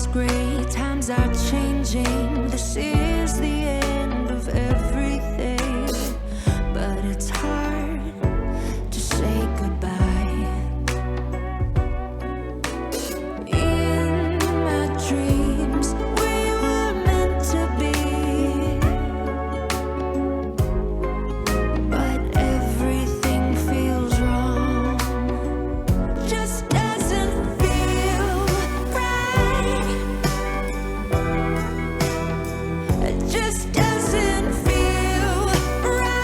is great, times are changing. This is the end of everything, but it's hard to say goodbye. In my dreams, we were meant to be, but everything feels wrong. Just doesn't feel right. It just doesn't feel right.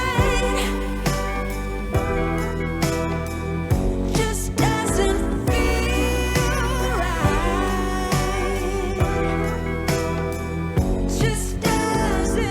Just doesn't feel right. Just doesn't feel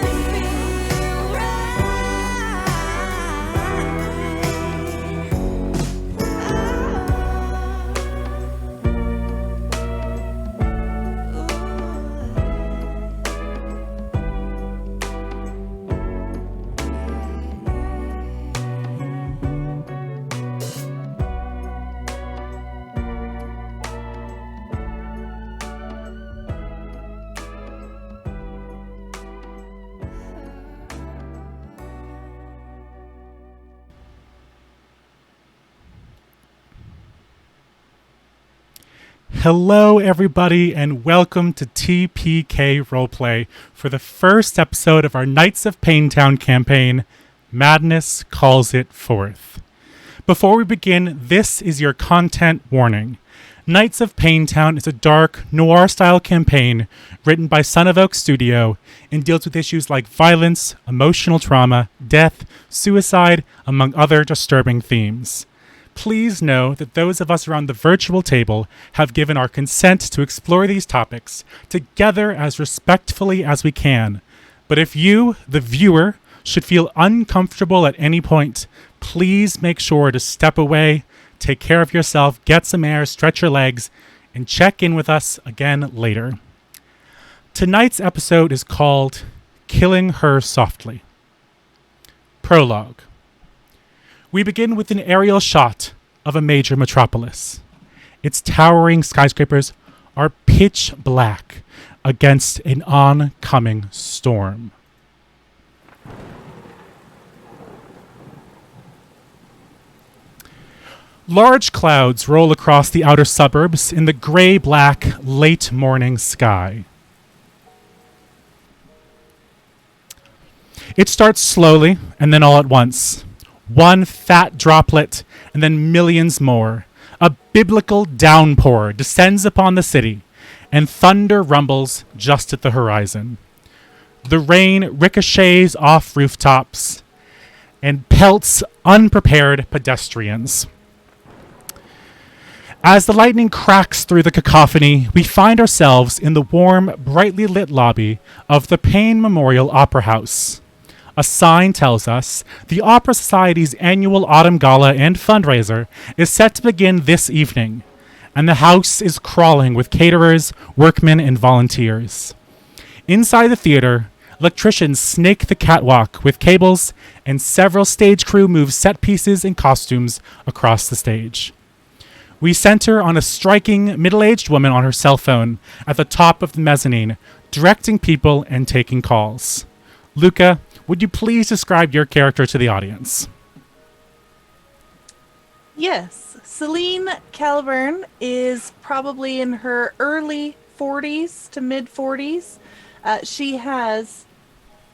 Hello, everybody, and welcome to TPK Roleplay for the first episode of our Knights of Paynetown campaign, Madness Calls It Forth. Before we begin, this is your content warning. Knights of Paynetown is a dark, noir-style campaign written by Son of Oak Studio and deals with issues like violence, emotional trauma, death, suicide, among other disturbing themes. Please know that those of us around the virtual table have given our consent to explore these topics together as respectfully as we can. But if you, the viewer, should feel uncomfortable at any point, please make sure to step away, take care of yourself, get some air, stretch your legs, and check in with us again later. Tonight's episode is called Killing Her Softly. Prologue. We begin with an aerial shot of a major metropolis. Its towering skyscrapers are pitch black against an oncoming storm. Large clouds roll across the outer suburbs in the gray-black late morning sky. It starts slowly and then all at once. One fat droplet, and then millions more. A biblical downpour descends upon the city, and thunder rumbles just at the horizon. The rain ricochets off rooftops and pelts unprepared pedestrians. As the lightning cracks through the cacophony, we find ourselves in the warm, brightly lit lobby of the Payne Memorial Opera House. A sign tells us the Opera Society's annual autumn gala and fundraiser is set to begin this evening, and the house is crawling with caterers, workmen, and volunteers. Inside the theater, electricians snake the catwalk with cables, and several stage crew move set pieces and costumes across the stage. We center on a striking middle-aged woman on her cell phone at the top of the mezzanine, directing people and taking calls. Luca, would you please describe your character to the audience? Yes, Celine Caliburn is probably in her early 40s to mid 40s. She has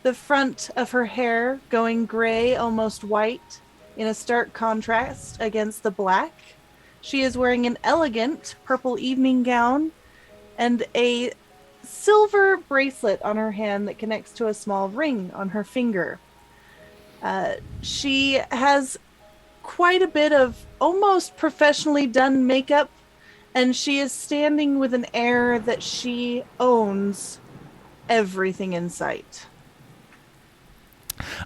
the front of her hair going gray, almost white, in a stark contrast against the black. She is wearing an elegant purple evening gown and a silver bracelet on her hand that connects to a small ring on her finger. She has quite a bit of almost professionally done makeup, and she is standing with an air that she owns everything in sight.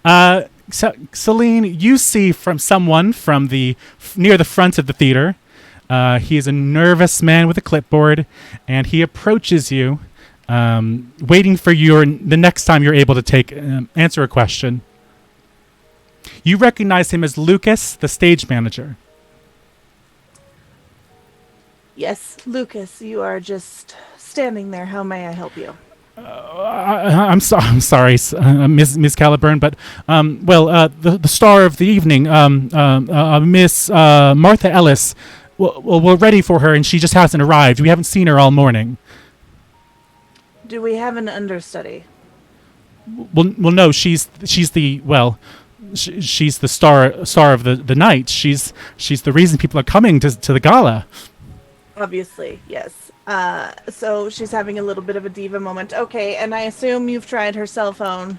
So, Celine, you see from someone from near the front of the theater. He is a nervous man with a clipboard, and he approaches you, waiting for the next time you're able to answer a question. You recognize him as Lucas, the stage manager. Yes, Lucas, you are just standing there. How may I help you? I'm sorry, Miss Caliburn, but the star of the evening, Miss Martha Ellis. Well, we're ready for her, and she just hasn't arrived. We haven't seen her all morning. Do we have an understudy? Well, no, she's the she's the star of the night. She's the reason people are coming to the gala. Obviously, yes. So she's having a little bit of a diva moment. Okay, and I assume you've tried her cell phone.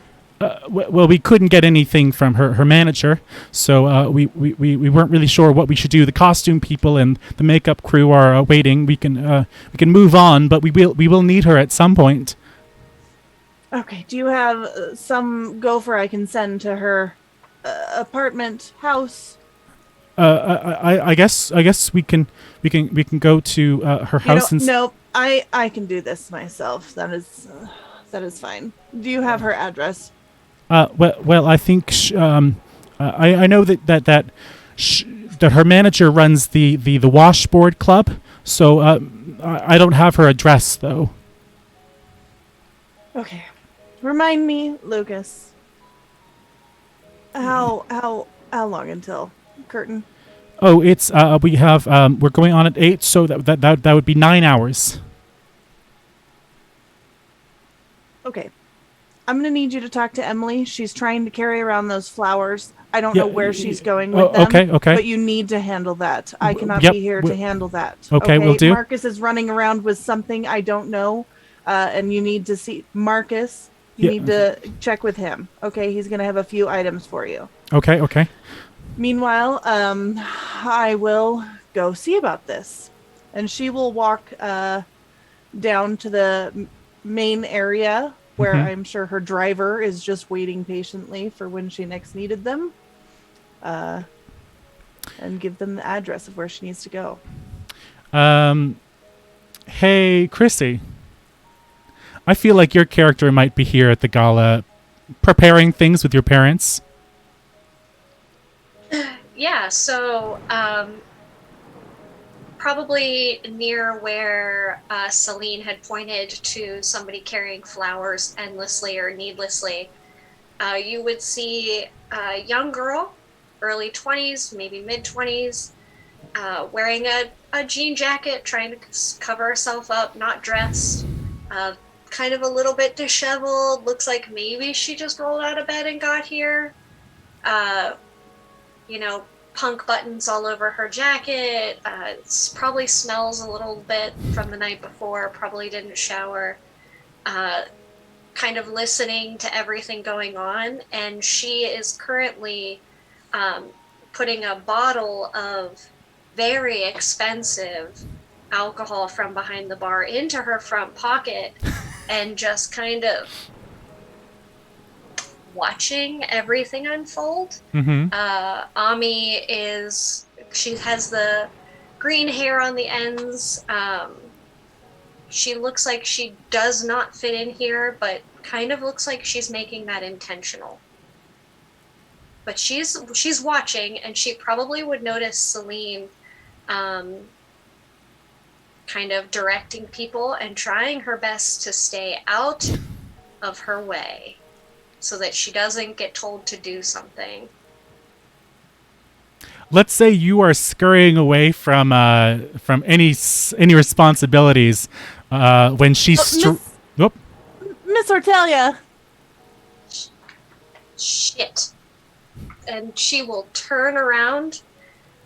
Well, we couldn't get anything from her manager, so we weren't really sure what we should do. The costume people and the makeup crew are waiting. We can move on, but we will need her at some point. Okay, do you have some gopher I can send to her apartment house? I guess we can go to her house and. No, I can do this myself. That is fine. Do you have her address? Well, I think I know that her manager runs the washboard club, so I don't have her address though. Okay, remind me, Lucas. How long until curtain? Oh, it's we have we're going on at 8, so that would be 9 hours. Okay. I'm going to need you to talk to Emily. She's trying to carry around those flowers. I don't know where she's going with them. Okay. But you need to handle that. I cannot be here to handle that. Okay, will do. Marcus is running around with something I don't know, and you need to see Marcus. You need to check with him. Okay, he's going to have a few items for you. Okay. Meanwhile, I will go see about this. And she will walk down to the main area where I'm sure her driver is just waiting patiently for when she next needed them, and give them the address of where she needs to go. Hey, Chrissy. I feel like your character might be here at the gala preparing things with your parents. Yeah, so probably near where Celine had pointed to somebody carrying flowers endlessly or needlessly, you would see a young girl, early 20s, maybe mid-20s, wearing a jean jacket, trying to cover herself up, not dressed, kind of a little bit disheveled, looks like maybe she just rolled out of bed and got here. Punk buttons all over her jacket. It probably smells a little bit from the night before, probably didn't shower. Kind of listening to everything going on. And she is currently putting a bottle of very expensive alcohol from behind the bar into her front pocket and just kind of watching everything unfold. Ami she has the green hair on the ends. She looks like she does not fit in here, but kind of looks like she's making that intentional. But she's watching, and she probably would notice Celine kind of directing people and trying her best to stay out of her way, so that she doesn't get told to do something. Let's say you are scurrying away from any responsibilities when she's. Miss Ortelia. Shit. And she will turn around.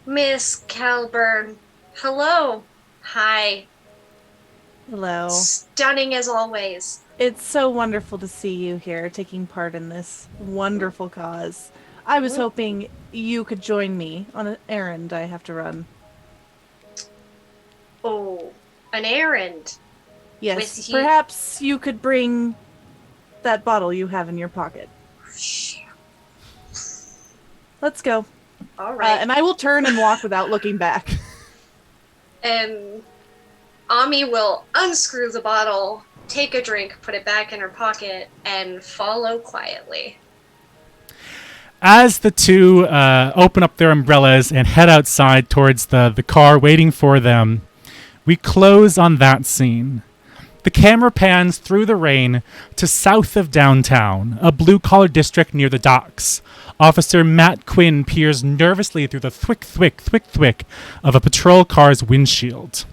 Miss Calburn. Hello. Hi. Hello. Stunning as always. It's so wonderful to see you here taking part in this wonderful cause. I was hoping you could join me on an errand I have to run. Oh, an errand? Yes, perhaps you could bring that bottle you have in your pocket. Let's go. All right. And I will turn and walk without looking back. And Ami will unscrew the bottle, take a drink, put it back in her pocket, and follow quietly. As the two open up their umbrellas and head outside towards the car waiting for them, We close on that scene. The camera pans through the rain to south of downtown, a blue-collar district near the docks. Officer Matt Quinn peers nervously through the thwick of a patrol car's windshield.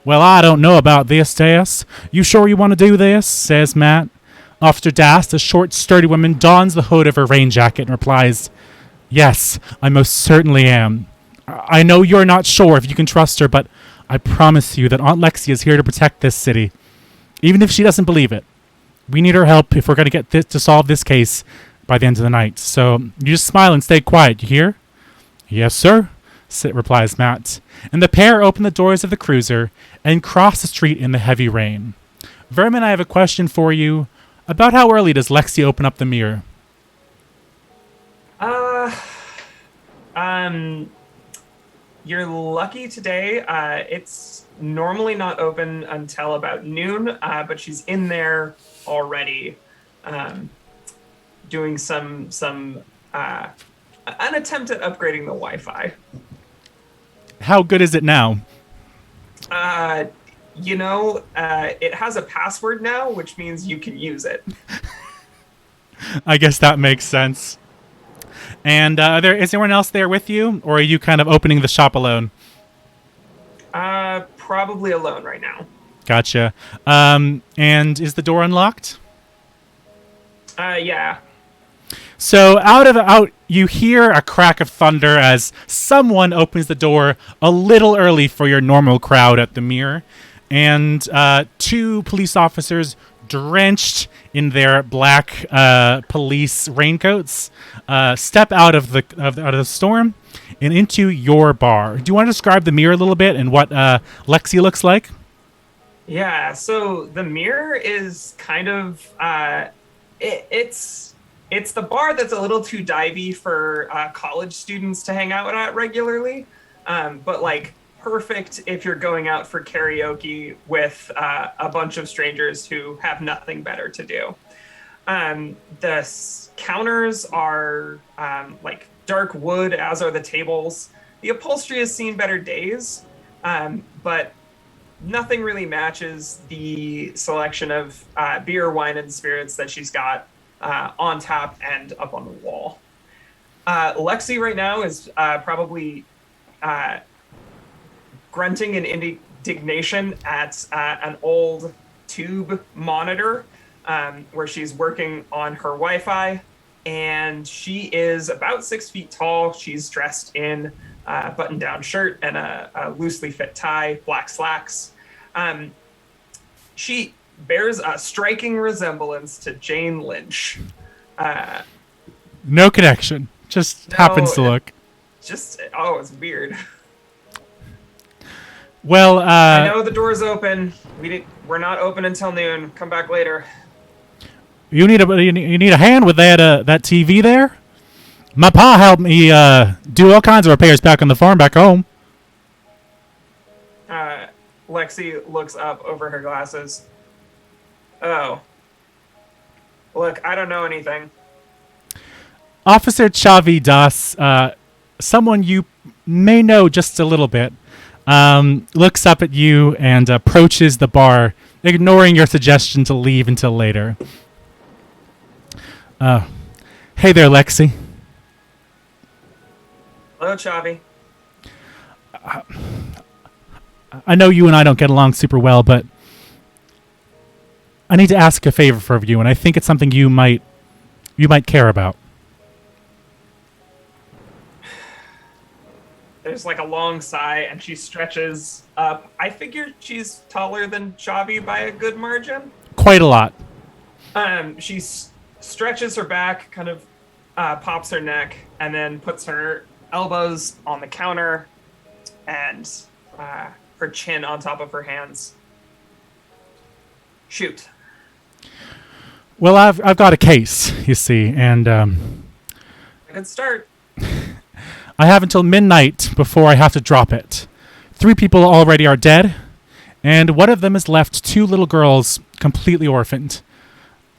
Well, I don't know about this, Tess. You sure you want to do this? Says Matt. Officer Dast, a short, sturdy woman, dons the hood of her rain jacket and replies, Yes, I most certainly am. I know you're not sure if you can trust her, but I promise you that Aunt Lexi is here to protect this city. Even if she doesn't believe it. We need her help if we're going to get to solve this case by the end of the night. So you just smile and stay quiet, you hear? Yes, sir, replies Matt. And the pair open the doors of the cruiser and cross the street in the heavy rain. Vermin, I have a question for you. About how early does Lexi open up the mirror? You're lucky today. It's normally not open until about noon, but she's in there already, doing an attempt at upgrading the Wi-Fi. How good is it now? It has a password now, which means you can use it. I guess that makes sense. And is anyone else there with you, or are you kind of opening the shop alone? Probably alone right now. Gotcha. And is the door unlocked? Yeah. So out you hear a crack of thunder as someone opens the door a little early for your normal crowd at the mirror, and two police officers drenched in their black police raincoats step out of the storm and into your bar. Do you want to describe the mirror a little bit and what Lexi looks like? Yeah, so the mirror is kind of it's the bar that's a little too divey for college students to hang out at regularly, but like perfect if you're going out for karaoke with a bunch of strangers who have nothing better to do. The counters are like dark wood, as are the tables. The upholstery has seen better days, but nothing really matches the selection of beer, wine, and spirits that she's got on tap and up on the wall. Lexi right now is probably grunting in indignation at an old tube monitor where she's working on her Wi-Fi, and she is about 6 feet tall. She's dressed in a button-down shirt and a loosely fit tie, black slacks. She bears a striking resemblance to Jane Lynch. No connection. Just happens to look. It's weird. Well, I know the door's open. We're not open until noon. Come back later. You need a hand with that TV there? My pa helped me do all kinds of repairs back on the farm back home. Lexi looks up over her glasses. Oh. Look, I don't know anything. Officer Chavi Das, someone you may know just a little bit, looks up at you and approaches the bar, ignoring your suggestion to leave until later. Hey there, Lexi. Hello, Chavi. I know you and I don't get along super well, but I need to ask a favor of you, and I think it's something you might care about. There's like a long sigh, and she stretches up. I figure she's taller than Chavi by a good margin. Quite a lot. She stretches her back, kind of pops her neck, and then puts her elbows on the counter and her chin on top of her hands. Shoot. Well, I've got a case, you see, and A good start. I have until midnight before I have to drop it. 3 people already are dead, and one of them has left 2 little girls completely orphaned.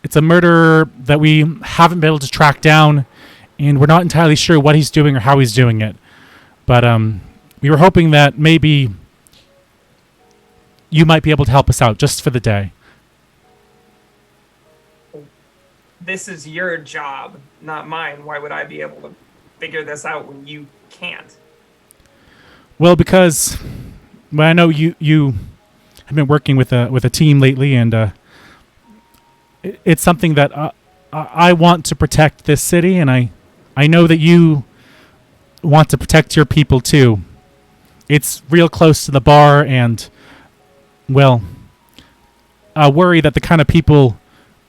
It's a murder that we haven't been able to track down, and we're not entirely sure what he's doing or how he's doing it. But we were hoping that maybe you might be able to help us out just for the day. This is your job, not mine. Why would I be able to figure this out when you can't? Well, because I know you have been working with a team lately, and it's something that I want to protect this city, and I know that you want to protect your people too. It's real close to the bar, and well, I worry that the kind of people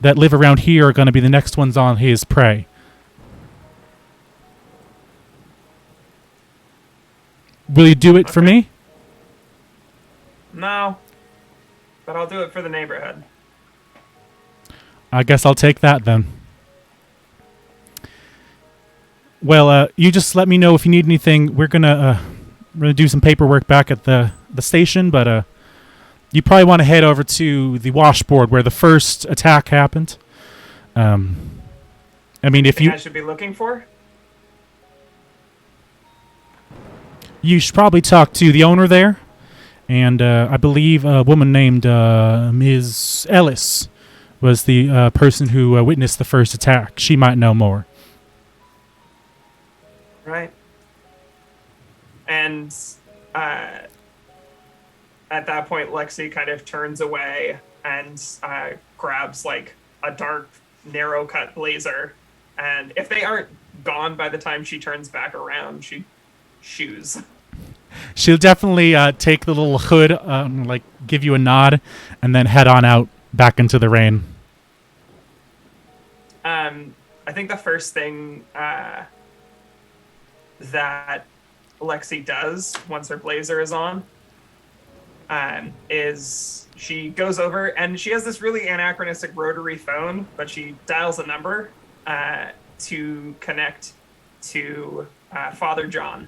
that live around here are going to be the next ones on his prey. Will you do it for me? No, but I'll do it for the neighborhood. I guess I'll take that then. Well, you just let me know if you need anything. We're gonna do some paperwork back at the station, but you probably want to head over to the washboard where the first attack happened. I mean, if you I should be looking for? You should probably talk to the owner there, and I believe a woman named Ms. Ellis was the person who witnessed the first attack. She might know more. Right. And at that point, Lexi kind of turns away and grabs like a dark, narrow-cut blazer. And if they aren't gone by the time she turns back around, she shoes. She'll definitely take the little hood, like give you a nod, and then head on out back into the rain. I think the first thing that Lexi does once her blazer is on is she goes over and she has this really anachronistic rotary phone, but she dials a number to connect to Father John.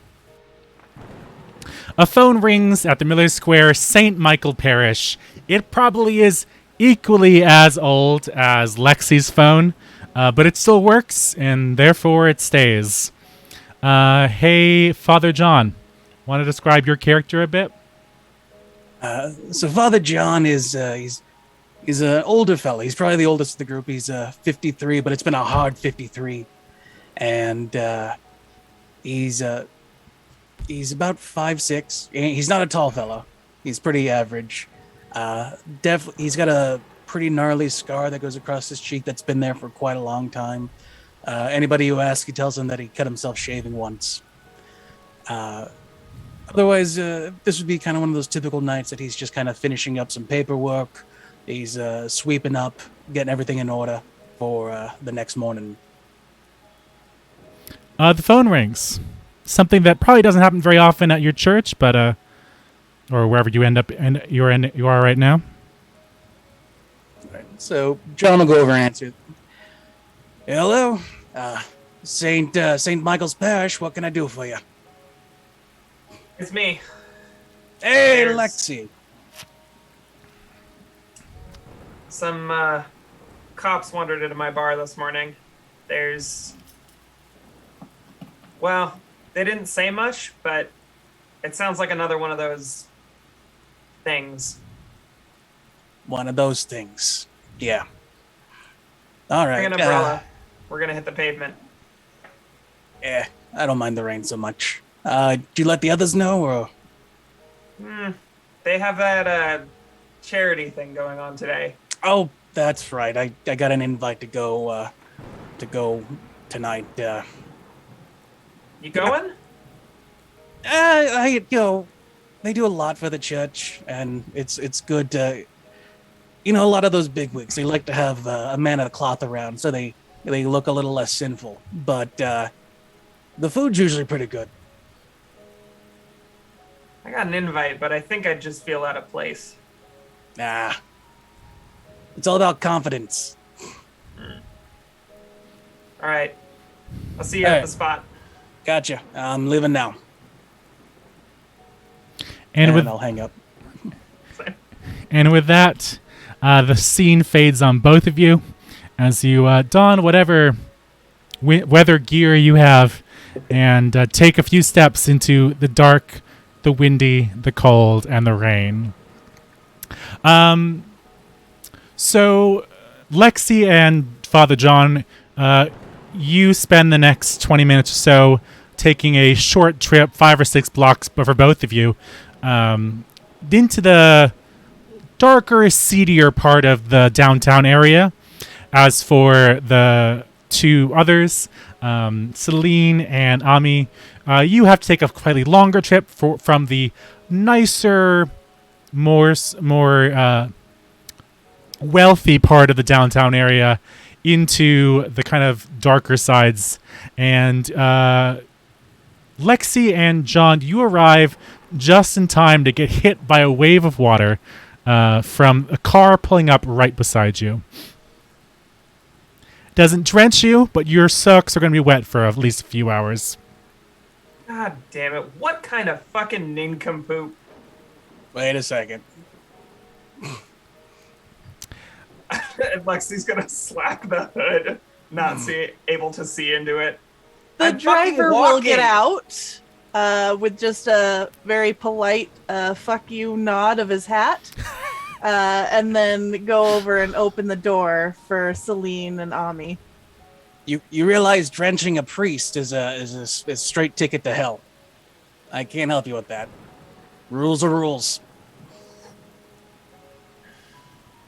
A phone rings at the Miller Square St. Michael Parish. It probably is equally as old as Lexi's phone, but it still works, and therefore it stays. Hey, Father John, want to describe your character a bit? So Father John is he's an older fella. He's probably the oldest of the group. He's 53, but it's been a hard 53, and he's about 5'6". He's not a tall fella. He's pretty average. He's got a pretty gnarly scar that goes across his cheek that's been there for quite a long time. Anybody who asks, he tells them that he cut himself shaving once. Otherwise, this would be kind of one of those typical nights that he's just kind of finishing up some paperwork. He's sweeping up, getting everything in order for the next morning. The phone rings. Something that probably doesn't happen very often at your church, but or wherever you end up, and you are right now. Right. So John will go over and answer. Hello, Saint Michael's Parish. What can I do for you? It's me. Hey, There's Lexi. Some cops wandered into my bar this morning. Well, they didn't say much, but it sounds like another one of those things. One of those things. Yeah. All right. Bring an umbrella. We're going to hit the pavement. Yeah, I don't mind the rain so much. Did you let the others know, or? They have that charity thing going on today. Oh, that's right. I got an invite to go tonight. You going? They do a lot for the church, and it's good to, a lot of those bigwigs, they like to have a man of the cloth around, so they look a little less sinful. But the food's usually pretty good. I got an invite, but I think I'd just feel out of place. Nah. It's all about confidence. All right. I'll see you at the spot. Gotcha. I'm leaving now. And I'll hang up. And with that, the scene fades on both of you as you don whatever weather gear you have and take a few steps into the dark, the windy, the cold, and the rain. So, Lexi and Father John, you spend the next 20 minutes or so taking a short trip, 5 or 6 blocks, but for both of you, into the darker, seedier part of the downtown area. As for the two others, Celine and Ami, you have to take a slightly longer trip from the nicer, more wealthy part of the downtown area into the kind of darker sides. And Lexi and John, you arrive just in time to get hit by a wave of water from a car pulling up right beside you. Doesn't drench you, but your socks are going to be wet for at least a few hours. God damn it. What kind of fucking nincompoop? Wait a second. And Lexi's gonna slap the hood, not able to see into it. The I'm driver fucking will get walking. out with just a very polite fuck you nod of his hat. And then go over and open the door for Celine and Ami. You realize drenching a priest is a straight ticket to hell. I can't help you with that. Rules are rules.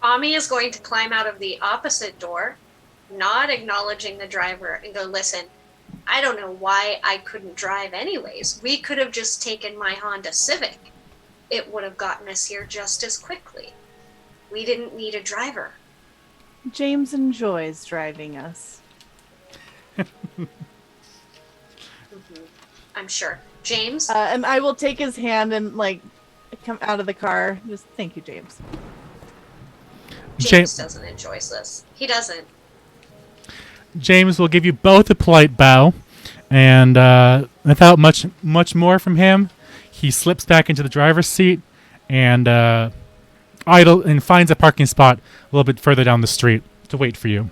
Ami is going to climb out of the opposite door, not acknowledging the driver, and go, listen, I don't know why I couldn't drive anyways. We could have just taken my Honda Civic. It would have gotten us here just as quickly. We didn't need a driver. James enjoys driving us. I'm sure. James? And I will take his hand and, come out of the car. Just, thank you, James. James doesn't enjoy this. He doesn't. James will give you both a polite bow, and without much more from him, he slips back into the driver's seat and finds a parking spot a little bit further down the street to wait for you.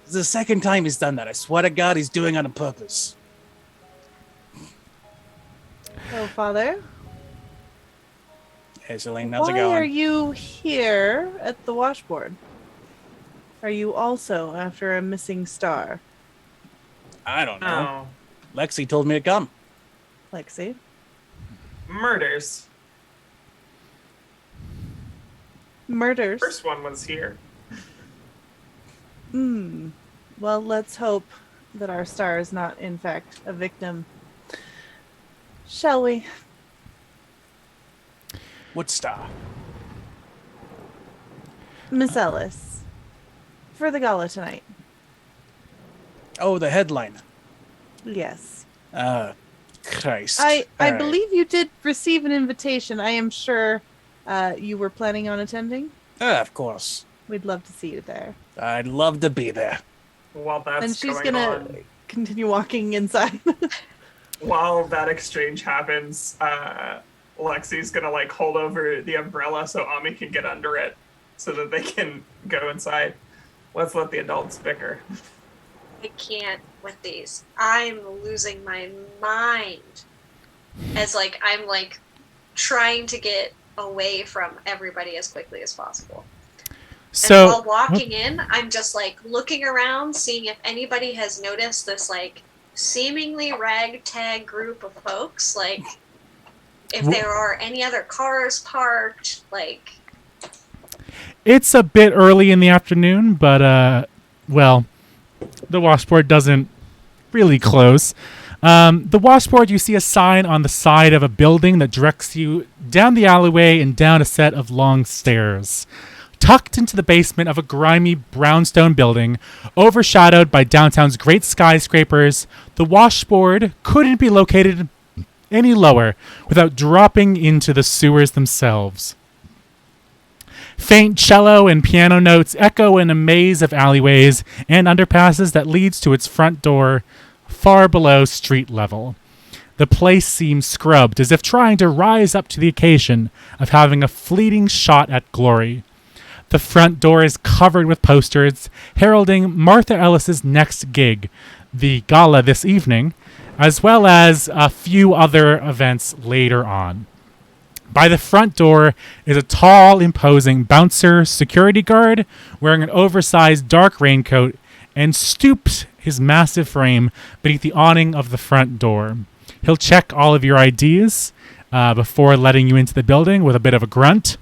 It's the second time he's done that. I swear to God, he's doing it on purpose. Oh, Father. Hey, Celine, how's it Why going? are you here at the washboard? Are you also after a missing star? I don't know. Oh, Lexi told me to come. Lexi? murders. Murders? First one was here. Well, let's hope that our star is not, in fact, a victim. Shall we? What star? Miss Ellis. For the gala tonight. Oh, the headliner. Yes. Christ. I All right. believe you did receive an invitation. I am sure you were planning on attending. Of course. We'd love to see you there. I'd love to be there. While that's And she's going gonna on, continue walking inside. while that exchange happens, Lexi's gonna like hold over the umbrella so Ami can get under it, so that they can go inside. Let's let the adults bicker. I can't with these. I'm losing my mind. As I'm trying to get away from everybody as quickly as possible. So And while walking in, I'm just looking around, seeing if anybody has noticed this seemingly ragtag group of folks. If there are any other cars parked, it's a bit early in the afternoon, but the washboard doesn't really close. The washboard, you see a sign on the side of a building that directs you down the alleyway and down a set of long stairs. Tucked into the basement of a grimy brownstone building, overshadowed by downtown's great skyscrapers, the washboard couldn't be located any lower without dropping into the sewers themselves. Faint cello and piano notes echo in a maze of alleyways and underpasses that leads to its front door far below street level. The place seems scrubbed, as if trying to rise up to the occasion of having a fleeting shot at glory. The front door is covered with posters heralding Martha Ellis's next gig, the Gala this evening, as well as a few other events later on. By the front door is a tall, imposing bouncer security guard wearing an oversized dark raincoat and stooped his massive frame beneath the awning of the front door. He'll check all of your IDs before letting you into the building with a bit of a grunt,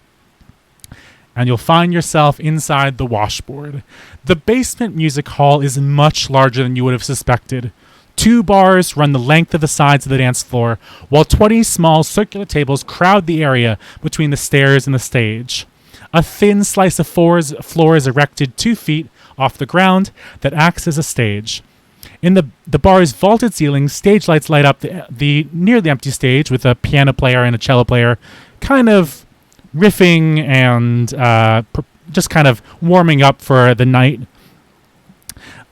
and you'll find yourself inside the washboard. The basement music hall is much larger than you would have suspected. 2 bars run the length of the sides of the dance floor, while 20 small circular tables crowd the area between the stairs and the stage. A thin slice of floor is erected 2 feet off the ground that acts as a stage. In the bar's vaulted ceiling, stage lights light up the near the empty stage with a piano player and a cello player kind of riffing and just kind of warming up for the night.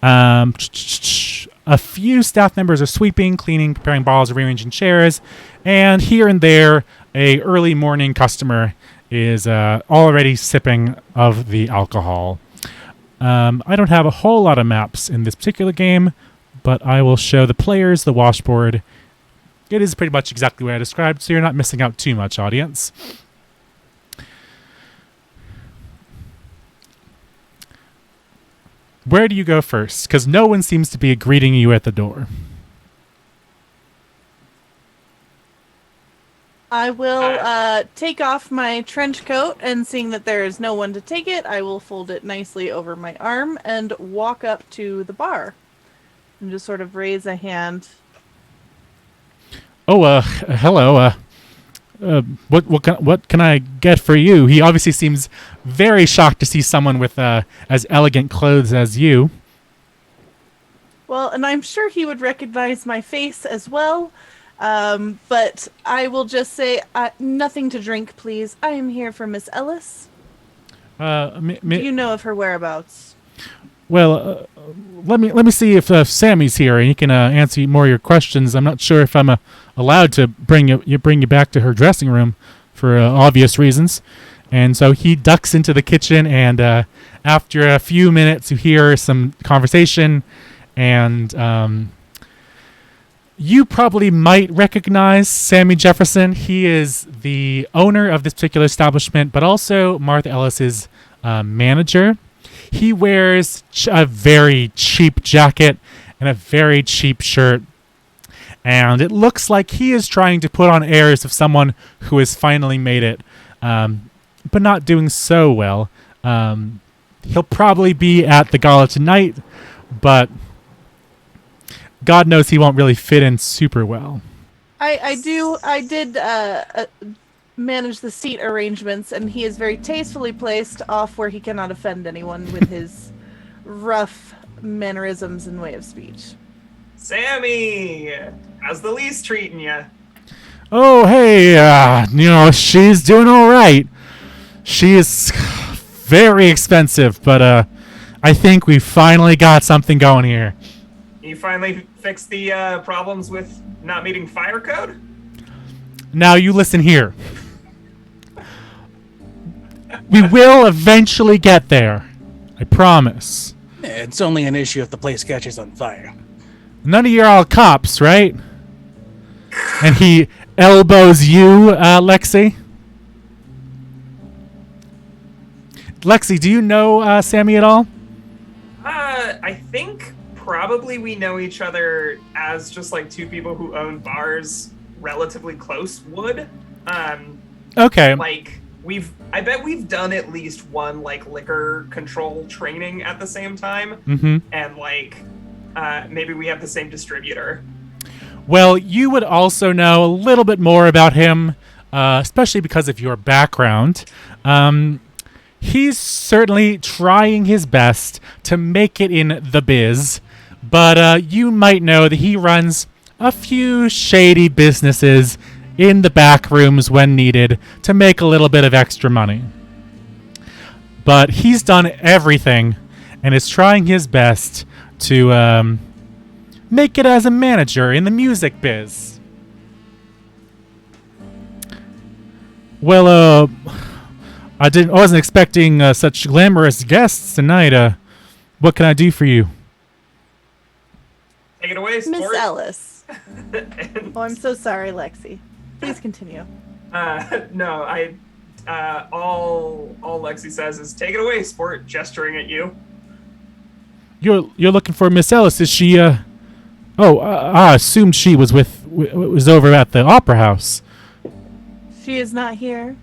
A few staff members are sweeping, cleaning, preparing bottles, rearranging chairs, and here and there a early morning customer is already sipping of the alcohol. I don't have a whole lot of maps in this particular game, but I will show the players the washboard. It is pretty much exactly what I described, so you're not missing out too much, audience. Where do you go first? Because no one seems to be greeting you at the door. I will take off my trench coat, and seeing that there is no one to take it, I will fold it nicely over my arm and walk up to the bar and just sort of raise a hand. Oh, hello. What can I get for you? He obviously seems very shocked to see someone with as elegant clothes as you. Well, and I'm sure he would recognize my face as well. But I will just say, nothing to drink, please. I am here for Miss Ellis. Do you know of her whereabouts? Well, let me see if Sammy's here and he can answer more of your questions. I'm not sure if I'm allowed to bring you back to her dressing room for obvious reasons. And so he ducks into the kitchen, and after a few minutes, you hear some conversation, and you probably might recognize Sammy Jefferson. He is the owner of this particular establishment, but also Martha Ellis's manager. He wears a very cheap jacket and a very cheap shirt, and it looks like he is trying to put on airs of someone who has finally made it, but not doing so well. He'll probably be at the gala tonight, but God knows he won't really fit in super well. I did manage the seat arrangements, and he is very tastefully placed off where he cannot offend anyone with his rough mannerisms and way of speech. Sammy, how's the lease treating you? Oh, hey, she's doing all right. She is very expensive, but I think we finally got something going here. You finally fixed the problems with not meeting fire code? Now you listen here. We will eventually get there. I promise. It's only an issue if the place catches on fire. None of you are all cops, right? And he elbows you, Lexi. Lexi, do you know Sammy at all? I think probably we know each other as just like two people who own bars relatively close would. Okay. Like I bet we've done at least one like liquor control training at the same time. Mm-hmm. And like maybe we have the same distributor. Well, you would also know a little bit more about him, especially because of your background. He's certainly trying his best to make it in the biz, but you might know that he runs a few shady businesses in the back rooms when needed to make a little bit of extra money. But he's done everything and is trying his best to make it as a manager in the music biz. Well, I wasn't expecting such glamorous guests tonight. What can I do for you? Take it away, sport. Miss Ellis. Oh, I'm so sorry, Lexi. Please continue. No, all Lexi says is, take it away, sport, gesturing at you. You're looking for Miss Ellis. Is she? I assumed she was was over at the opera house. She is not here.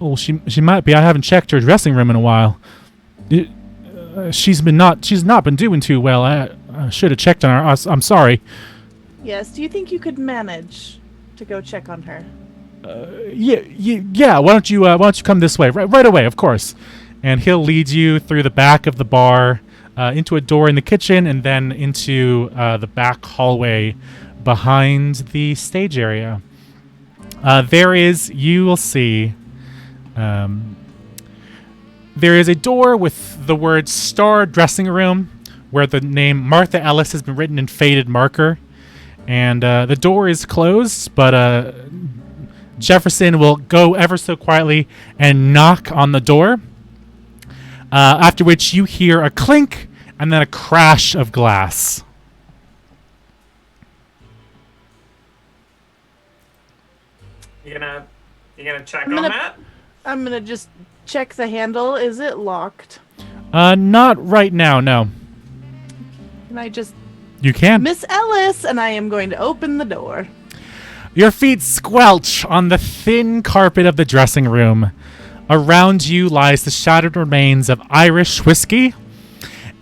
Oh, she might be. I haven't checked her dressing room in a while. She's not been doing too well. I should have checked on her. I'm sorry. Yes. Do you think you could manage to go check on her? Yeah. Why don't you come this way? Right away, of course. And he'll lead you through the back of the bar, into a door in the kitchen, and then into the back hallway behind the stage area. You will see, there is a door with the word Star Dressing Room, where the name Martha Ellis has been written in faded marker. And the door is closed, but Jefferson will go ever so quietly and knock on the door, after which you hear a clink and then a crash of glass. You gonna check on that? I'm gonna just check the handle. Is it locked? Not right now, no. Can I just... You can. Miss Ellis, and I am going to open the door. Your feet squelch on the thin carpet of the dressing room. Around you lies the shattered remains of Irish whiskey.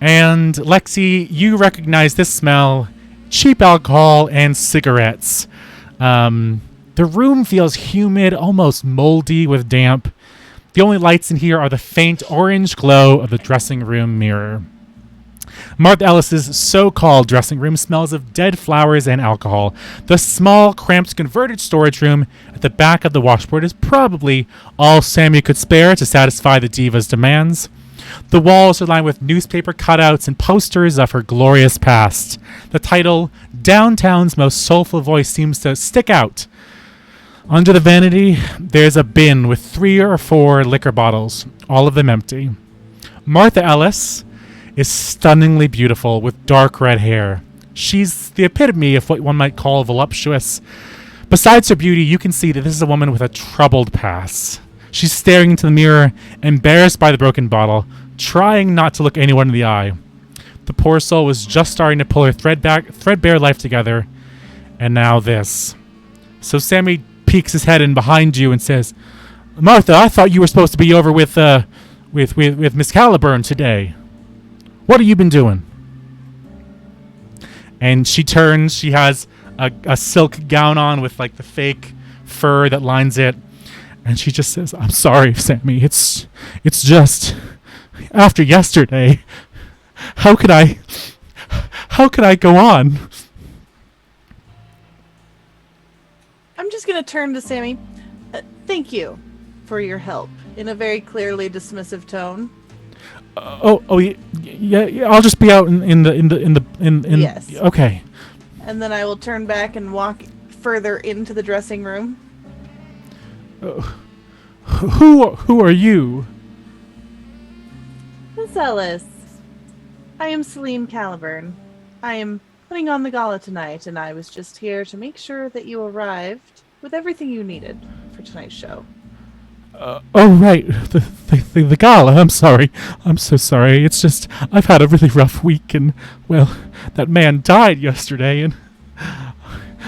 And Lexi, you recognize this smell: cheap alcohol and cigarettes. The room feels humid, almost moldy with damp. The only lights in here are the faint orange glow of the dressing room mirror. Martha Ellis's so-called dressing room smells of dead flowers and alcohol. The small, cramped, converted storage room at the back of the washboard is probably all Sammy could spare to satisfy the diva's demands. The walls are lined with newspaper cutouts and posters of her glorious past. The title, Downtown's Most Soulful Voice, seems to stick out. Under the vanity, there's a bin with 3 or 4 liquor bottles, all of them empty. Martha Ellis is stunningly beautiful with dark red hair. She's the epitome of what one might call voluptuous. Besides her beauty, you can see that this is a woman with a troubled past. She's staring into the mirror, embarrassed by the broken bottle, trying not to look anyone in the eye. The poor soul was just starting to pull her threadbare life together, and now this. So Sammy peeks his head in behind you and says, "Martha, I thought you were supposed to be over with Miss Excalibur today. What have you been doing?" And she turns. She has a silk gown on with like the fake fur that lines it, and she just says, "I'm sorry, Sammy. It's just after yesterday. How could I go on?" I'm just going to turn to Sammy. Thank you for your help, in a very clearly dismissive tone. Yeah. I'll just be out in the. Yes. Okay. And then I will turn back and walk further into the dressing room. Who are you? Miss Ellis, I am Celine Caliburn. I am putting on the gala tonight, and I was just here to make sure that you arrived with everything you needed for tonight's show. Right, the gala. I'm sorry. I'm so sorry. It's just I've had a really rough week, and well, that man died yesterday, and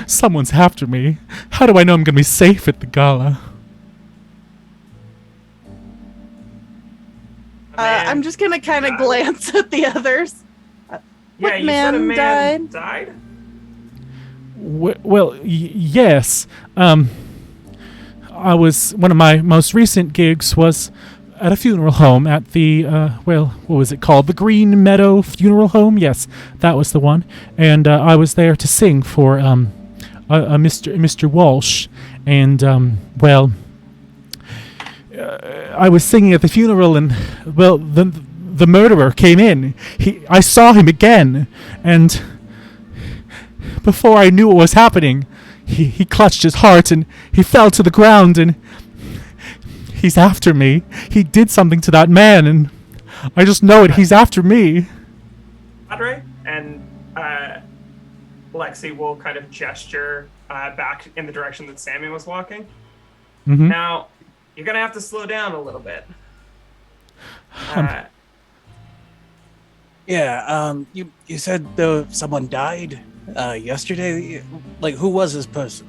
someone's after me. How do I know I'm gonna be safe at the gala? I'm just gonna kind of glance at the others. Yeah, you said a man died? Well, yes. One of my most recent gigs was at a funeral home at the, what was it called? The Green Meadow Funeral Home? Yes, that was the one. And I was there to sing for Mr. Walsh. And, I was singing at the funeral, and, well, the murderer came in. I saw him again, and before I knew what was happening, he clutched his heart and he fell to the ground, and he's after me. He did something to that man, and I just know it. He's after me. Padre? And Lexi will kind of gesture back in the direction that Sammy was walking. Now, you're gonna have to slow down a little bit. You said someone died yesterday. Like, who was this person?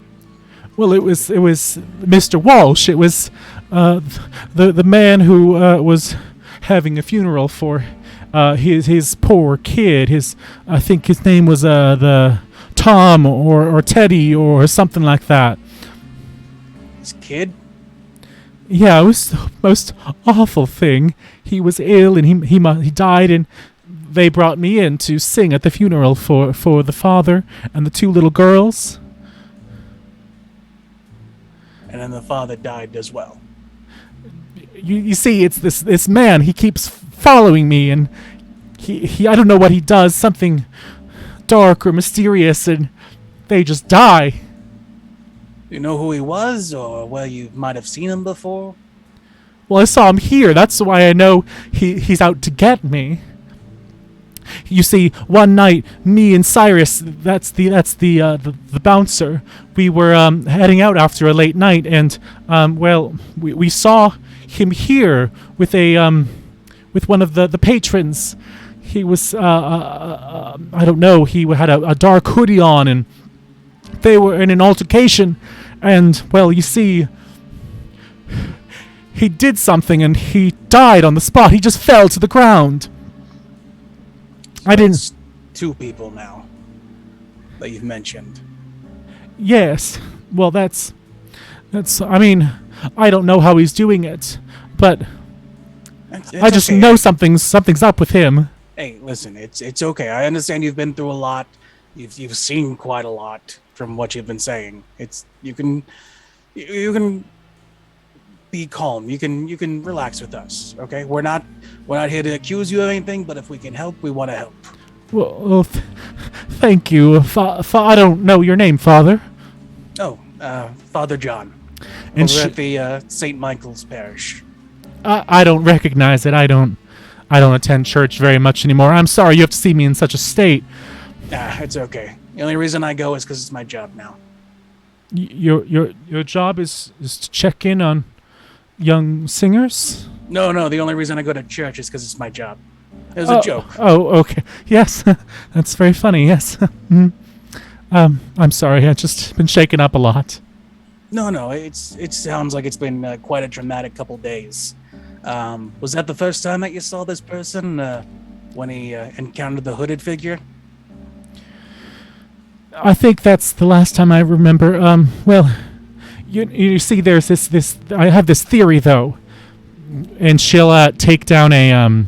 Well, it was Mr. Walsh. It was the man who was having a funeral for his poor kid. I think his name was the Tom or Teddy or something like that. His kid? Yeah, it was the most awful thing. He was ill and he died, and they brought me in to sing at the funeral for the father and the two little girls. And then the father died as well. You see, it's this man. He keeps following me, and he I don't know what he does. Something dark or mysterious, and they just die. You know who he was, or where you might have seen him before? Well, I saw him here. That's why I know he's out to get me. You see, one night, me and Cyrus, that's the bouncer, we were heading out after a late night, and we saw him here with with one of the patrons. He was I don't know. He had a dark hoodie on, and they were in an altercation. And well, you see, he did something, and he died on the spot. He just fell to the ground. So I didn't. It's two people now that you've mentioned. Yes. Well, that's. I mean, I don't know how he's doing it, but I just know something's up with him. Hey, listen, it's okay. I understand you've been through a lot. You've seen quite a lot from what you've been saying. You can be calm. You can relax with us. Okay, we're not here to accuse you of anything, but if we can help, we want to help. Well, thank you. I don't know your name, Father. Oh, Father John. And over at the St. Michael's Parish. I don't recognize it. I don't attend church very much anymore. I'm sorry you have to see me in such a state. It's okay. The only reason I go is because it's my job now. Your job is to check in on young singers? No. The only reason I go to church is because it's my job. It was a joke. Oh, okay. Yes, that's very funny. Yes. I'm sorry. I've just been shaken up a lot. No. It sounds like it's been quite a traumatic couple days. Was that the first time that you saw this person when he encountered the hooded figure? I think that's the last time I remember. Well, you see, there's this. I have this theory though, and she'll take down an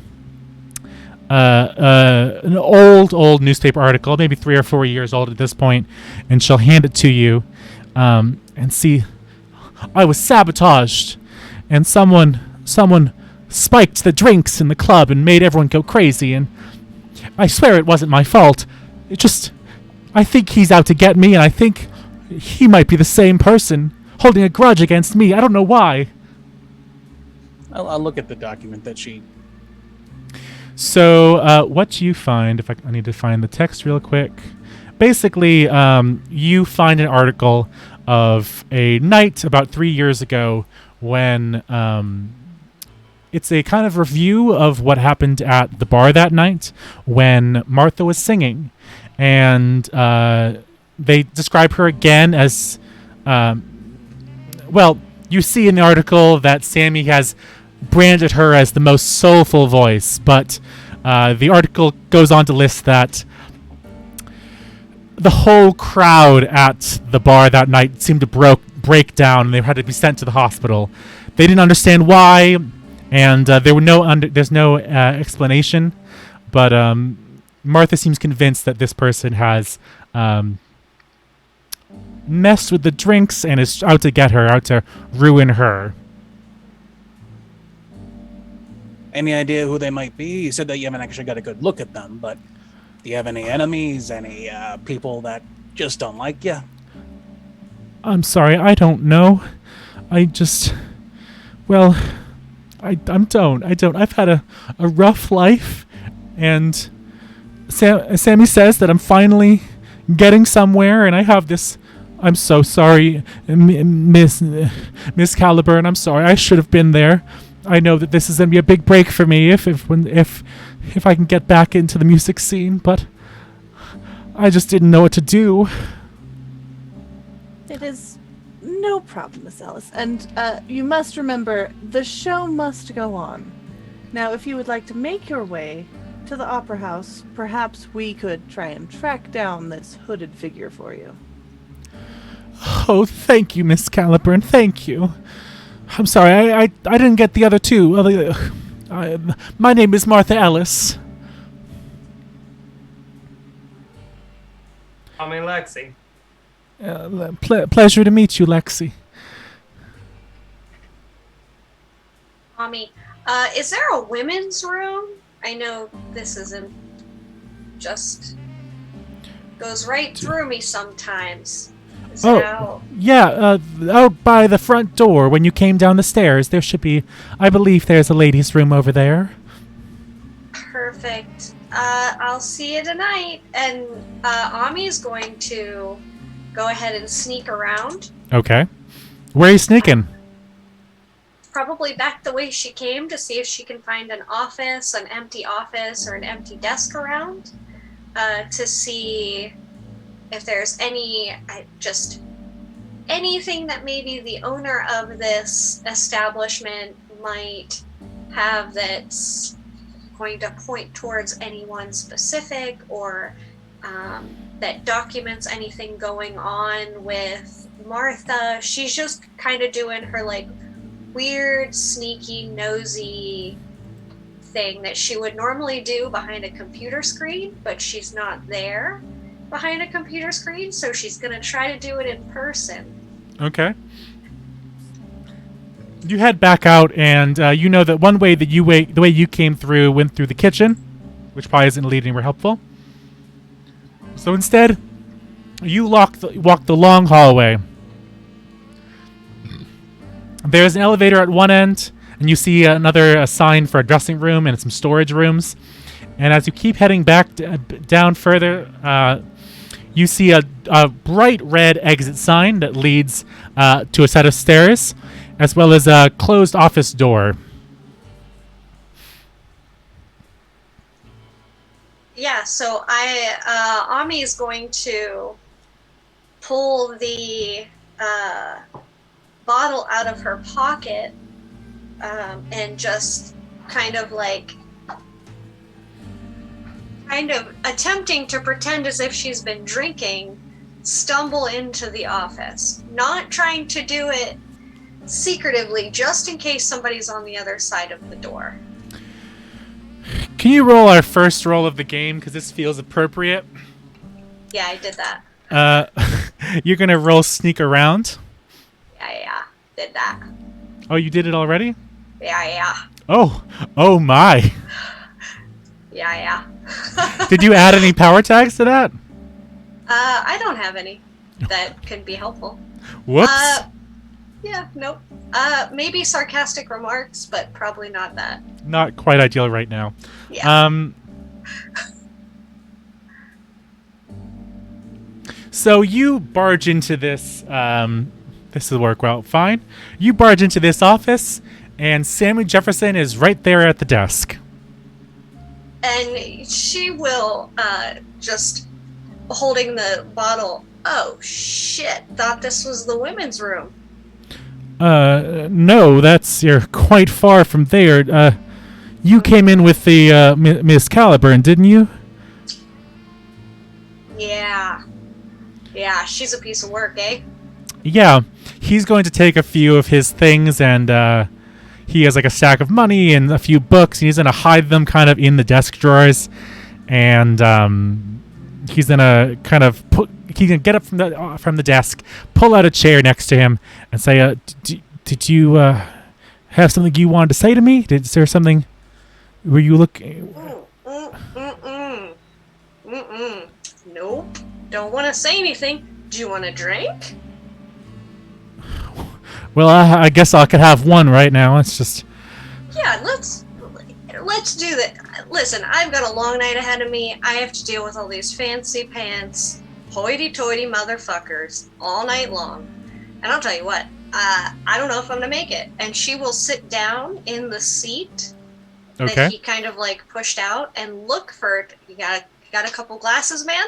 old newspaper article, maybe 3 or 4 years old at this point, and she'll hand it to you, and see. I was sabotaged, and someone spiked the drinks in the club and made everyone go crazy, and I swear it wasn't my fault. I think he's out to get me, and I think he might be the same person holding a grudge against me. I don't know why. I'll look at the document that she... So, what do you find? I need to find the text real quick. Basically, you find an article of a night about 3 years ago when... it's a kind of review of what happened at the bar that night when Martha was singing. And they describe her again as... well, you see in the article that Sammy has branded her as the most soulful voice, but the article goes on to list that the whole crowd at the bar that night seemed to break down, and they had to be sent to the hospital. They didn't understand why, and there's no explanation, but Martha seems convinced that this person has messed with the drinks and is out to get her, out to ruin her. Any idea who they might be? You said that you haven't actually got a good look at them, but do you have any enemies, any people that just don't like you? I'm sorry, I don't know. I don't. I've had a rough life, and Sammy says that I'm finally getting somewhere, and I have this I'm so sorry, Miss Caliburn. I'm sorry. I should have been there. I know that this is gonna be a big break for me if I can get back into the music scene, but I just didn't know what to do. It is no problem, Miss Ellis. And you must remember, the show must go on. Now, if you would like to make your way to the Opera House, perhaps we could try and track down this hooded figure for you. Oh, thank you, Miss Caliburn. Thank you. I'm sorry, I didn't get the other two. My name is Martha Ellis. Call me Lexi. Pleasure to meet you, Lexi. Mommy, is there a women's room? I know this isn't just goes right through me sometimes. Is it out? Yeah, out by the front door when you came down the stairs. There should be, I believe there's a ladies' room over there. Perfect. I'll see you tonight. And Ami's going to go ahead and sneak around. Okay. Where are you sneaking? Probably back the way she came to see if she can find an empty office or an empty desk around to see if there's anything that maybe the owner of this establishment might have that's going to point towards anyone specific or that documents anything going on with Martha. She's just kind of doing her like weird, sneaky, nosy thing that she would normally do behind a computer screen, but she's not there behind a computer screen, so she's gonna try to do it in person. Okay. You head back out, and you know that one way that the way you came through went through the kitchen, which probably isn't leading anywhere helpful. So instead, you walk the long hallway. There's an elevator at one end, and you see another sign for a dressing room and some storage rooms. And as you keep heading back down further, you see a bright red exit sign that leads to a set of stairs, as well as a closed office door. Yeah, so Ami is going to pull the bottle out of her pocket and just kind of attempting to pretend as if she's been drinking, stumble into the office. Not trying to do it secretively, just in case somebody's on the other side of the door. Can you roll our first roll of the game, because this feels appropriate? Yeah, I did that. You're going to roll sneak around? Yeah, did that. Oh, you did it already? Yeah. Oh my. Yeah. Did you add any power tags to that? I don't have any that could be helpful. Whoops. Yeah, nope. Maybe sarcastic remarks, but probably not that. Not quite ideal right now. Yeah. So you barge into this. This will work well. Fine. You barge into this office, and Sammy Jefferson is right there at the desk. And she will just holding the bottle. Oh shit! Thought this was the women's room. No, you're quite far from there. You came in with the Miss Caliburn, didn't you? Yeah, she's a piece of work, eh? Yeah, he's going to take a few of his things, and he has like a stack of money and a few books, and he's going to hide them kind of in the desk drawers, and he's going to kind of get up from the desk, pull out a chair next to him, and say, "Did you have something you wanted to say to me? Is there something? Were you looking?" Nope. Don't want to say anything. Do you want a drink? Well, I guess I could have one right now. It's just. Yeah, let's do that. Listen, I've got a long night ahead of me. I have to deal with all these fancy pants hoity-toity motherfuckers all night long. And I'll tell you what, I don't know if I'm gonna make it. And she will sit down in the seat that he kind of like pushed out and look for it. You got a couple glasses, man?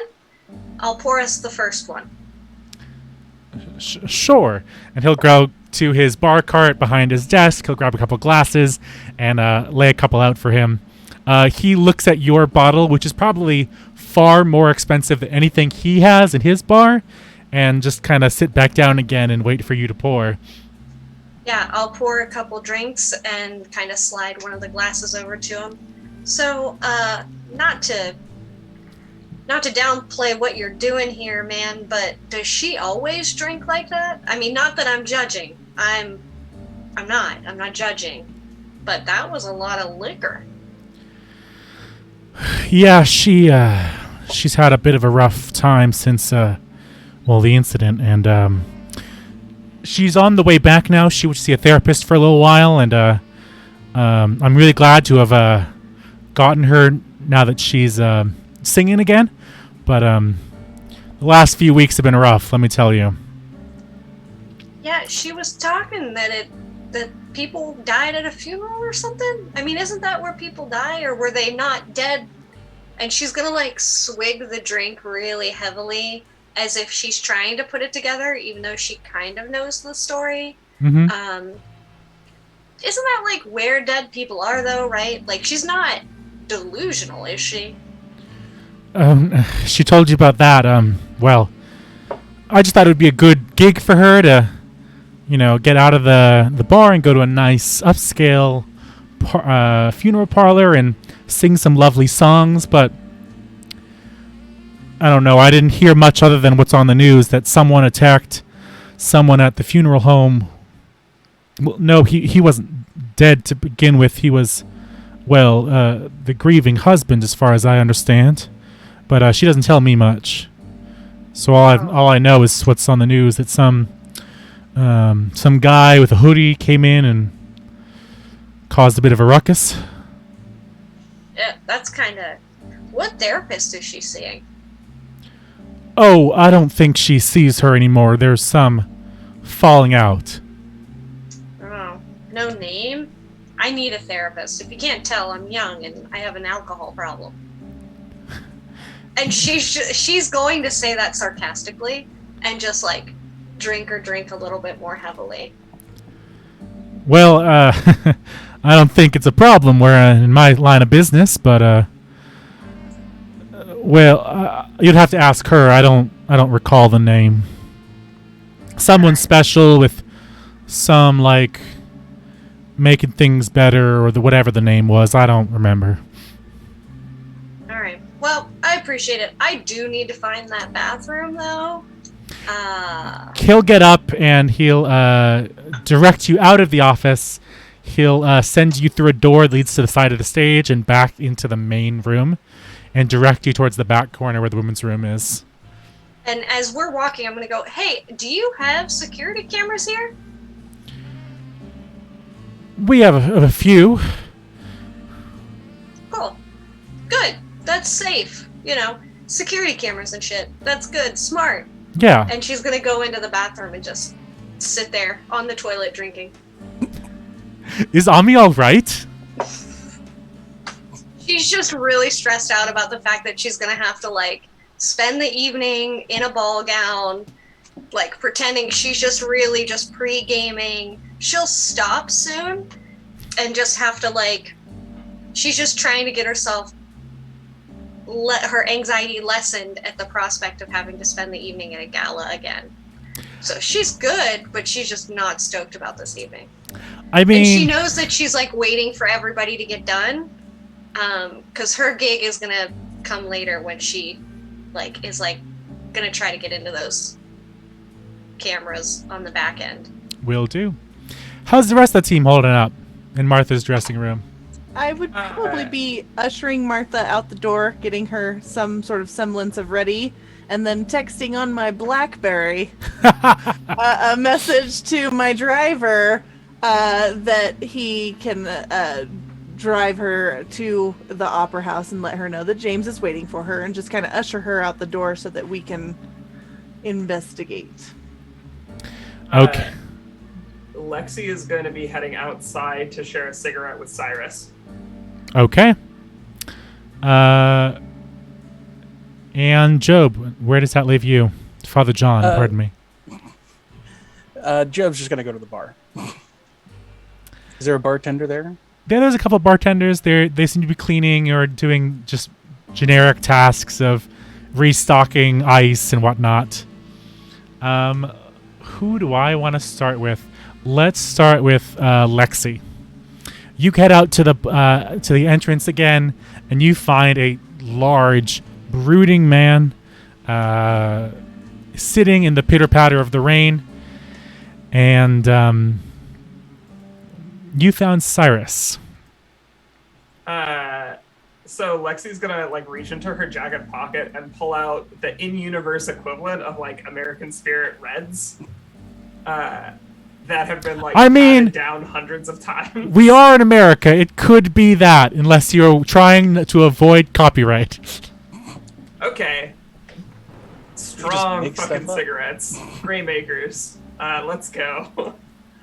I'll pour us the first one. Sure. And he'll go to his bar cart behind his desk. He'll grab a couple glasses and lay a couple out for him. He looks at your bottle, which is probably far more expensive than anything he has in his bar, and just kind of sit back down again and wait for you to pour. Yeah, I'll pour a couple drinks and kind of slide one of the glasses over to him. So, not to downplay what you're doing here, man, but does she always drink like that? I mean, not that I'm judging. I'm not judging. But that was a lot of liquor. Yeah, she's had a bit of a rough time since the incident, and she's on the way back now. She would see a therapist for a little while, and I'm really glad to have gotten her now that she's singing again. But the last few weeks have been rough, let me tell you. Yeah, she was talking that people died at a funeral or something. I mean, isn't that where people die, or were they not dead? And she's gonna like swig the drink really heavily, as if she's trying to put it together, even though she kind of knows the story. Mm-hmm. Isn't that like where dead people are, though, right? Like, she's not delusional, is she? She told you about that. Well, I just thought it would be a good gig for her to, get out of the bar and go to a nice upscale funeral parlor and sing some lovely songs. But I don't know. I didn't hear much other than what's on the news, that someone attacked someone at the funeral home. Well, no, he wasn't dead to begin with. He was, the grieving husband, as far as I understand. But she doesn't tell me much. So all I know is what's on the news, that some guy with a hoodie came in and caused a bit of a ruckus. Yeah, that's kind of... What therapist is she seeing? Oh, I don't think she sees her anymore. There's some falling out. Oh, no name? I need a therapist. If you can't tell, I'm young and I have an alcohol problem. And she's going to say that sarcastically and just like drink a little bit more heavily. Well, I don't think it's a problem in my line of business, but you'd have to ask her. I don't recall the name. Someone special with some like making things better, or whatever the name was. I don't remember. All right. Well, I appreciate it. I do need to find that bathroom, though. He'll get up and he'll direct you out of the office. He'll send you through a door that leads to the side of the stage and back into the main room, and direct you towards the back corner where the women's room is. And as we're walking, I'm going to go, hey, do you have security cameras here? We have a few. Cool. Good. That's safe. Security cameras and shit. That's good. Smart. Yeah. And she's going to go into the bathroom and just sit there on the toilet drinking. Is Ami all right? She's just really stressed out about the fact that she's going to have to, spend the evening in a ball gown, pretending she's just really just pre-gaming. She'll stop soon and just have to, she's just trying to get herself, let her anxiety lessened at the prospect of having to spend the evening at a gala again. So she's good, but she's just not stoked about this evening. I mean... And she knows that she's, waiting for everybody to get done, because her gig is going to come later when she, is, going to try to get into those cameras on the back end. Will do. How's the rest of the team holding up in Martha's dressing room? I would probably be ushering Martha out the door, getting her some sort of semblance of ready, and then texting on my BlackBerry a message to my driver that he can drive her to the opera house and let her know that James is waiting for her, and just kind of usher her out the door so that we can investigate. Okay. Lexi is going to be heading outside to share a cigarette with Cyrus. Okay. And Job, where does that leave you? Father John, pardon me. Job's just gonna go to the bar. Is there a bartender there? Yeah, there's a couple of bartenders. They seem to be cleaning or doing just generic tasks of restocking ice and whatnot. Who do I want to start with? Let's start with Lexi. You head out to the entrance again, and you find a large, brooding man sitting in the pitter-patter of the rain. And you found Cyrus. So Lexi's gonna like reach into her jacket pocket and pull out the in-universe equivalent of like American Spirit Reds. That have been like added down hundreds of times. We are in America. It could be that, unless you're trying to avoid copyright. Okay. Strong fucking cigarettes. Graymakers. Let's go.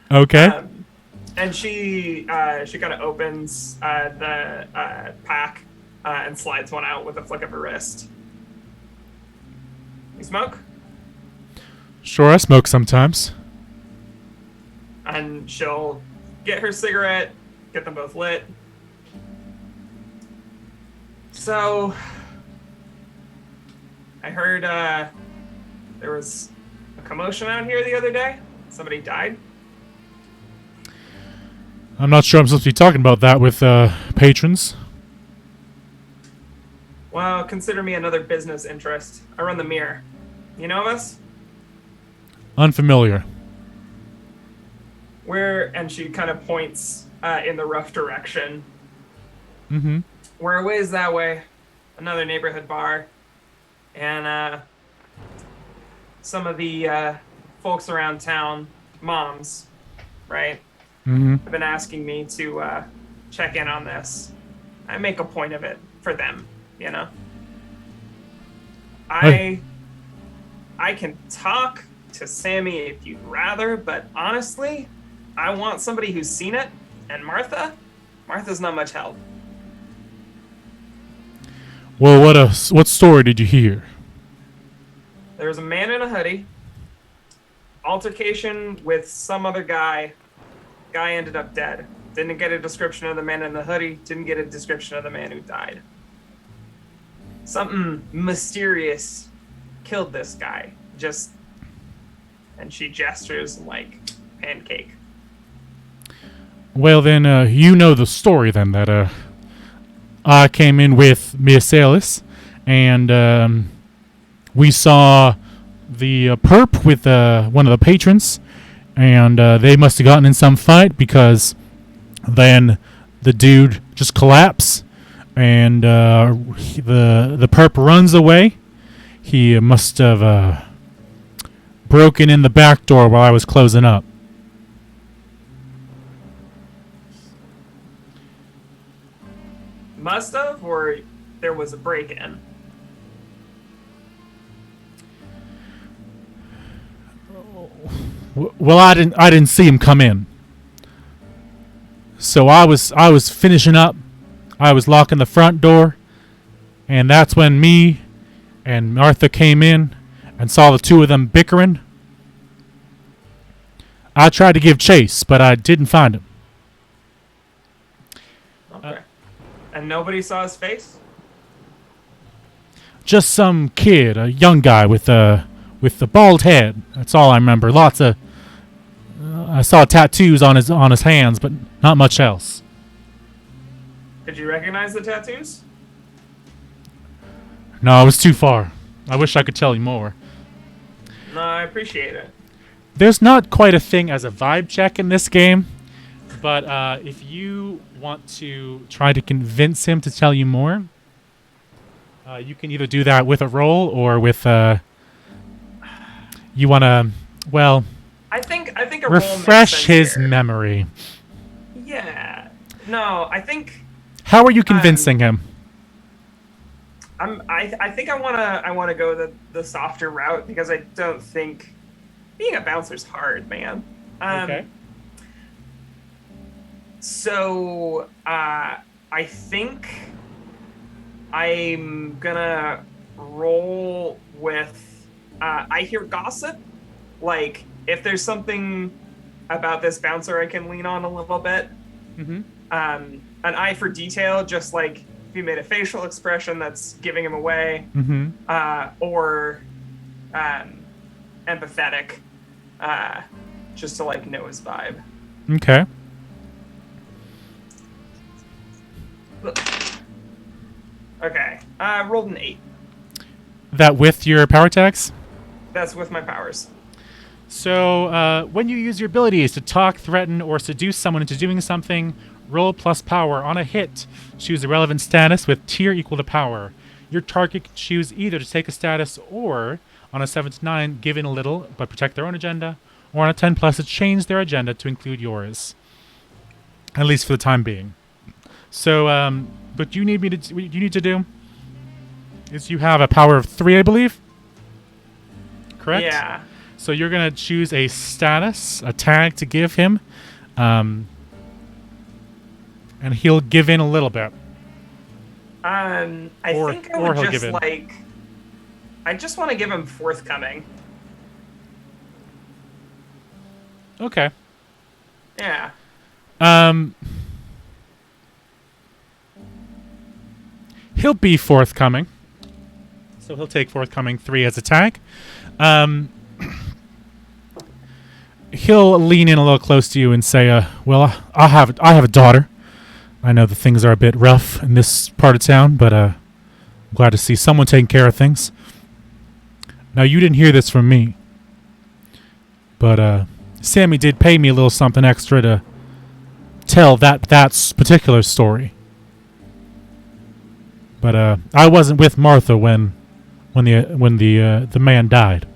Okay. And she kind of opens the pack and slides one out with a flick of her wrist. You smoke? Sure, I smoke sometimes. And she'll get her cigarette, get them both lit. So, I heard there was a commotion out here the other day. Somebody died. I'm not sure I'm supposed to be talking about that with patrons. Well, consider me another business interest. I run the Mirror. You know of us? Unfamiliar. And she kind of points in the rough direction. Mm-hmm. We're a ways that way. Another neighborhood bar. And some of the folks around town, moms, right? Mm-hmm. Have been asking me to check in on this. I make a point of it for them, you know? I can talk to Sammy if you'd rather, but honestly, I want somebody who's seen it, and Martha's not much help. Well, what story did you hear? There was a man in a hoodie, altercation with some other guy. Guy ended up dead. Didn't get a description of the man in the hoodie, didn't get a description of the man who died. Something mysterious killed this guy. And she gestures like pancake. Well, then, you know the story, then, that I came in with Miss Ellis, and we saw the perp with one of the patrons, and they must have gotten in some fight, because then the dude just collapsed, and the perp runs away. He must have broken in the back door while I was closing up. Must have, or there was a break-in? Well, I didn't see him come in. So I was finishing up. I was locking the front door, and that's when me and Martha came in and saw the two of them bickering. I tried to give chase, but I didn't find him. Okay. And nobody saw his face? Just some kid, a young guy with the bald head. That's all I remember. Lots of I saw tattoos on his hands, but not much else. Did you recognize the tattoos? No, it was too far. I wish I could tell you more. No, I appreciate it. There's not quite a thing as a vibe check in this game, but if you want to try to convince him to tell you more, you can either do that with a roll or with you want to, well, I think a roll refresh makes sense his here. memory. Yeah. No, I think How are you convincing him? I think I wanna go the softer route because I don't think being a bouncer's hard, man. Okay. So I think I'm gonna roll with. I hear gossip. Like if there's something about this bouncer I can lean on a little bit. Mm-hmm. An eye for detail, just like if you made a facial expression that's giving him away, Mm-hmm. or empathetic, just to like know his vibe. Okay. Okay, rolled an 8. That with your power attacks? That's with my powers. So, when you use your abilities to talk, threaten, or seduce someone into doing something, roll plus power. On a hit, choose a relevant status with tier equal to power. Your target can choose either to take a status or, on a 7 to 9, give in a little but protect their own agenda, or on a 10 plus to change their agenda to include yours. At least for the time being. So, what you need to do is you have a power of 3, I believe? Correct? Yeah. So you're going to choose a status, a tag to give him, and he'll give in a little bit. I think I or would he'll give just in. like. I just want to give him forthcoming. Okay. Yeah. He'll be forthcoming. So he'll take forthcoming 3 as a tag. He'll lean in a little close to you and say, well, I have a daughter. I know that things are a bit rough in this part of town, but I'm glad to see someone taking care of things. Now, you didn't hear this from me, but Sammy did pay me a little something extra to tell that particular story. But I wasn't with Martha when the man died.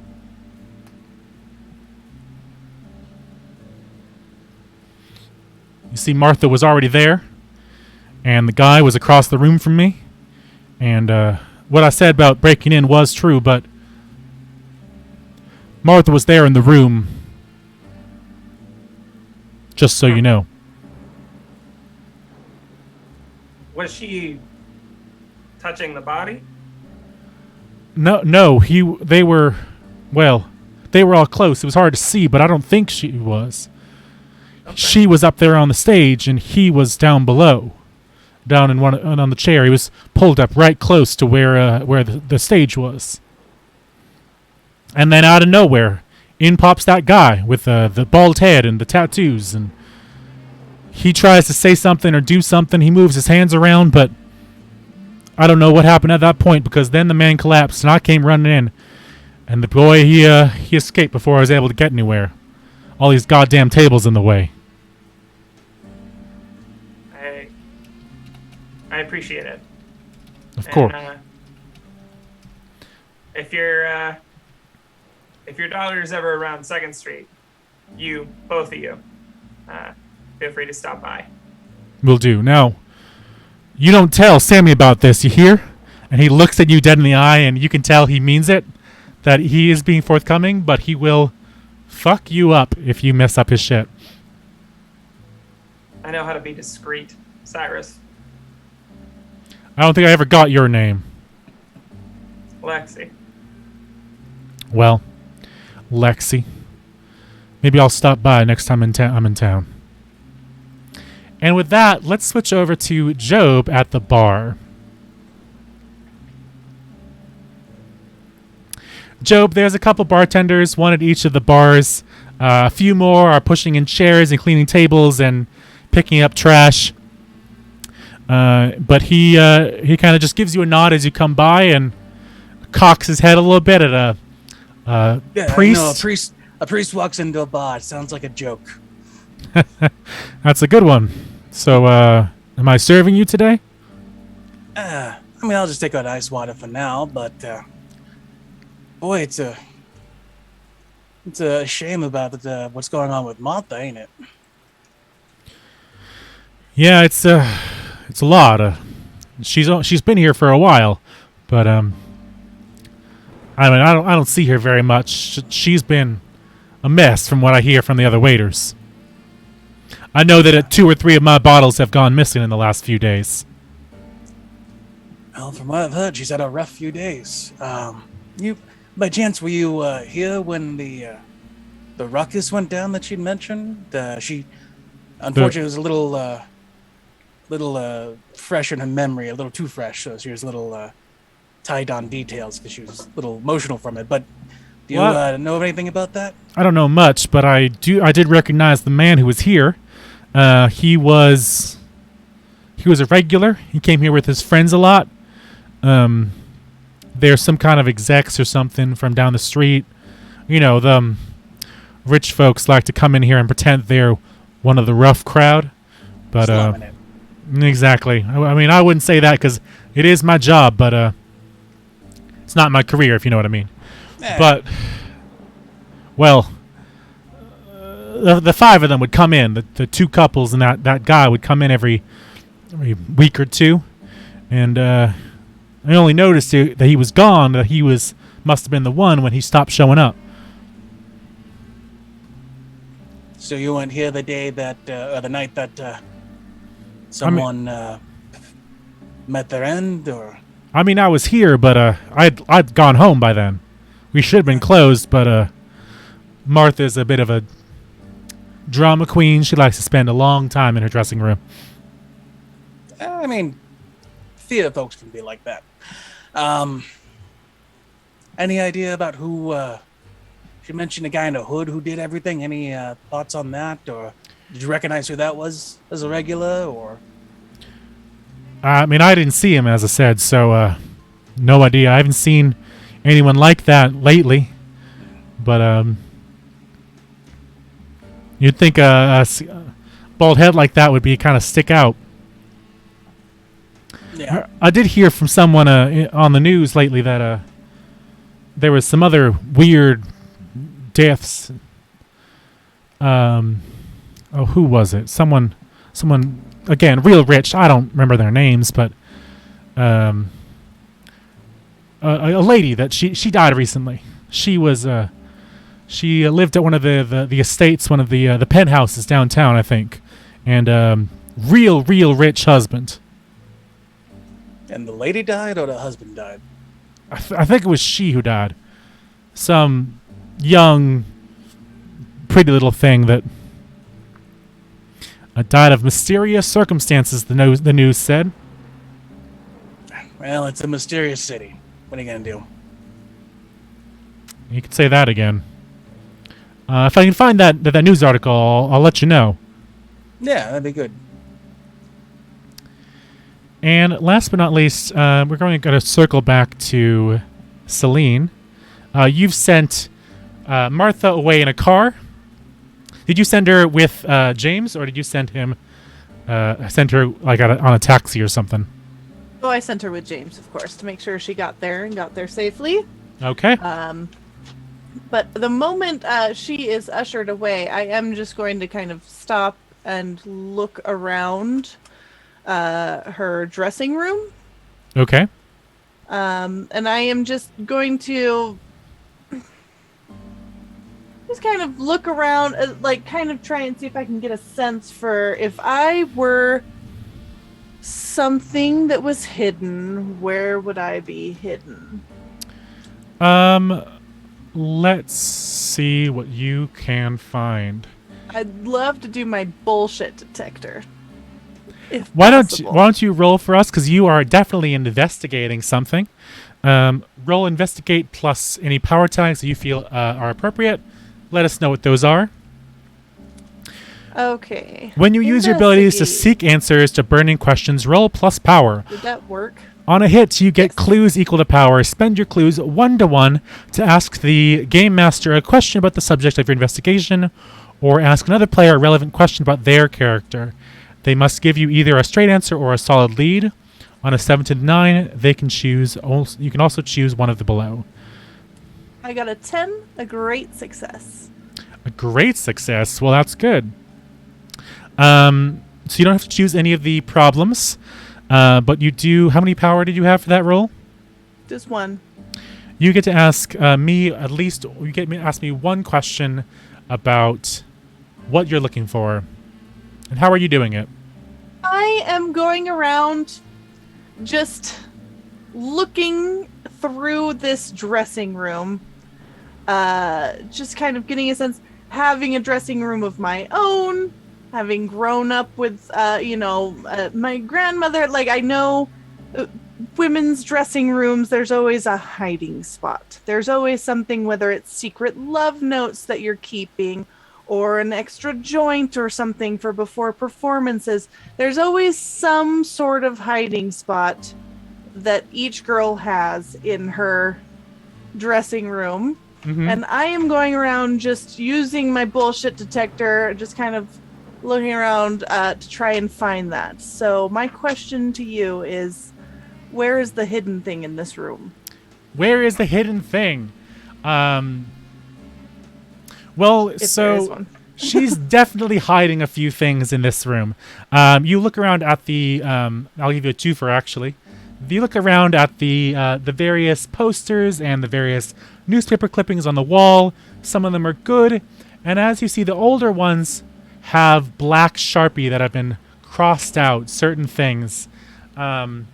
You see, Martha was already there, and the guy was across the room from me. And what I said about breaking in was true, but Martha was there in the room. Just so you know. Was she touching the body? No, they were all close. It was hard to see, but I don't think she was. Okay. She was up there on the stage, and he was down below, down in on the chair. He was pulled up right close to where the stage was. And then out of nowhere, in pops that guy with the bald head and the tattoos, and he tries to say something or do something. He moves his hands around, but I don't know what happened at that point, because then the man collapsed, and I came running in, and the boy he escaped before I was able to get anywhere. All these goddamn tables in the way. I appreciate it. Of course. If your daughter is ever around 2nd Street, both of you, feel free to stop by. Will do. Now, you don't tell Sammy about this, you hear? And he looks at you dead in the eye, and you can tell he means it, that he is being forthcoming, but he will fuck you up if you mess up his shit. I know how to be discreet, Cyrus. I don't think I ever got your name. Lexi. Well, Lexi. Maybe I'll stop by next time I'm in town. And with that, let's switch over to Job at the bar. Job, there's a couple bartenders, one at each of the bars. A few more are pushing in chairs and cleaning tables and picking up trash. But he kind of just gives you a nod as you come by and cocks his head a little bit at a priest. No, a priest walks into a bar. It sounds like a joke. That's a good one. So, am I serving you today? I mean, I'll just take out ice water for now, but boy, it's a shame about what's going on with Martha, ain't it? Yeah, it's a lot. She's been here for a while, But I mean, I don't see her very much. She's been a mess from what I hear from the other waiters. I know that 2 or 3 of my bottles have gone missing in the last few days. Well, from what I've heard, she's had a rough few days. You, by chance, were you here when the ruckus went down that she'd mentioned? She, unfortunately, was a little fresh in her memory, a little too fresh, so she was a little tight on details because she was a little emotional from it. But do you know anything about that? I don't know much, but I did recognize the man who was here. He was a regular. He came here with his friends a lot. There's some kind of execs or something from down the street. You know, the rich folks like to come in here and pretend they're one of the rough crowd. But exactly. I mean, I wouldn't say that because it is my job, but it's not my career, if you know what I mean. But, well, the 5 of them would come in. The 2 couples and that guy would come in every week or 2. And I only noticed that he was gone, that he must have been the one when he stopped showing up. So you weren't here the day that, or the night that someone met their end, or? I mean, I was here, but I'd gone home by then. We should have been closed, but Martha's a bit of a drama queen. She likes to spend a long time in her dressing room. I mean, theater folks can be like that. Any idea about who? She mentioned a guy in a hood who did everything. Any thoughts on that, or did you recognize who that was as a regular, or? I mean, I didn't see him, as I said, so no idea. I haven't seen anyone like that lately, but you'd think a bald head like that would be kind of stick out. Yeah. I did hear from someone on the news lately that there was some other weird deaths. Who was it? Someone again, real rich. I don't remember their names, but a lady that she died recently. She was she lived at one of the estates, one of the penthouses downtown, I think, and real rich husband. And the lady died, or the husband died? I think it was she who died. Some young, pretty little thing that died of mysterious circumstances, the news said. Well, it's a mysterious city. What are you going to do? You could say that again. If I can find that news article, I'll let you know. Yeah, that'd be good. And last but not least, we're going to circle back to Celine. You've sent Martha away in a car. Did you send her with James, or did you send her like on a taxi or something? Oh, I sent her with James, of course, to make sure she got there safely. Okay. But the moment she is ushered away, I am just going to kind of stop and look around her dressing room. Okay. And I am just going to just kind of look around, like kind of try and see if I can get a sense for if I were something that was hidden, where would I be hidden? Let's see what you can find. I'd love to do my bullshit detector. Why don't you roll for us? Because you are definitely investigating something. Roll investigate plus any power tags that you feel are appropriate. Let us know what those are. Okay. When you use your abilities to seek answers to burning questions, roll plus power. Did that work? On a hit, you get clues equal to power. Spend your clues 1-to-1 to ask the game master a question about the subject of your investigation, or ask another player a relevant question about their character. They must give you either a straight answer or a solid lead. On a 7-to-9, they can choose. You can also choose one of the below. I got a 10, a great success. A great success. Well, that's good. So you don't have to choose any of the problems, but you do. How many power did you have for that roll? Just one. You get to ask me at least. You get to ask me one question about what you're looking for, and how are you doing it? I am going around just looking through this dressing room, just kind of getting a sense, having a dressing room of my own, having grown up with, my grandmother. Like, I know women's dressing rooms, there's always a hiding spot. There's always something, whether it's secret love notes that you're keeping, or an extra joint or something for before performances. There's always some sort of hiding spot that each girl has in her dressing room. Mm-hmm. And I am going around just using my bullshit detector, just kind of looking around to try and find that. So my question to you is, where is the hidden thing in this room? Where is the hidden thing? If there is one. She's definitely hiding a few things in this room. You look around at the. I'll give you a twofer, actually. You look around at the various posters and the various newspaper clippings on the wall. Some of them are good, and as you see, the older ones have black Sharpie that have been crossed out certain things, and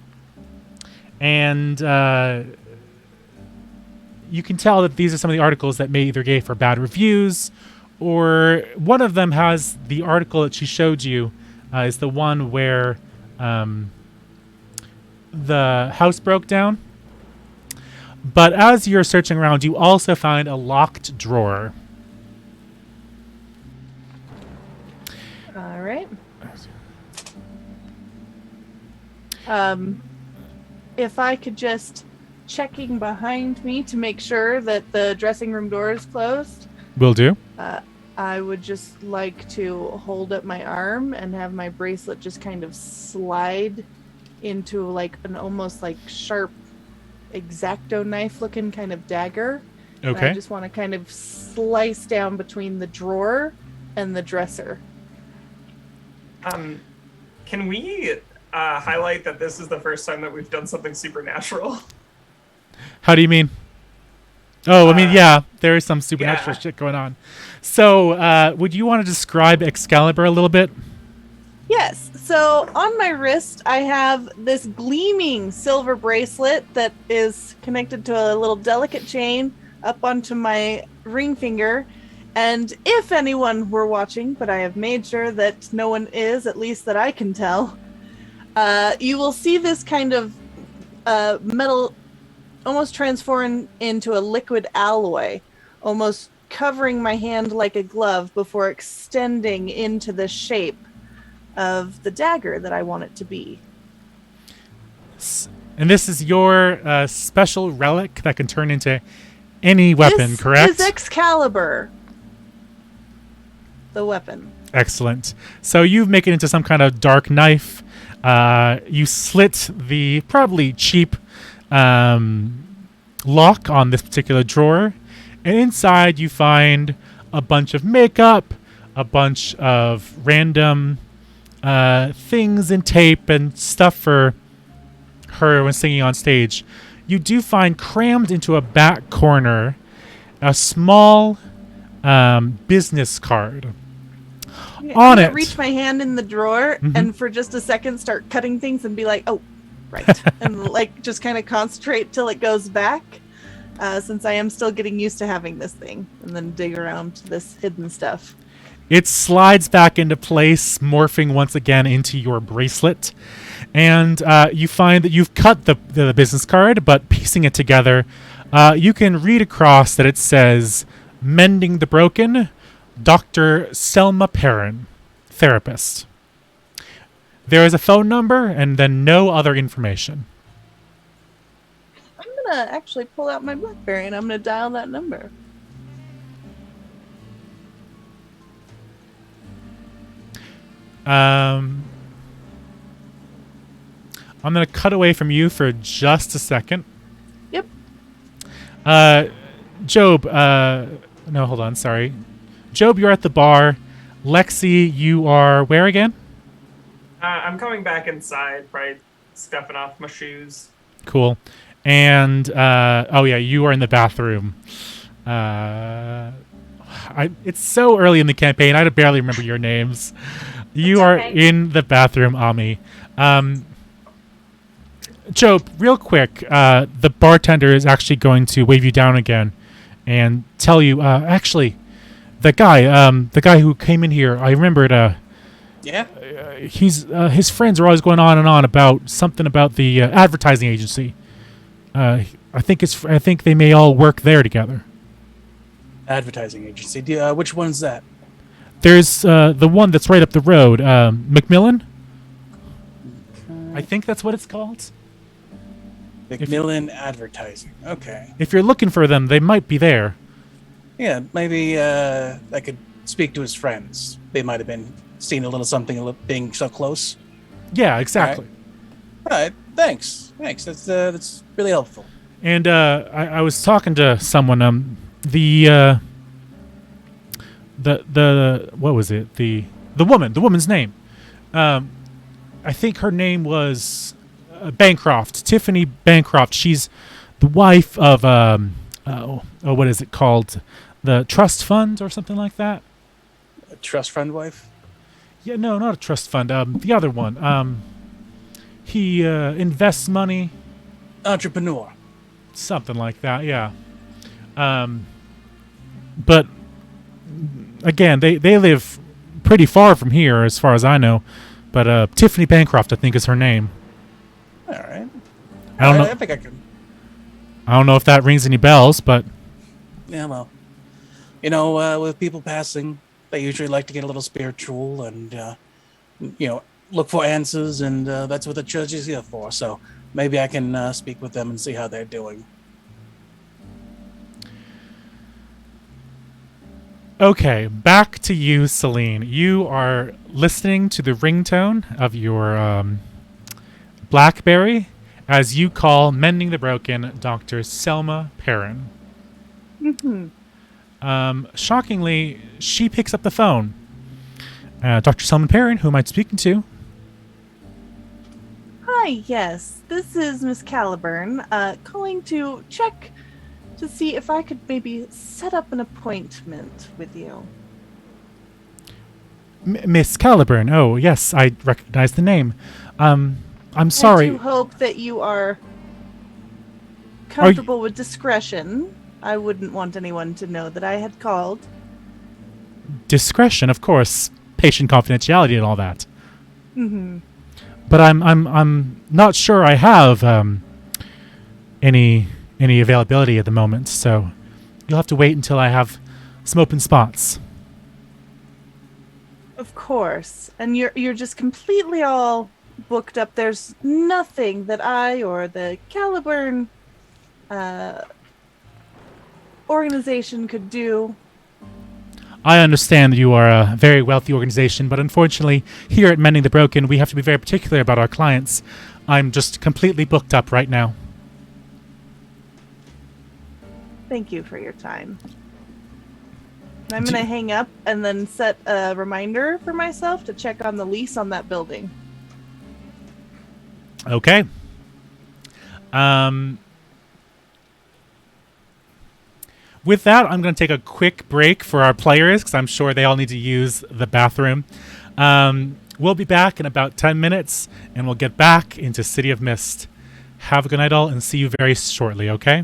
you can tell that these are some of the articles that may either gave for bad reviews, or one of them has the article that she showed you is the one where the house broke down. But as you're searching around, you also find a locked drawer. All right. If I could just checking behind me to make sure that the dressing room door is closed. Will do. I would just like to hold up my arm and have my bracelet just kind of slide into like an almost like sharp X-Acto knife looking kind of dagger. Okay. And I just want to kind of slice down between the drawer and the dresser. Can we highlight that this is the first time that we've done something supernatural? How do you mean? Oh, I mean, yeah, there is some supernatural Yeah. shit going on. So, would you want to describe Excalibur a little bit? Yes. So on my wrist, I have this gleaming silver bracelet that is connected to a little delicate chain up onto my ring finger. And if anyone were watching, but I have made sure that no one is, at least that I can tell, you will see this kind of metal almost transform into a liquid alloy, almost covering my hand like a glove before extending into the shape of the dagger that I want it to be. And this is your special relic that can turn into any weapon, correct? This is Excalibur, the weapon. Excellent. So you make it into some kind of dark knife. You slit the probably cheap lock on this particular drawer, and inside you find a bunch of makeup, a bunch of random things and tape and stuff for her when singing on stage. You do find crammed into a back corner a small business card. On it, Reach my hand in the drawer and for just a second start cutting things and be like, oh, right. And like just kind of concentrate till it goes back, since I am still getting used to having this thing, and then dig around this hidden stuff. it slides back into place, morphing once again into your bracelet. And you find that you've cut the business card, but piecing it together, you can read across that it says, "Mending the Broken, Dr. Selma Perrin, Therapist." There is a phone number and then no other information. I'm going to actually pull out my BlackBerry and I'm going to dial that number. I'm going to cut away from you for just a second. Yep. Job, no, hold on, sorry. Job, you're at the bar. Lexi, you are where again? I'm coming back inside, probably scuffing off my shoes. Cool. And oh yeah, you are in the bathroom. It's so early in the campaign. I barely remember your names. You are okay. in the bathroom, Ami. Joe, real quick, the bartender is actually going to wave you down again and tell you. Actually, the guy who came in here, I remembered. Yeah. His friends are always going on and on about something about the advertising agency. I think they may all work there together. Advertising agency. Which one's that? There's the one that's right up the road, Macmillan. I think that's what it's called. Macmillan Advertising. Okay. If you're looking for them, they might be there. Yeah, maybe I could speak to his friends. They might have been seeing a little something being so close. Yeah, exactly. All right. Thanks. That's really helpful. And I was talking to someone. The what was it? The woman's name. I think her name was Bancroft, Tiffany Bancroft. She's the wife of what is it called? The trust fund or something like that. A trust fund wife? Yeah, no, not a trust fund. The other one. He invests money. Entrepreneur. Something like that. Yeah. But again, they live pretty far from here, as far as I know. But Tiffany Bancroft, I think, is her name. All right. I don't know. I think I can. I don't know if that rings any bells, but Yeah, well, with people passing, they usually like to get a little spiritual and, look for answers, and that's what the church is here for. So maybe I can speak with them and see how they're doing. okay. Back to you, Celine. You are listening to the ringtone of your BlackBerry as you call Mending the Broken Dr. Selma Perrin. Shockingly, she picks up the phone. Dr. Selma Perrin, who am I speaking to? Hi, yes. This is Miss Caliburn, calling to check to see if I could maybe set up an appointment with you. Miss Caliburn. Oh, yes, I recognize the name. I'm sorry. I do hope that you are comfortable with discretion. I wouldn't want anyone to know that I had called. Discretion, of course, patient confidentiality and all that. Mm-hmm. But I'm not sure I have any availability at the moment, so you'll have to wait until I have some open spots. Of course. And you're just completely all booked up. There's nothing that I or the Caliburn organization could do. I understand that you are a very wealthy organization, but unfortunately, here at Mending the Broken, we have to be very particular about our clients. I'm just completely booked up right now. Thank you for your time. I'm going to hang up and then set a reminder for myself to check on the lease on that building. Okay. With that, I'm going to take a quick break for our players because I'm sure they all need to use the bathroom. We'll be back in about 10 minutes, and we'll get back into City of Mist. Have a good night all, and see you very shortly, okay?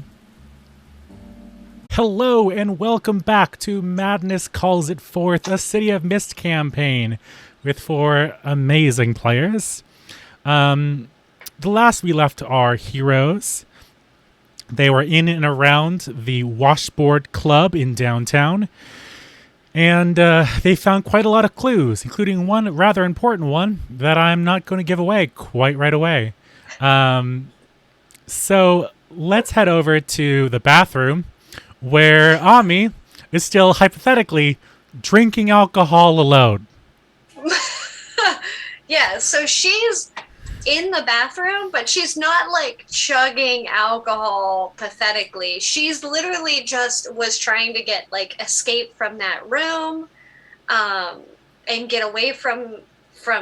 Hello, and welcome back to Madness Calls It Forth, a City of Mist campaign with 4 amazing players. The last we left our heroes. They were in and around the Washboard Club in downtown, and they found quite a lot of clues, including one rather important one that I'm not going to give away quite right away. So let's head over to the bathroom, where Ami is still hypothetically drinking alcohol alone. Yeah, so she's in the bathroom, but she's not like chugging alcohol pathetically. She's literally just was trying to get escape from that room, and get away from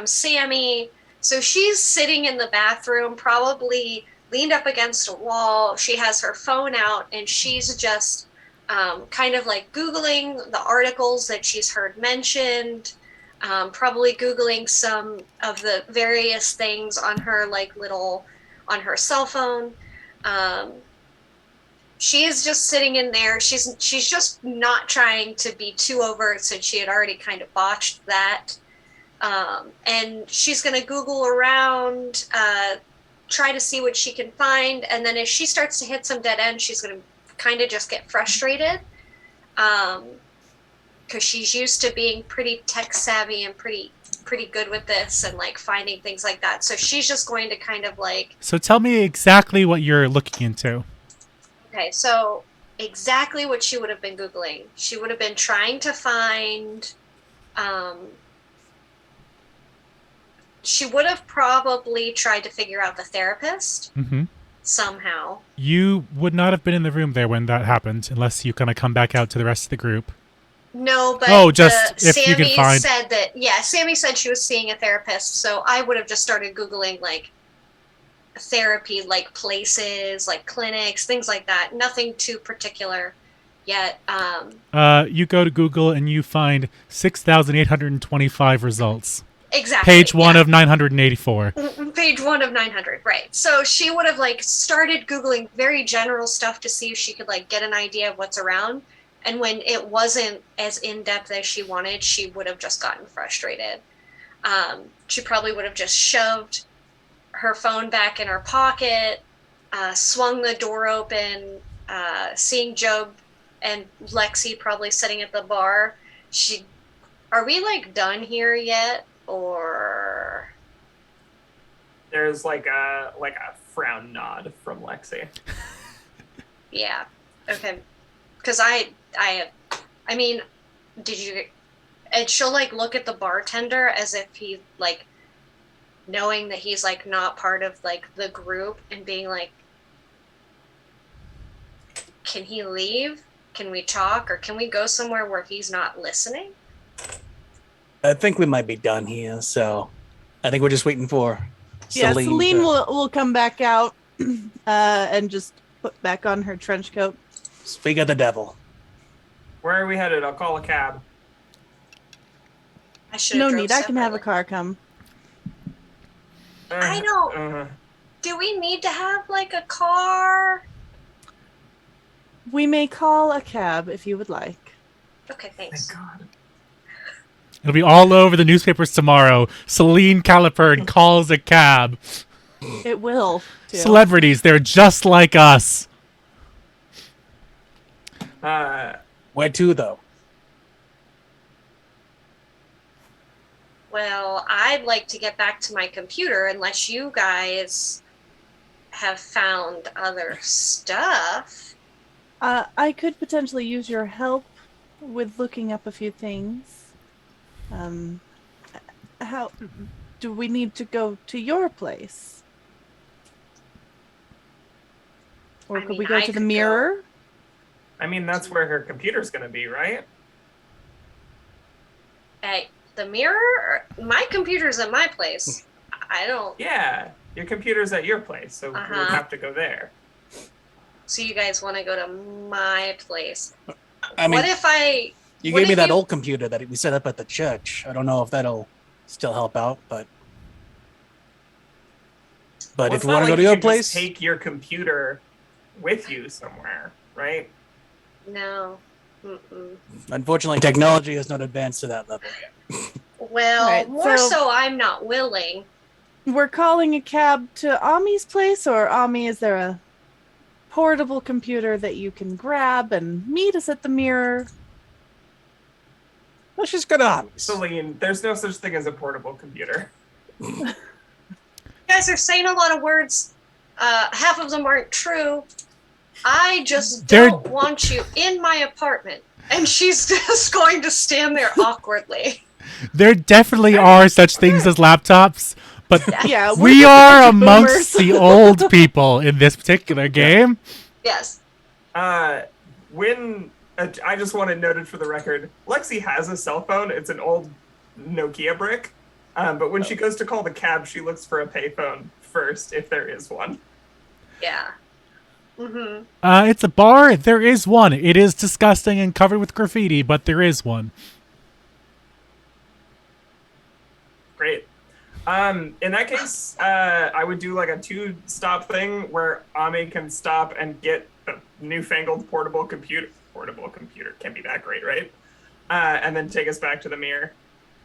Sammy. So she's sitting in the bathroom, probably leaned up against a wall. She has her phone out, and she's just kind of like Googling the articles that she's heard mentioned, probably Googling some of the various things on her on her cell phone. She is just sitting in there. She's just not trying to be too overt, since she had already kind of botched that. And she's going to Google around, try to see what she can find. And then if she starts to hit some dead ends, she's going to kind of just get frustrated. Because she's used to being pretty tech savvy and pretty good with this and like finding things like that. So she's just going to kind of like... So tell me exactly what you're looking into. Okay, so exactly what she would have been Googling. She would have been trying to find... she would have probably tried to figure out the therapist somehow. You would not have been in the room there when that happened, unless you kind of come back out to the rest of the group. No, but just if Sammy you can find... said that, Sammy said she was seeing a therapist, so I would have just started Googling, like, therapy, like, places, like, clinics, things like that. Nothing too particular yet. You go to Google and you find 6,825 results. Exactly. Page 1 of 984. Page 1 of 900, right. So she would have, like, started Googling very general stuff to see if she could, like, get an idea of what's around. And when it wasn't as in-depth as she wanted, she would have just gotten frustrated. She probably would have just shoved her phone back in her pocket, swung the door open, seeing Job and Lexi probably sitting at the bar. Are we, like, done here yet? Or... There's like a frown nod from Lexi. Yeah. Okay. Because I mean, did you... And she'll, like, look at the bartender as if he, like, knowing that he's, like, not part of, like, the group and being like, can he leave? Can we talk? Or can we go somewhere where he's not listening? I think we might be done here, so I think we're just waiting for Celine will come back out and just put back on her trench coat. Speak of the devil. Where are we headed? I'll call a cab. I should No need. I can have a car come. I don't... Do we need to have, like, a car? We may call a cab if you would like. Okay, thanks. Thank God. It'll be all over the newspapers tomorrow. Celine Calipern calls a cab. It will, too. Celebrities, they're just like us. Where to, though? Well, I'd like to get back to my computer unless you guys have found other stuff. I could potentially use your help with looking up a few things. How do we need to go to your place? Or could we go to the mirror? I mean, that's where her computer's going to be, right? Hey, the mirror? My computer's at my place. I don't... Yeah, your computer's at your place, so we would have to go there. So you guys want to go to my place? I mean, what if I... You gave me that old computer that we set up at the church. I don't know if that'll still help out, but if you want to go to your place, take your computer with you somewhere, right? No. Mm-mm. Unfortunately, technology has not advanced to that level yet. Well, right, more so I'm not willing. We're calling a cab to Ami's place, or Ami, is there a portable computer that you can grab and meet us at the mirror? Let's just go to Ami's. Celine, there's no such thing as a portable computer. You guys are saying a lot of words. Half of them aren't true. I just don't want you in my apartment. And she's just going to stand there awkwardly. There definitely are such things as laptops, but yeah, we are amongst the old people in this particular game. Yes. I just want it noted for the record, Lexi has a cell phone. It's an old Nokia brick. But when she goes to call the cab, she looks for a payphone first, if there is one. Yeah. Mm-hmm. It's a bar. There is one. It is disgusting and covered with graffiti, but there is one. Great. In that case, I would do like a 2-stop thing where Ami can stop and get the newfangled portable computer. Portable computer can't be that great, right? And then take us back to the mirror.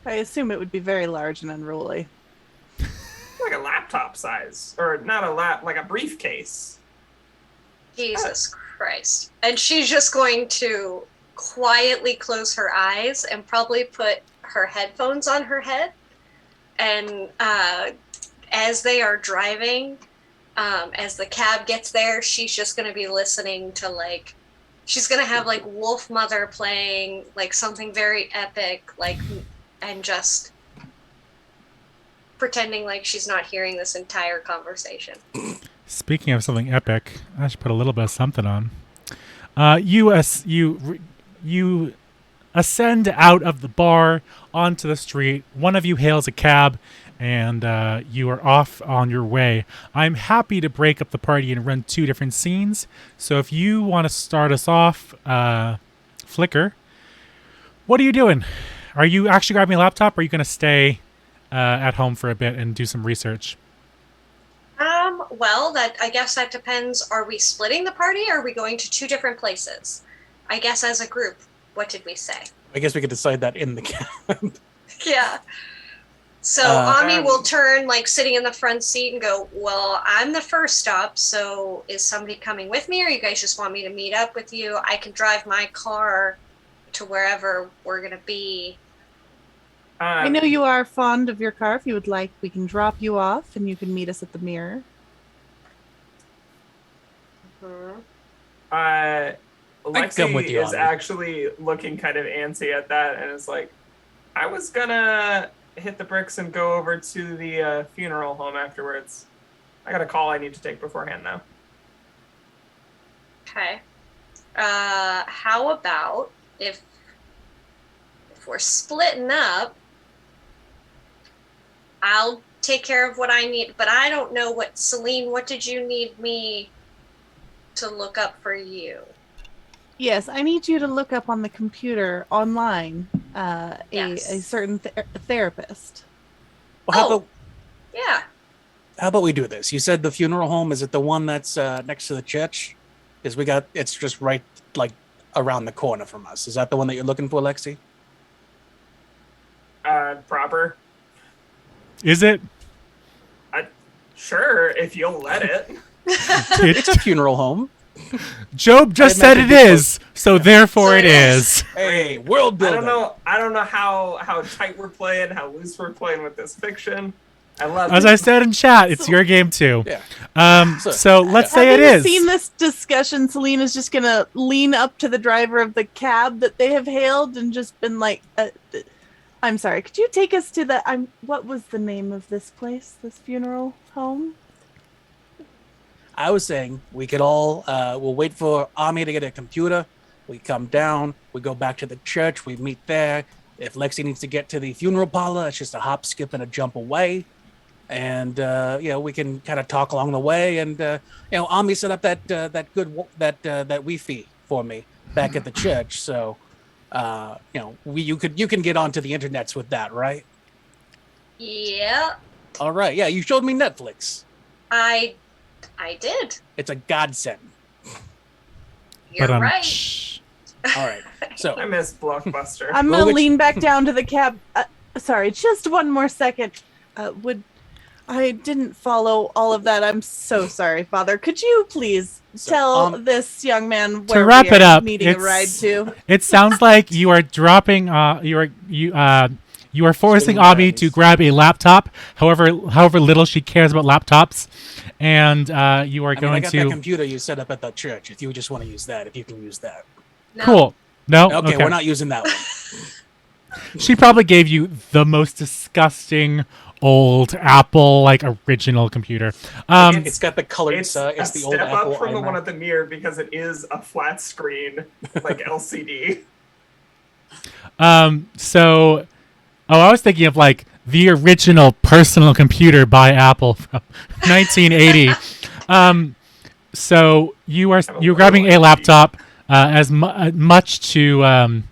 I assume it would be very large and unruly. Like a laptop size, or not a like a briefcase. Jesus Christ. And she's just going to quietly close her eyes and probably put her headphones on her head. And as they are driving, as the cab gets there, she's just going to be listening to like, she's going to have like Wolf Mother playing, like something very epic, like, and just pretending like she's not hearing this entire conversation. Speaking of something epic, I should put a little bit of something on. You ascend out of the bar onto the street. One of you hails a cab, and you are off on your way. I'm happy to break up the party and run 2 different scenes. So if you want to start us off, Flicker, what are you doing? Are you actually grabbing a laptop, or are you going to stay at home for a bit and do some research? Well, I guess that depends. Are we splitting the party, or are we going to 2 different places? I guess as a group, what did we say? I guess we could decide that in the camp. Yeah. So Ami will turn, like, sitting in the front seat and go, well, I'm the first stop, so is somebody coming with me, or you guys just want me to meet up with you? I can drive my car to wherever we're going to be. I know you are fond of your car. If you would like, we can drop you off, and you can meet us at the mirror. Lexi is actually looking kind of antsy at that, and is like, I was gonna hit the bricks and go over to the funeral home afterwards. I got a call I need to take beforehand, though. Okay. How about if we're splitting up, I'll take care of what I need, but I don't know Celine, what did you need me to look up for you? Yes, I need you to look up on the computer online a certain therapist. Well, yeah. How about we do this? You said the funeral home, is it the one that's next to the church? Because it's just right, like, around the corner from us. Is that the one that you're looking for, Lexi? Proper. Is it? Sure, if you'll let it. It's a funeral home. Job just said it is, so therefore it is. Hey, world building. I don't know how tight we're playing, how loose we're playing with this fiction. I love As I said in chat, it's your game too. Yeah. So let's say it Having is. seen this discussion, Selena's just gonna lean up to the driver of the cab that they have hailed and just been like, I'm sorry, could you take us to the what was the name of this place, this funeral home? I was saying we could all we'll wait for Ami to get a computer. We come down, we go back to the church, we meet there. If Lexi needs to get to the funeral parlor, it's just a hop, skip, and a jump away. And we can kind of talk along the way. And Ami set up that Wi-Fi for me back at the church. So you can get onto the internets with that, right? Yeah. All right. Yeah, you showed me Netflix. I did. It's a godsend. You're right. All right. So I miss Blockbuster. I'm gonna lean back down to the cab. Sorry, just one more second. I didn't follow all of that. I'm so sorry, Father. Could you please tell this young man where to wrap we it are up, needing a ride to? It sounds like you are dropping. You are forcing Ami to grab a laptop. However little she cares about laptops, and you are going I got to. that computer you set up at the church. If you just want to use that, if you can use that. No. Cool. No. Okay, we're not using that one. She probably gave you the most disgusting old Apple original computer. It's got the colored. It's the a old step Apple up from the iMac. one at the mirror because it is a flat screen, like LCD. So, I was thinking of the original personal computer by Apple from 1980. So you're grabbing a laptop, much to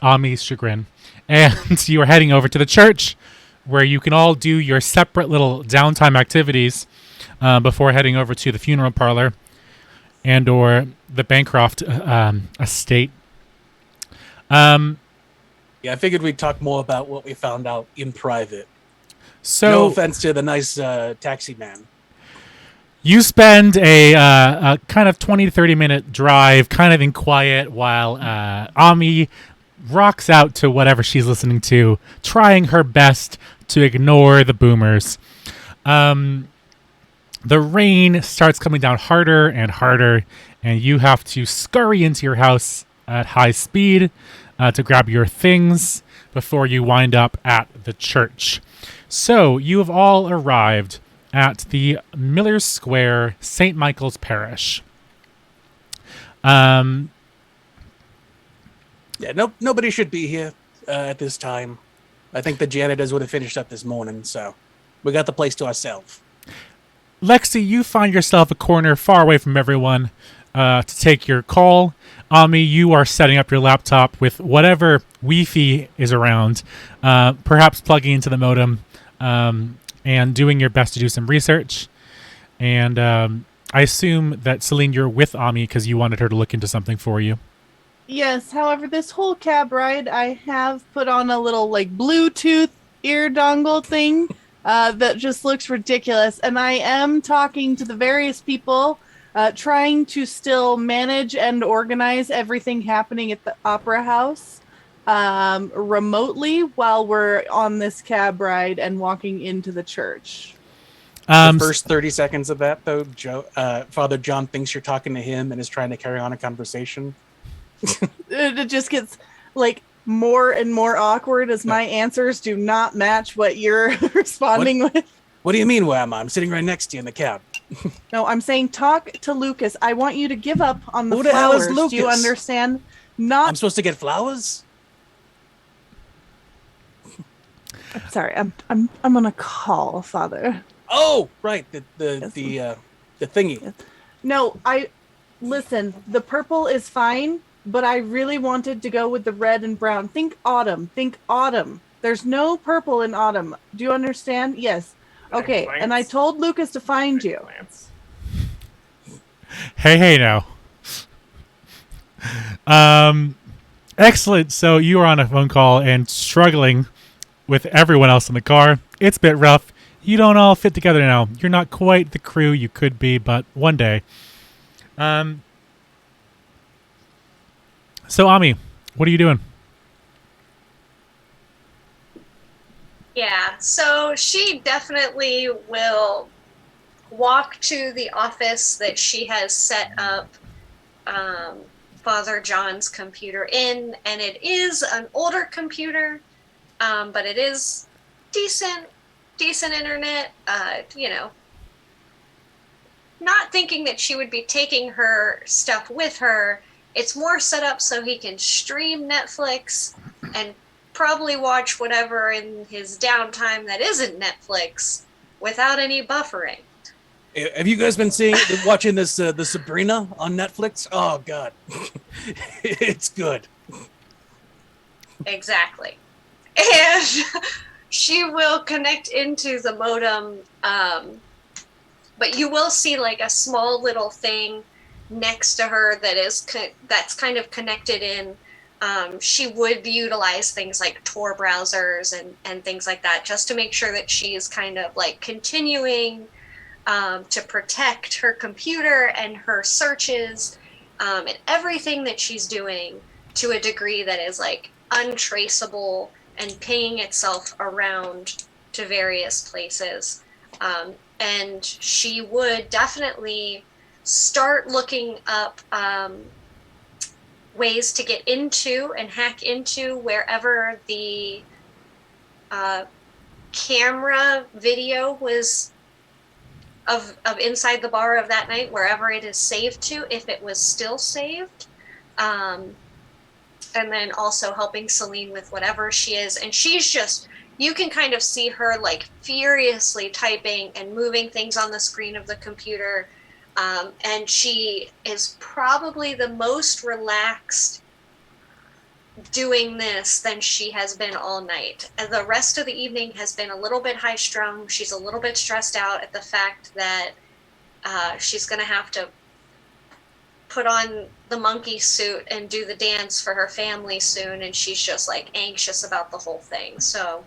Ami's chagrin, and you are heading over to the church, where you can all do your separate little downtime activities before heading over to the funeral parlor and or the Bancroft estate. Yeah, I figured we'd talk more about what we found out in private. So, no offense to the nice taxi man. You spend a kind of 20 to 30 minute drive, kind of in quiet, while Ami rocks out to whatever she's listening to, trying her best to ignore the boomers. The rain starts coming down harder and harder, and you have to scurry into your house at high speed to grab your things before you wind up at the church. So you have all arrived at the Miller Square St. Michael's Parish. Yeah, nobody should be here at this time. I think the janitors would have finished up this morning, so we got the place to ourselves. Lexi, you find yourself a corner far away from everyone to take your call. Ami, you are setting up your laptop with whatever Wi-Fi is around, perhaps plugging into the modem and doing your best to do some research. And I assume that, Celine, you're with Ami because you wanted her to look into something for you. Yes, however, this whole cab ride, I have put on a little, Bluetooth ear dongle thing that just looks ridiculous. And I am talking to the various people, trying to still manage and organize everything happening at the Opera House remotely while we're on this cab ride and walking into the church. The first 30 seconds of that, though, Father John thinks you're talking to him and is trying to carry on a conversation. It just gets more and more awkward as my answers do not match what you're responding with. What do you mean, where am I? I'm sitting right next to you in the cab. No, I'm saying talk to Lucas. I want you to give up on the Who the flowers. hell is Lucas? Do you understand? I'm supposed to get flowers? I'm sorry. I'm gonna call Father. Oh, right. The thingy. No, listen. The purple is fine, but I really wanted to go with the red and brown. Think autumn. There's no purple in autumn. Do you understand? Yes. Okay. And I told Lucas to find you. Hey now. Excellent. So you are on a phone call and struggling with everyone else in the car. It's a bit rough. You don't all fit together now. You're not quite the crew you could be, but one day. So Ami, what are you doing? Yeah, so she definitely will walk to the office that she has set up Father John's computer in, and it is an older computer, but it is decent internet, not thinking that she would be taking her stuff with her. It's more set up so he can stream Netflix and probably watch whatever in his downtime that isn't Netflix without any buffering. Have you guys been watching this the Sabrina on Netflix? Oh God, it's good. Exactly, and she will connect into the modem, but you will see a small little thing next to her that's kind of connected in. She would utilize things like Tor browsers and things like that just to make sure that she's kind of continuing to protect her computer and her searches and everything that she's doing to a degree that is untraceable and pinging itself around to various places. And she would definitely start looking up ways to get into and hack into wherever the camera video was of inside the bar of that night, wherever it is saved to, if it was still saved. And then also helping Celine with whatever she is. And she's just, you can kind of see her furiously typing and moving things on the screen of the computer. And she is probably the most relaxed doing this than she has been all night. And the rest of the evening has been a little bit high strung. She's a little bit stressed out at the fact that she's going to have to put on the monkey suit and do the dance for her family soon. And she's just like anxious about the whole thing. So,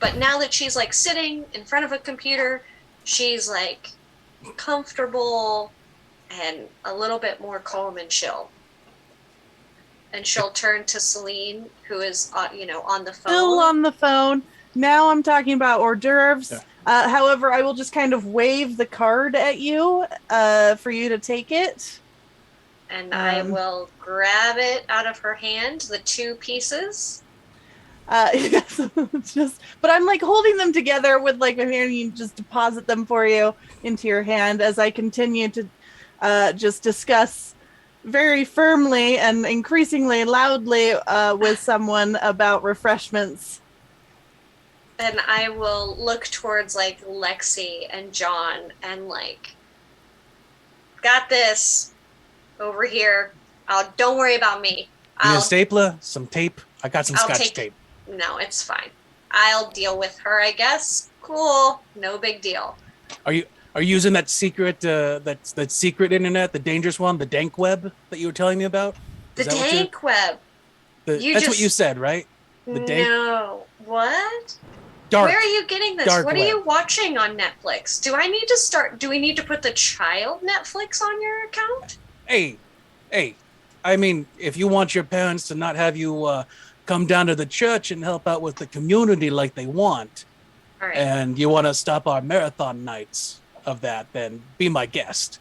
but now that she's like sitting in front of a computer, she's like comfortable and a little bit more calm and chill. And she'll turn to Celine, who is, on the phone. Still on the phone. Now I'm talking about hors d'oeuvres. Yeah. However, I will just kind of wave the card at you for you to take it. And I will grab it out of her hand, the 2 pieces. Yes, but I'm like holding them together with like my hand, and you just deposit them for you into your hand as I continue to just discuss very firmly and increasingly loudly with someone about refreshments. And I will look towards like Lexi and John and like, got this over here. Don't worry about me. You need a stapler, some tape. I got some Scotch tape. No, it's fine. I'll deal with her, I guess. Cool. No big deal. Are you using that secret that secret internet, the dangerous one, the dank web that you were telling me about? The dank web. That's what you said, right? No. What? Dark. Where are you getting this? What are you watching on Netflix? Do we need to put the child Netflix on your account? Hey. I mean, if you want your parents to not have you come down to the church and help out with the community like they want, all right, and you want to stop our marathon nights of that, then be my guest.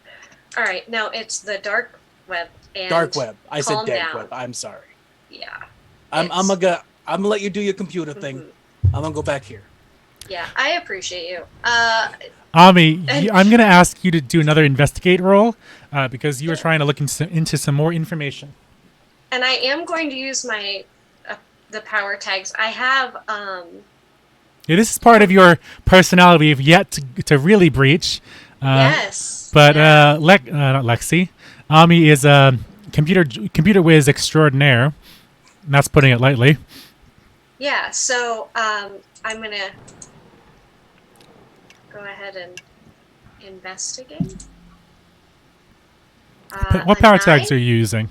All right, now it's the dark web. And dark web. I said dank down. web. I'm sorry. Yeah. I'm gonna let you do your computer thing. I'm gonna go back here. Yeah, I appreciate you. Ami, I'm going to ask you to do another investigate roll because you were trying to look into some more information. And I am going to use my the power tags. I have. Yeah, this is part of your personality we've yet to really breach. Yes. But not Lexi. Ami is a computer whiz extraordinaire. And that's putting it lightly. Yeah. So I'm gonna go ahead and investigate. What power tags are you using?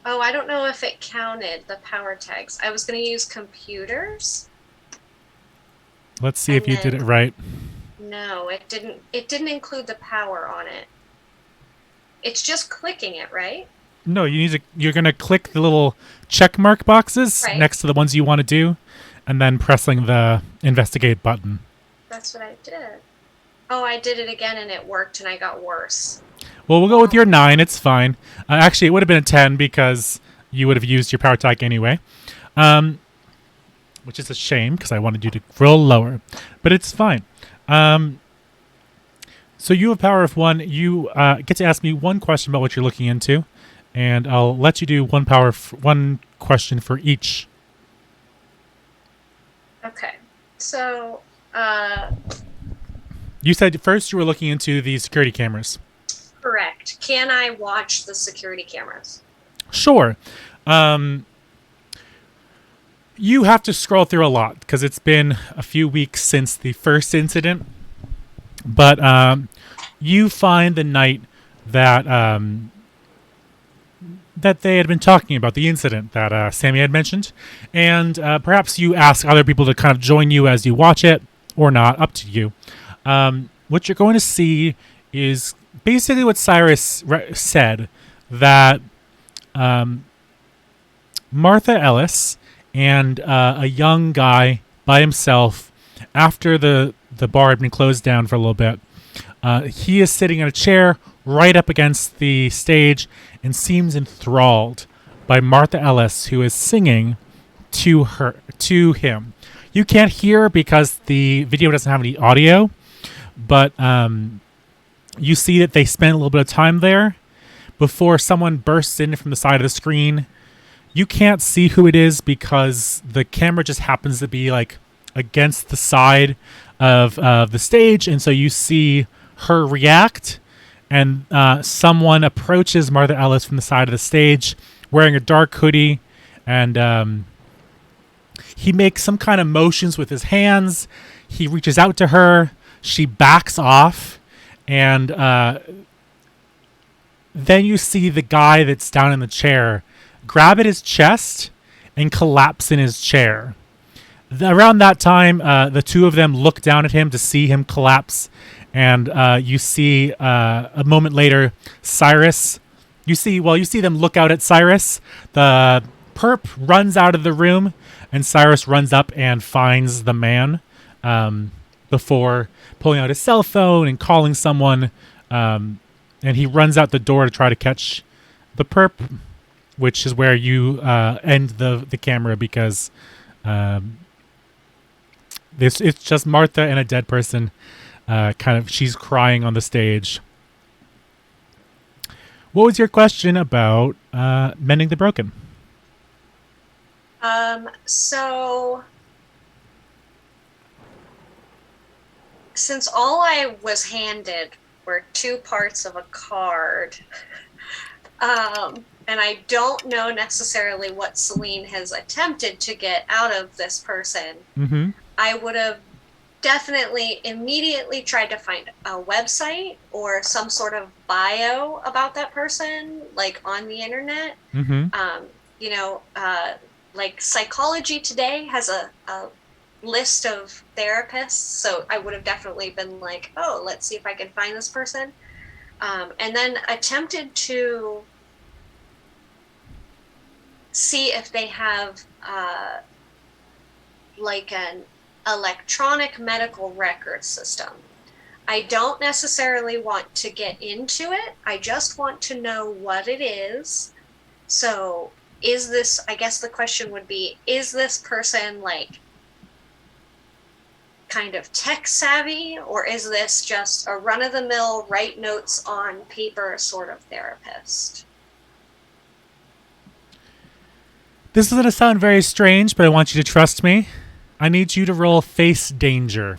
Oh, I don't know if it counted the power tags. I was going to use computers. Let's see if you did it right. No, it didn't. It didn't include the power on it. It's just clicking it, right? No, you're going to click the little check mark boxes next to the ones you want to do, and then pressing the investigate button. That's what I did. Oh, I did it again and it worked and I got worse. Well, we'll go with your 9. It's fine. Actually, it would have been a 10 because you would have used your power tag anyway. Which is a shame because I wanted you to roll lower. But it's fine. So you have power of 1. You get to ask me one question about what you're looking into. And I'll let you do one question for each. Okay. So... You said first you were looking into the security cameras. Correct. Can I watch the security cameras? Sure. You have to scroll through a lot because it's been a few weeks since the first incident. But you find the night that that they had been talking about, the incident that Sammy had mentioned. And perhaps you ask other people to kind of join you as you watch it or not, up to you. What you're going to see is basically what Cyrus said, that Martha Ellis and a young guy by himself, after the bar had been closed down for a little bit, he is sitting in a chair right up against the stage and seems enthralled by Martha Ellis, who is singing to him. You can't hear because the video doesn't have any audio, but you see that they spend a little bit of time there before someone bursts in from the side of the screen. You can't see who it is because the camera just happens to be like against the side of the stage, and so you see her react, and someone approaches Martha Ellis from the side of the stage wearing a dark hoodie, and he makes some kind of motions with his hands. He reaches out to her. She backs off, and then you see the guy that's down in the chair grab at his chest and collapse in his chair. Around that time, the two of them look down at him to see him collapse, and you see a moment later, Cyrus. You see them look out at Cyrus. The perp runs out of the room, and Cyrus runs up and finds the man before pulling out his cell phone and calling someone. And he runs out the door to try to catch the perp, which is where you end the camera, because it's just Martha and a dead person. She's crying on the stage. What was your question about mending the broken? So since all I was handed were 2 parts of a card, and I don't know necessarily what Celine has attempted to get out of this person, Mm-hmm. I would have definitely immediately tried to find a website or some sort of bio about that person, like on the internet. Mm-hmm. Like Psychology Today has a list of therapists, so I would have definitely been like, oh, let's see if I can find this person. And then attempted to see if they have like an electronic medical record system. I don't necessarily want to get into it. I just want to know what it is. So is this, I guess the question would be, is this person like kind of tech savvy, or is this just a run-of-the-mill write notes on paper sort of therapist? This is going to sound very strange, but I want you to trust me. I need you to roll face danger.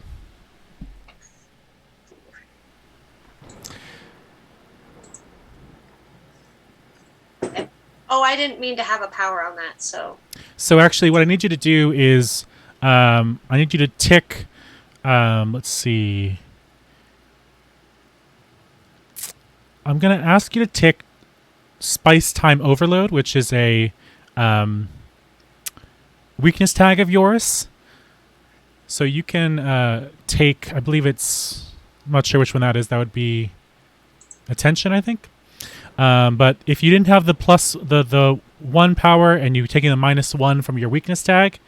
Oh, I didn't mean to have a power on that, so. So actually, what I need you to do is, I need you to tick, let's see. I'm going to ask you to tick Spice Time Overload, which is a weakness tag of yours. So you can take, I believe it's, I'm not sure which one that is. That would be Attention, I think. But if you didn't have the plus, the 1 power, and you taking the -1 from your weakness tag,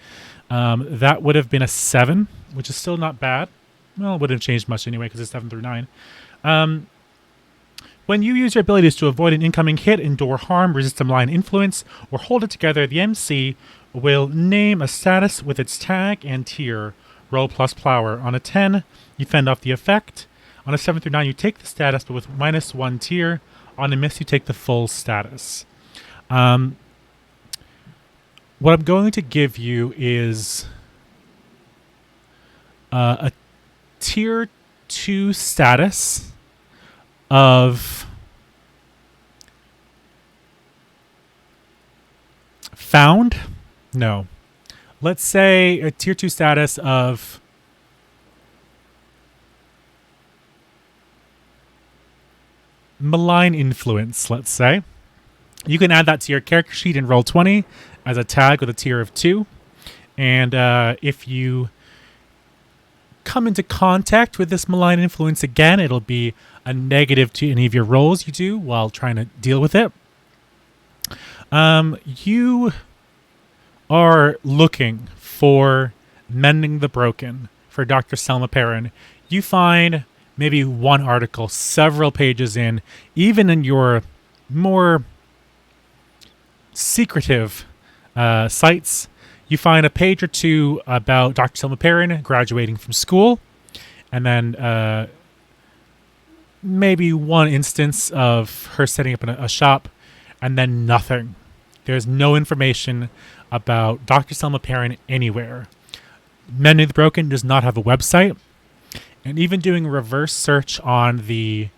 that would have been a 7, which is still not bad. Well, it wouldn't have changed much anyway because it's 7 through 9. When you use your abilities to avoid an incoming hit, endure harm, resist a malign influence, or hold it together, the MC will name a status with its tag and tier. Roll plus power. On a 10, you fend off the effect. On a 7 through 9, you take the status, but with -1 tier. On a miss, you take the full status. What I'm going to give you is a tier 2 status of found. No. Let's say a tier 2 status of malign influence, let's say. You can add that to your character sheet in Roll20 as a tag with a tier of 2. And if you come into contact with this malign influence again, it'll be a negative to any of your rolls you do while trying to deal with it. You are looking for Mending the Broken for Dr. Selma Perrin. You find maybe one article, several pages in, even in your more secretive sites, you find a page or two about Dr. Selma Perrin graduating from school, and then maybe one instance of her setting up a shop, and then nothing. There's no information about Dr. Selma Perrin anywhere. Mending the Broken does not have a website, and even doing a reverse search on the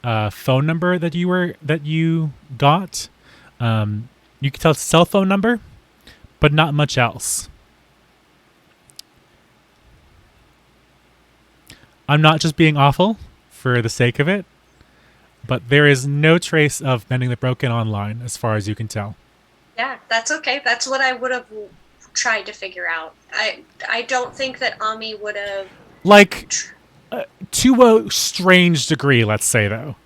phone number that you got. You can tell it's a cell phone number, but not much else. I'm not just being awful for the sake of it, but there is no trace of Mending the Broken online, as far as you can tell. Yeah, that's okay. That's what I would have tried to figure out. I don't think that Ami would have... Like, to a strange degree, let's say, though.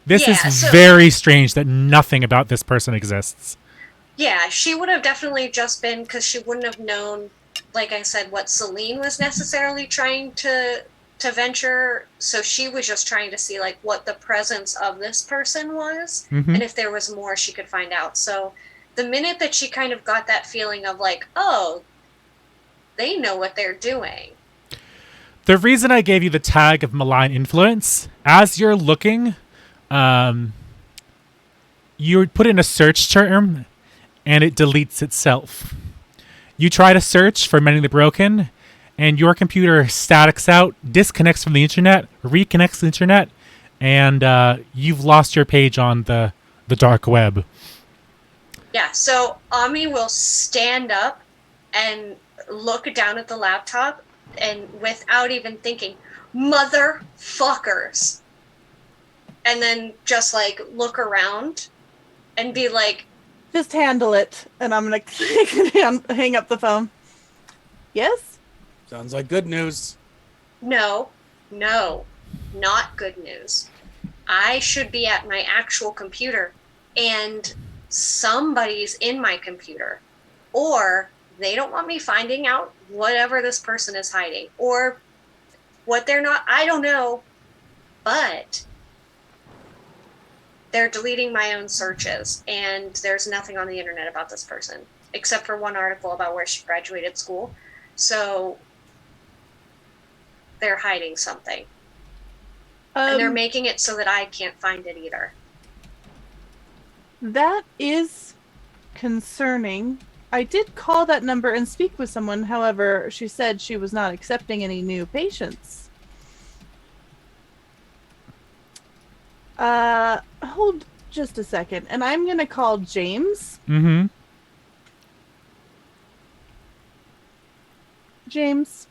This is so, very strange that nothing about this person exists. Yeah, she would have definitely just been, because she wouldn't have known, like I said, what Celine was necessarily trying to venture. So she was just trying to see, like, what the presence of this person was, and if there was more she could find out. So the minute that she kind of got that feeling of, like, oh, they know what they're doing. The reason I gave you the tag of malign influence, as you're looking, you put in a search term, and it deletes itself. You try to search for Mending the Broken, and your computer statics out, disconnects from the internet, reconnects to the internet, and you've lost your page on the dark web. Yeah, so Ami will stand up and look down at the laptop, and without even thinking, motherfuckers. And then just, like, look around and be like... Just handle it, and I'm going to hang up the phone. Yes? Sounds like good news. No, not good news. I should be at my actual computer, and somebody's in my computer. Or they don't want me finding out whatever this person is hiding. Or what they're not, I don't know. But they're deleting my own searches, and there's nothing on the internet about this person, except for one article about where she graduated school. So they're hiding something. And they're making it so that I can't find it either. That is concerning. I did call that number and speak with someone. However, she said she was not accepting any new patients. Hold just a second. And I'm going to call James. Mm-hmm. James.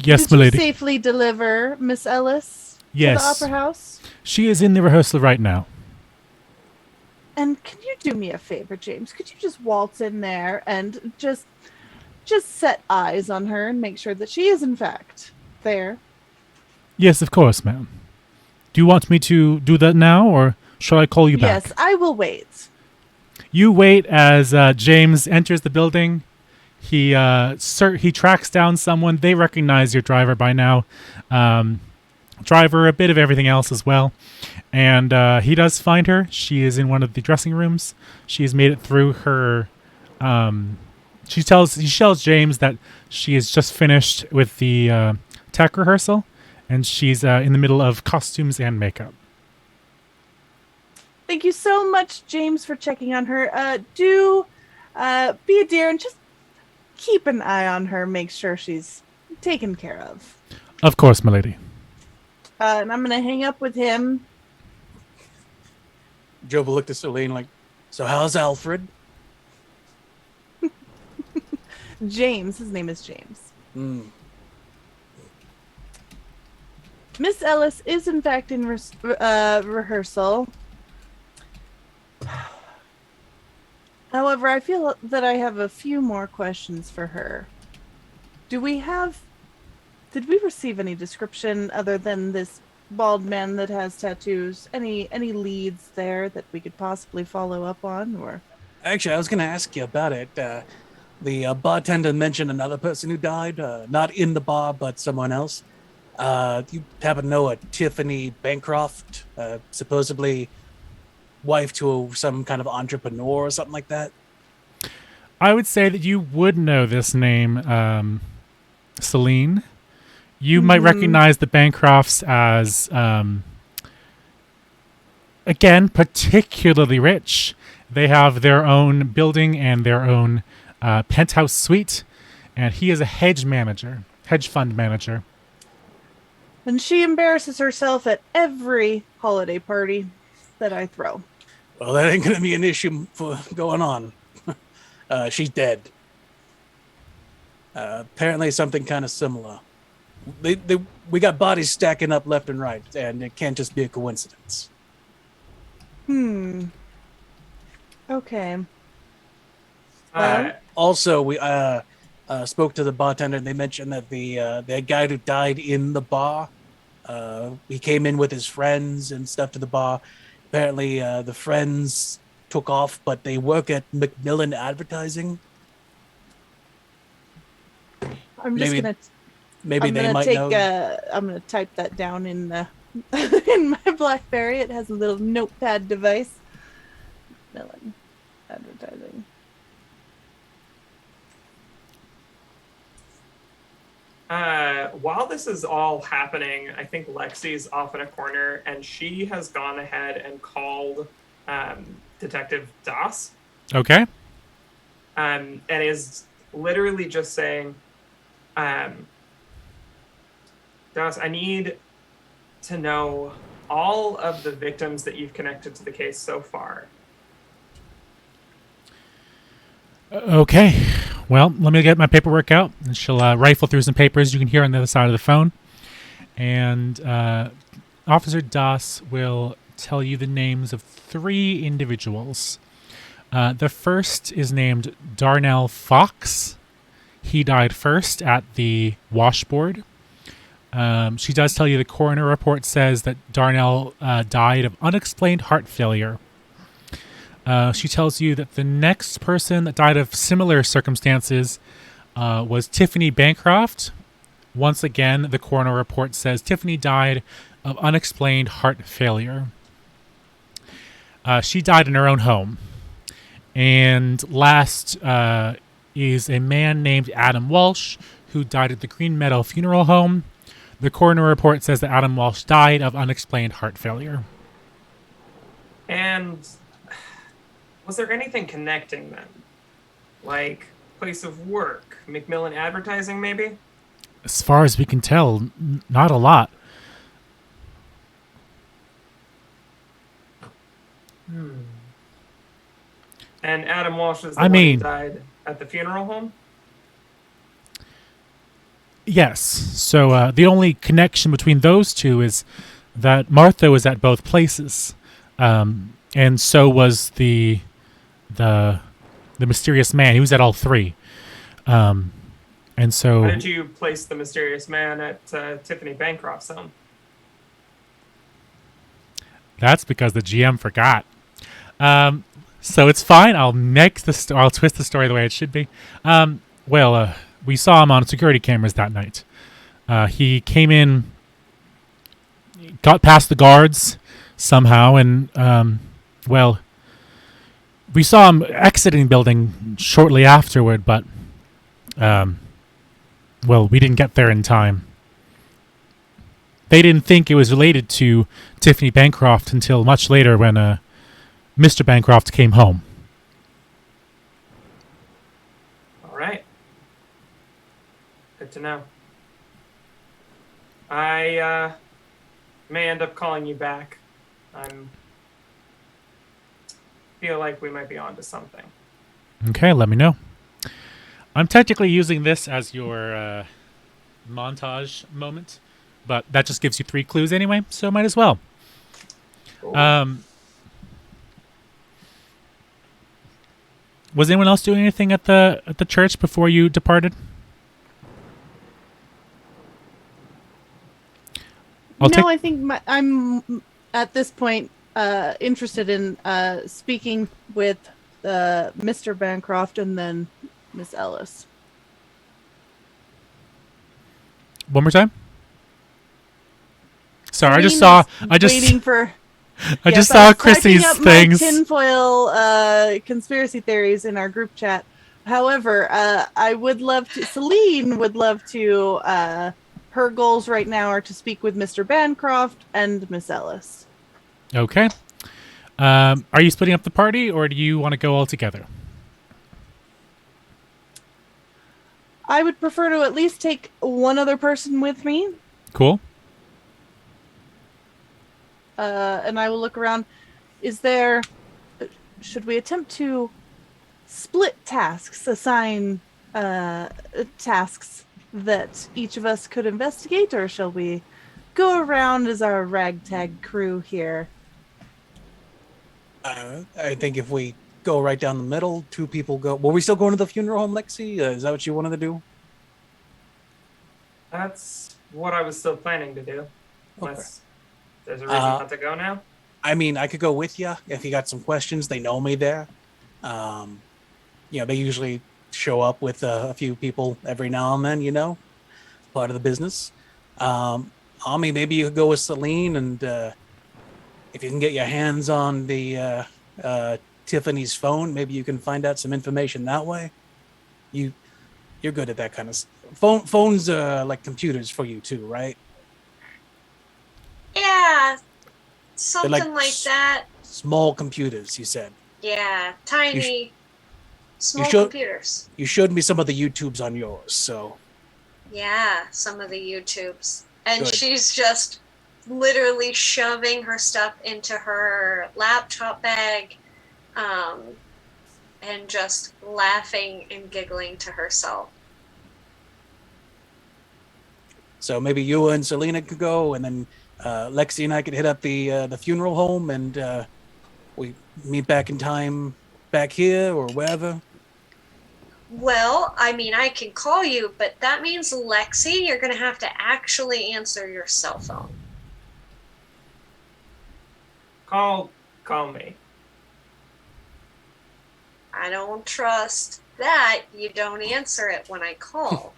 Yes, did milady. you safely deliver Miss Ellis to the Opera House? She is in the rehearsal right now. And can you do me a favor, James? Could you just waltz in there and just set eyes on her and make sure that she is, in fact, there? Yes, of course, ma'am. Do you want me to do that now, or shall I call you back? Yes, I will wait. You wait as James enters the building. He tracks down someone. They recognize your driver by now. Driver, a bit of everything else as well. And he does find her. She is in one of the dressing rooms. She has made it through her... She tells James that she has just finished with the tech rehearsal, and she's in the middle of costumes and makeup. Thank you so much, James, for checking on her. Do be a dear and just keep an eye on her. Make sure she's taken care of. Of course, milady. And I'm going to hang up with him. Joe looked at Celine like, so how's Alfred? James. His name is James. Miss Ellis is, in fact, in rehearsal. However, I feel that I have a few more questions for her. Did we receive any description other than this bald man that has tattoos? Any leads there that we could possibly follow up on? Or Actually, I was going to ask you about it. The bartender mentioned another person who died, not in the bar, but someone else. You happen to know a Tiffany Bancroft, supposedly wife to some kind of entrepreneur or something like that? I would say that you would know this name, Celine. You might recognize the Bancrofts as, again, particularly rich. They have their own building and their own penthouse suite, and he is a hedge fund manager. And she embarrasses herself at every holiday party that I throw. Well, that ain't gonna be an issue for going on. She's dead. Apparently something kind of similar. We got bodies stacking up left and right, and it can't just be a coincidence. Okay. Also, we spoke to the bartender, and they mentioned that the guy who died in the bar, he came in with his friends and stuff to the bar. Apparently, the friends took off, but they work at Macmillan Advertising. I'm just gonna. Maybe I'm they gonna might take. know. I'm gonna type that down in the in my BlackBerry. It has a little notepad device. Macmillan Advertising. While this is all happening, I think Lexi's off in a corner, and she has gone ahead and called Detective Das. Okay. And is literally just saying, Das, I need to know all of the victims that you've connected to the case so far. Okay. Well, let me get my paperwork out, and she'll rifle through some papers you can hear on the other side of the phone. And Officer Das will tell you the names of 3 individuals. The first is named Darnell Fox. He died first at the washboard. She does tell you the coroner report says that Darnell died of unexplained heart failure. She tells you that the next person that died of similar circumstances was Tiffany Bancroft. Once again, the coroner report says Tiffany died of unexplained heart failure. She died in her own home. And last is a man named Adam Walsh, who died at the Green Meadow Funeral Home. The coroner report says that Adam Walsh died of unexplained heart failure. And was there anything connecting them? Like place of work, Macmillan Advertising, maybe? As far as we can tell, not a lot. And Adam Walsh is the one who died at the funeral home? Yes. So the only connection between those two is that Martha was at both places. And so was the mysterious man. He was at all 3. And so... Why did you place the mysterious man at Tiffany Bancroft's home? That's because the GM forgot. So it's fine. I'll I'll twist the story the way it should be. We saw him on security cameras that night. He came in, got past the guards somehow, and we saw him exiting the building shortly afterward, but we didn't get there in time. They didn't think it was related to Tiffany Bancroft until much later when Mr. Bancroft came home. All right. Good to know. I may end up calling you back. I feel like we might be onto something. Okay, let me know. I'm technically using this as your montage moment, but that just gives you 3 clues anyway, so might as well. Cool. Was anyone else doing anything at the church before you departed? I think I'm at this point interested in speaking with Mr. Bancroft and then Miss Ellis. One more time. Sorry, I just saw Chrissy's things. My tinfoil conspiracy theories in our group chat. However, Celine would love to. Her goals right now are to speak with Mr. Bancroft and Miss Ellis. Okay. Are you splitting up the party, or do you want to go all together? I would prefer to at least take one other person with me. Cool. and I will look around. Should we attempt to split tasks, assign tasks that each of us could investigate, or shall we go around as our ragtag crew here? I think if we go right down the middle, two people go. Were we still going to the funeral home, Lexi? Is that what you wanted to do? That's what I was still planning to do. Unless there's a reason not to go now. I mean, I could go with you if you got some questions. They know me there. They usually show up with a few people every now and then, part of the business. Ami, maybe you could go with Celine, and if you can get your hands on the Tiffany's phone, maybe you can find out some information that way. You're good at that kind of stuff. Phones are like computers for you too, right? Yeah, something like that. Small computers, you said. Yeah, tiny, small computers. You showed me some of the YouTubes on yours, so. Yeah, some of the YouTubes. And Good. She's just literally shoving her stuff into her laptop bag, and just laughing and giggling to herself. So maybe you and Selena could go, and then Lexi and I could hit up the funeral home, and we meet back in time back here or wherever. Well, I mean, I can call you, but that means, Lexi, you're going to have to actually answer your cell phone. Call me. I don't trust that you don't answer it when I call.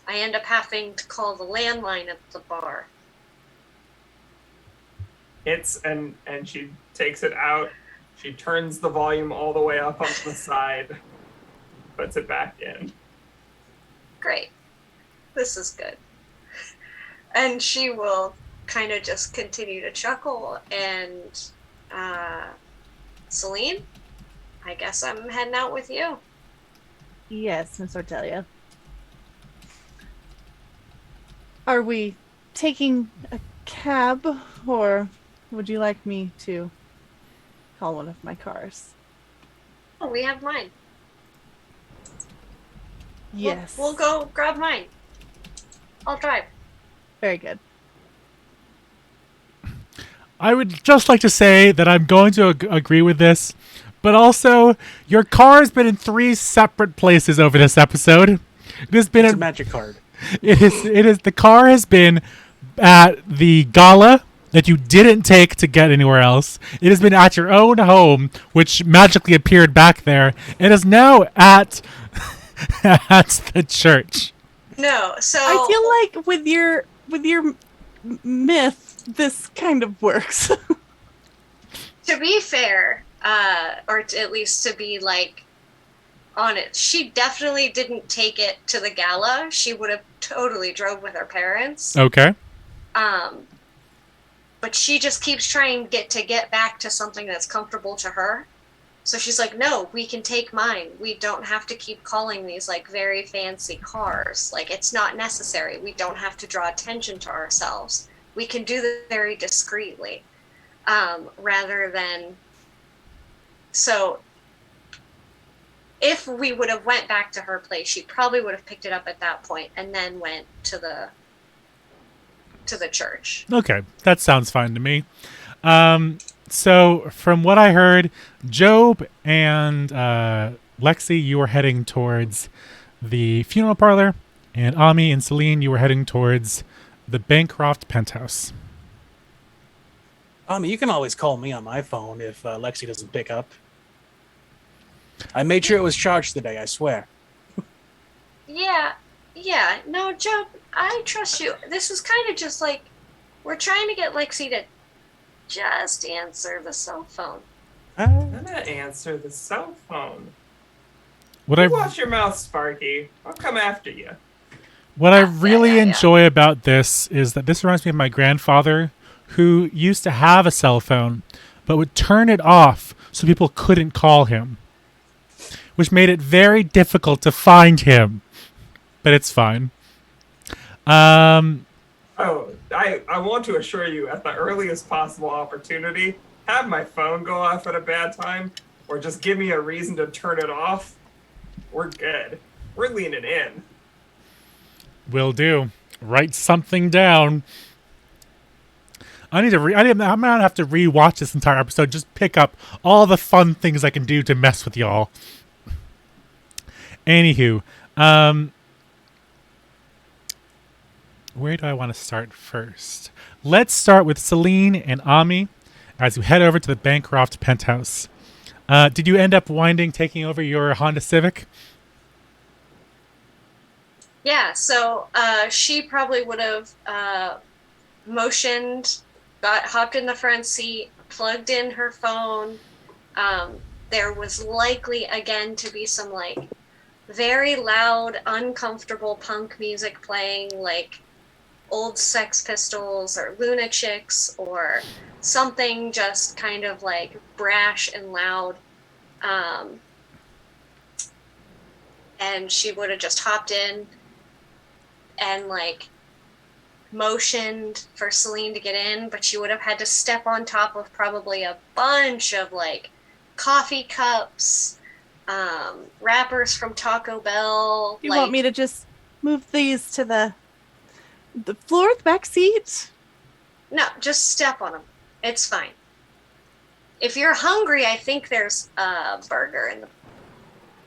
I end up having to call the landline at the bar. And she takes it out. She turns the volume all the way up on the side, puts it back in. Great. This is good. And she will kind of just continue to chuckle, and Celine, I guess I'm heading out with you. Yes, Miss Ortelia. Are we taking a cab, or would you like me to call one of my cars? Oh, we have mine. Yes. We'll go grab mine. I'll drive. Very good. I would just like to say that I'm going to agree with this, but also your car has been in 3 separate places over this episode. It has been It's a magic card. It is. The car has been at the Gala that you didn't take to get anywhere else. It has been at your own home, which magically appeared back there. It is now at the church. No, so I feel like with your myth, this kind of works. to be fair, or at least to be on it, she definitely didn't take it to the Gala. She would have totally drove with her parents. Okay. But she just keeps trying to get back to something that's comfortable to her. So she's like, no, we can take mine. We don't have to keep calling these very fancy cars. It's not necessary. We don't have to draw attention to ourselves. We can do this very discreetly, rather than. So if we would have went back to her place, she probably would have picked it up at that point and then went to the church. Okay, that sounds fine to me. So from what I heard, Job and Lexi, you were heading towards the funeral parlor, and Ami and Celine, you were heading towards the Bancroft penthouse. You can always call me on my phone if Lexi doesn't pick up. I made sure it was charged today, I swear. Yeah. No, Job, I trust you. This was kind of just we're trying to get Lexi to just answer the cell phone. I'm gonna answer the cell phone. Watch your mouth, Sparky. I'll come after you. What I really enjoy about this is that this reminds me of my grandfather, who used to have a cell phone, but would turn it off so people couldn't call him, which made it very difficult to find him. But it's fine. Oh, I want to assure you, at the earliest possible opportunity, have my phone go off at a bad time, or just give me a reason to turn it off. We're good. We're leaning in. Will do. Write something down. I'm gonna have to rewatch this entire episode. Just pick up all the fun things I can do to mess with y'all. Anywho, where do I want to start first? Let's start with Celine and Ami as you head over to the Bancroft penthouse. Did you end up taking over your Honda Civic? Yeah, so she probably would have motioned, hopped in the front seat, plugged in her phone. There was likely, again, to be some, like, very loud, uncomfortable punk music playing, like old Sex Pistols or Lunatics or something just kind of, like, brash and loud. And she would have just hopped in and, like, motioned for Celine to get in, but she would have had to step on top of probably a bunch of, like, coffee cups, wrappers from Taco Bell. You want me to just move these to the floor, the back seat? No, just step on them. It's fine. If you're hungry, I think there's a burger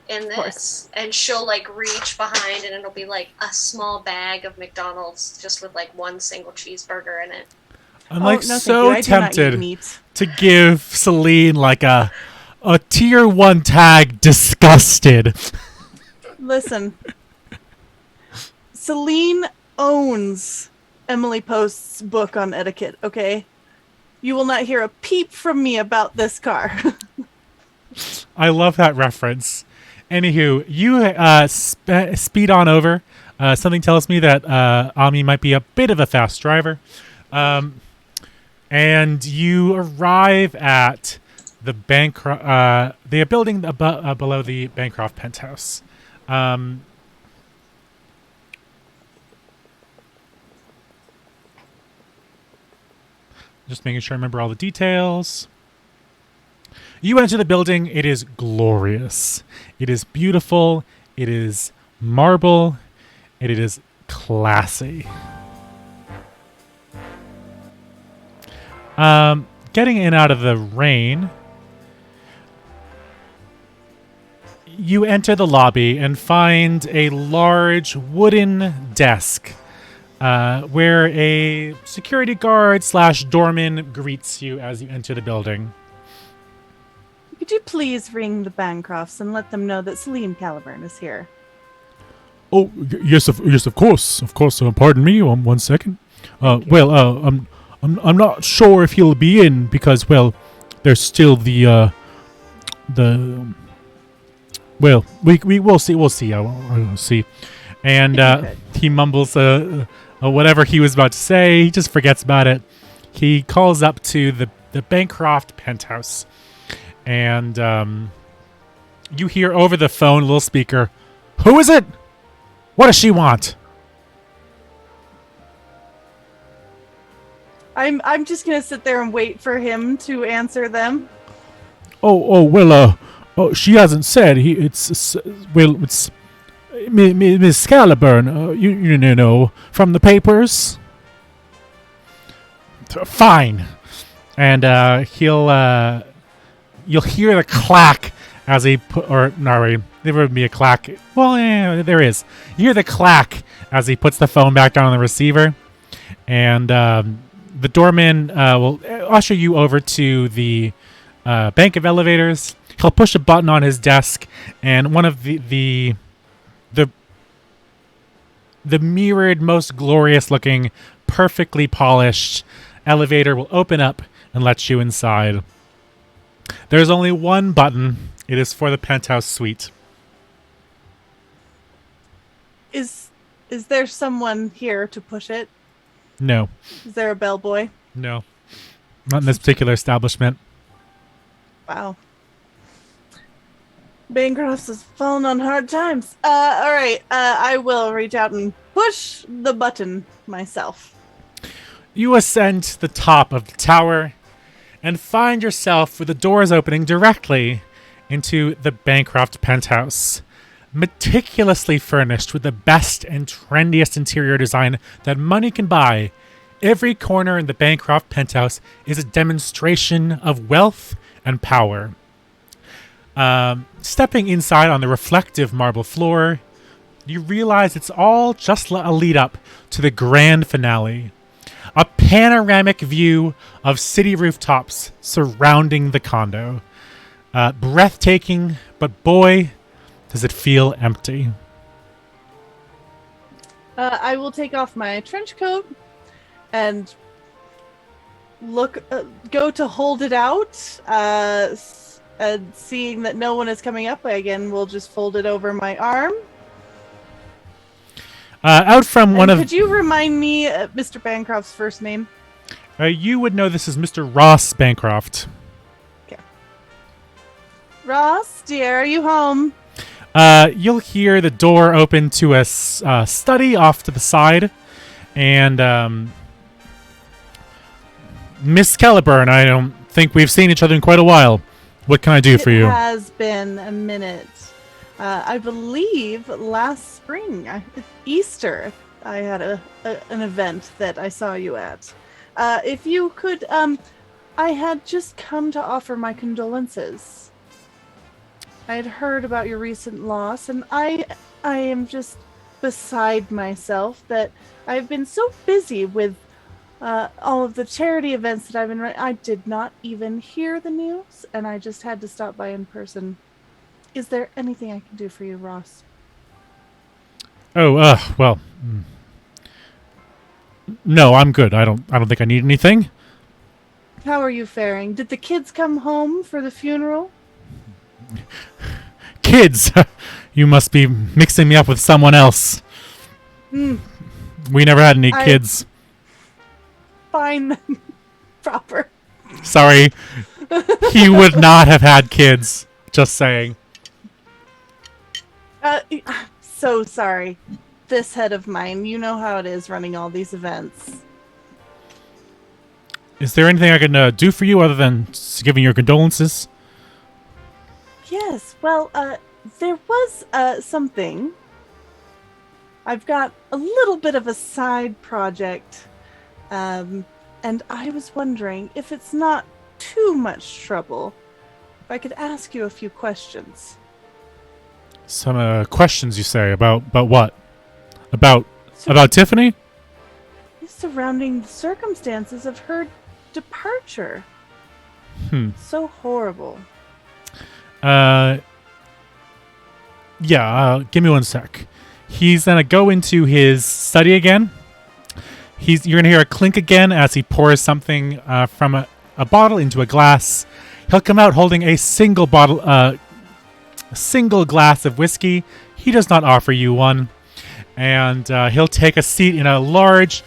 in this, and she'll, like, reach behind and it'll be like a small bag of McDonald's just with, like, one single cheeseburger in it. I'm so tempted to give Celine like a tier 1 tag disgusted. Listen, Celine owns Emily Post's book on etiquette, okay? You will not hear a peep from me about this car. I love that reference. Anywho, you speed on over. Something tells me that Ami might be a bit of a fast driver. And you arrive at the building below the Bancroft penthouse. Just making sure I remember all the details. You enter the building. It is glorious. It is beautiful. It is marble. It is classy. Getting in out of the rain, you enter the lobby and find a large wooden desk where a security guard / doorman greets you as you enter the building. Could you please ring the Bancrofts and let them know that Celine Caliburn is here? Oh, yes, of course. Pardon me, 1 second. I'm not sure if he'll be in because, well, there's still the well, we'll see. We'll see. And he mumbles whatever he was about to say. He just forgets about it. He calls up to the Bancroft penthouse, and you hear over the phone, little speaker, "Who is it? What does she want?" I'm just gonna sit there and wait for him to answer them. She hasn't said. It's Miss Excalibur. You know, from the papers. Fine, and you'll hear the clack as he there would be a clack. Well, yeah, there is. You hear the clack as he puts the phone back down on the receiver, and the doorman will usher you over to the bank of elevators. He'll push a button on his desk, and one of the mirrored, most glorious-looking, perfectly polished elevator will open up and let you inside. There's only one button. It is for the penthouse suite. Is there someone here to push it? No. Is there a bellboy? No. Not in this particular establishment. Wow. Bancroft's has fallen on hard times. All right. I will reach out and push the button myself. You ascend to the top of the tower and find yourself with the doors opening directly into the Bancroft penthouse. Meticulously furnished with the best and trendiest interior design that money can buy, every corner in the Bancroft penthouse is a demonstration of wealth and power. Stepping inside on the reflective marble floor, you realize it's all just a lead up to the grand finale. A panoramic view of city rooftops surrounding the condo. Breathtaking, but boy, does it feel empty. I will take off my trench coat and go to hold it out. And seeing that no one is coming up, I again will just fold it over my arm. Out from one of... Could you remind me Mr. Bancroft's first name? You would know this is Mr. Ross Bancroft. Okay. Ross, dear, are you home? You'll hear the door open to a study off to the side. And Miss Excalibur and I don't think we've seen each other in quite a while. What can I do for you? It has been a minute. I believe last spring, Easter, I had an event that I saw you at. If you could, I had just come to offer my condolences. I had heard about your recent loss, and I am just beside myself that I've been so busy with all of the charity events that I've been running. I did not even hear the news, and I just had to stop by in person. Is there anything I can do for you, Ross? Oh, well, no, I'm good. I don't think I need anything. How are you faring? Did the kids come home for the funeral? Kids? You must be mixing me up with someone else. We never had any kids. Fine. Proper. Sorry. He would not have had kids. Just saying. So sorry. This head of mine, you know how it is running all these events. Is there anything I can do for you other than giving your condolences? Yes, well, there was something. I've got a little bit of a side project, and I was wondering if it's not too much trouble, if I could ask you a few questions. Some questions, you say, about what? About Tiffany? Surrounding the circumstances of her departure. So horrible. Yeah, give me one sec. He's gonna go into his study again. You're gonna hear a clink again as he pours something from a bottle into a glass. He'll come out holding a single bottle, a single glass of whiskey. He does not offer you one. And he'll take a seat in a large,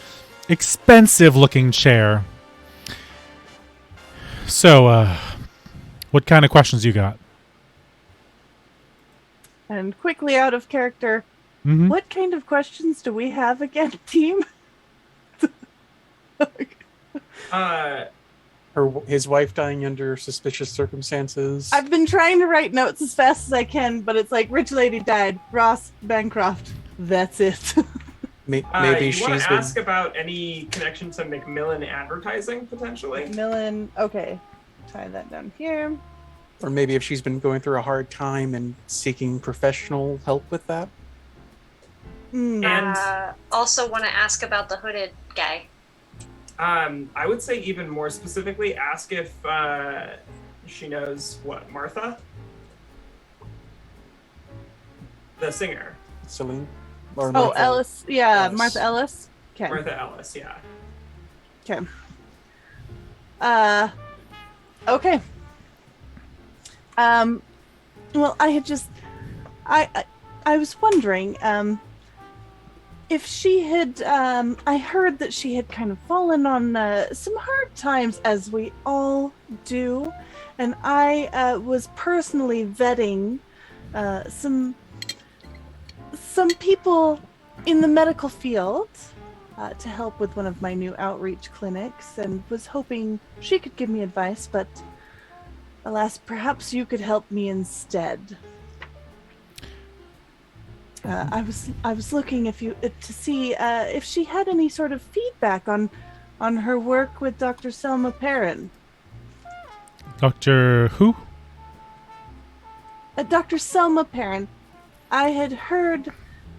expensive-looking chair. So, what kind of questions you got? And quickly out of character, what kind of questions do we have again, team? His wife dying under suspicious circumstances. I've been trying to write notes as fast as I can, but it's like, rich lady died, Ross Bancroft. That's it. Maybe she's want to been... ask about any connection to Macmillan advertising, potentially? Macmillan, okay. Tie that down here. Or maybe if she's been going through a hard time and seeking professional help with that. And also want to ask about the hooded guy. I would say even more specifically, ask if she knows what, Martha? The singer. Celine? Or Martha. Ellis. Yeah, Ellis. Martha Ellis. Okay. Martha Ellis, yeah. Okay. Okay. Well, I had just... I was wondering, if she had, I heard that she had kind of fallen on some hard times, as we all do, and I was personally vetting some people in the medical field. to help with one of my new outreach clinics and was hoping she could give me advice, but alas, perhaps you could help me instead. I was looking to see if she had any sort of feedback on her work with Dr. Selma Perrin. Dr. Who? Dr. Selma Perrin. I had heard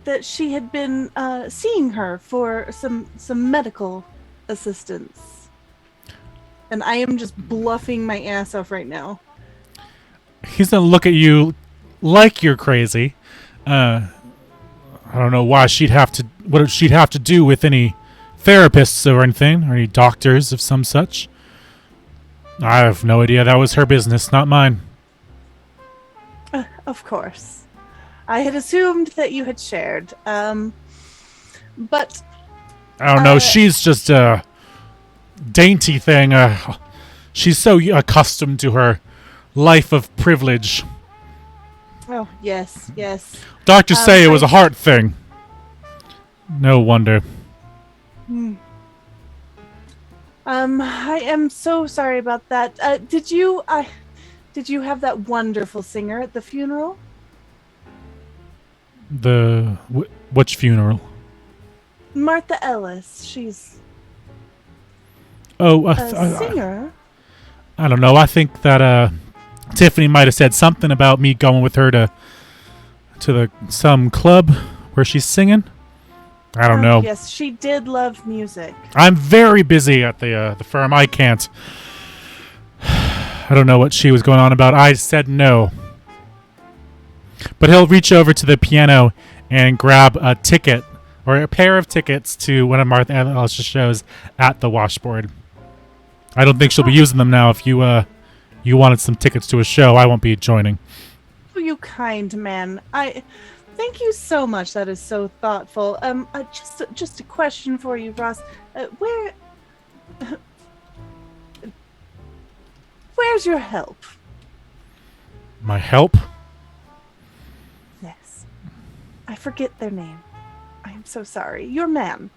that she had been seeing her for some medical assistance. And I am just bluffing my ass off right now. He's gonna look at you like you're crazy. I don't know why what she'd have to do with any therapists or anything, or any doctors of some such. I have no idea. That was her business, not mine. Of course. I had assumed that you had shared. But I don't know. She's just a dainty thing. She's so accustomed to her life of privilege. Oh, yes. Doctors say it was a heart thing. No wonder. I am so sorry about that. Did you have that wonderful singer at the funeral? Which funeral? Martha Ellis. She's a singer. I don't know. I think that Tiffany might have said something about me going with her to some club where she's singing. I don't know. Yes, she did love music. I'm very busy at the firm. I can't. I don't know what she was going on about. I said no. But he'll reach over to the piano and grab a ticket or a pair of tickets to one of Martha Ellis' shows at the washboard. I don't think she'll be using them now. If you wanted some tickets to a show, I won't be joining. Oh, you kind man. Thank you so much. That is so thoughtful. Just a question for you, Ross. Where's your help? My help? Yes. I forget their name. I am so sorry. Your man.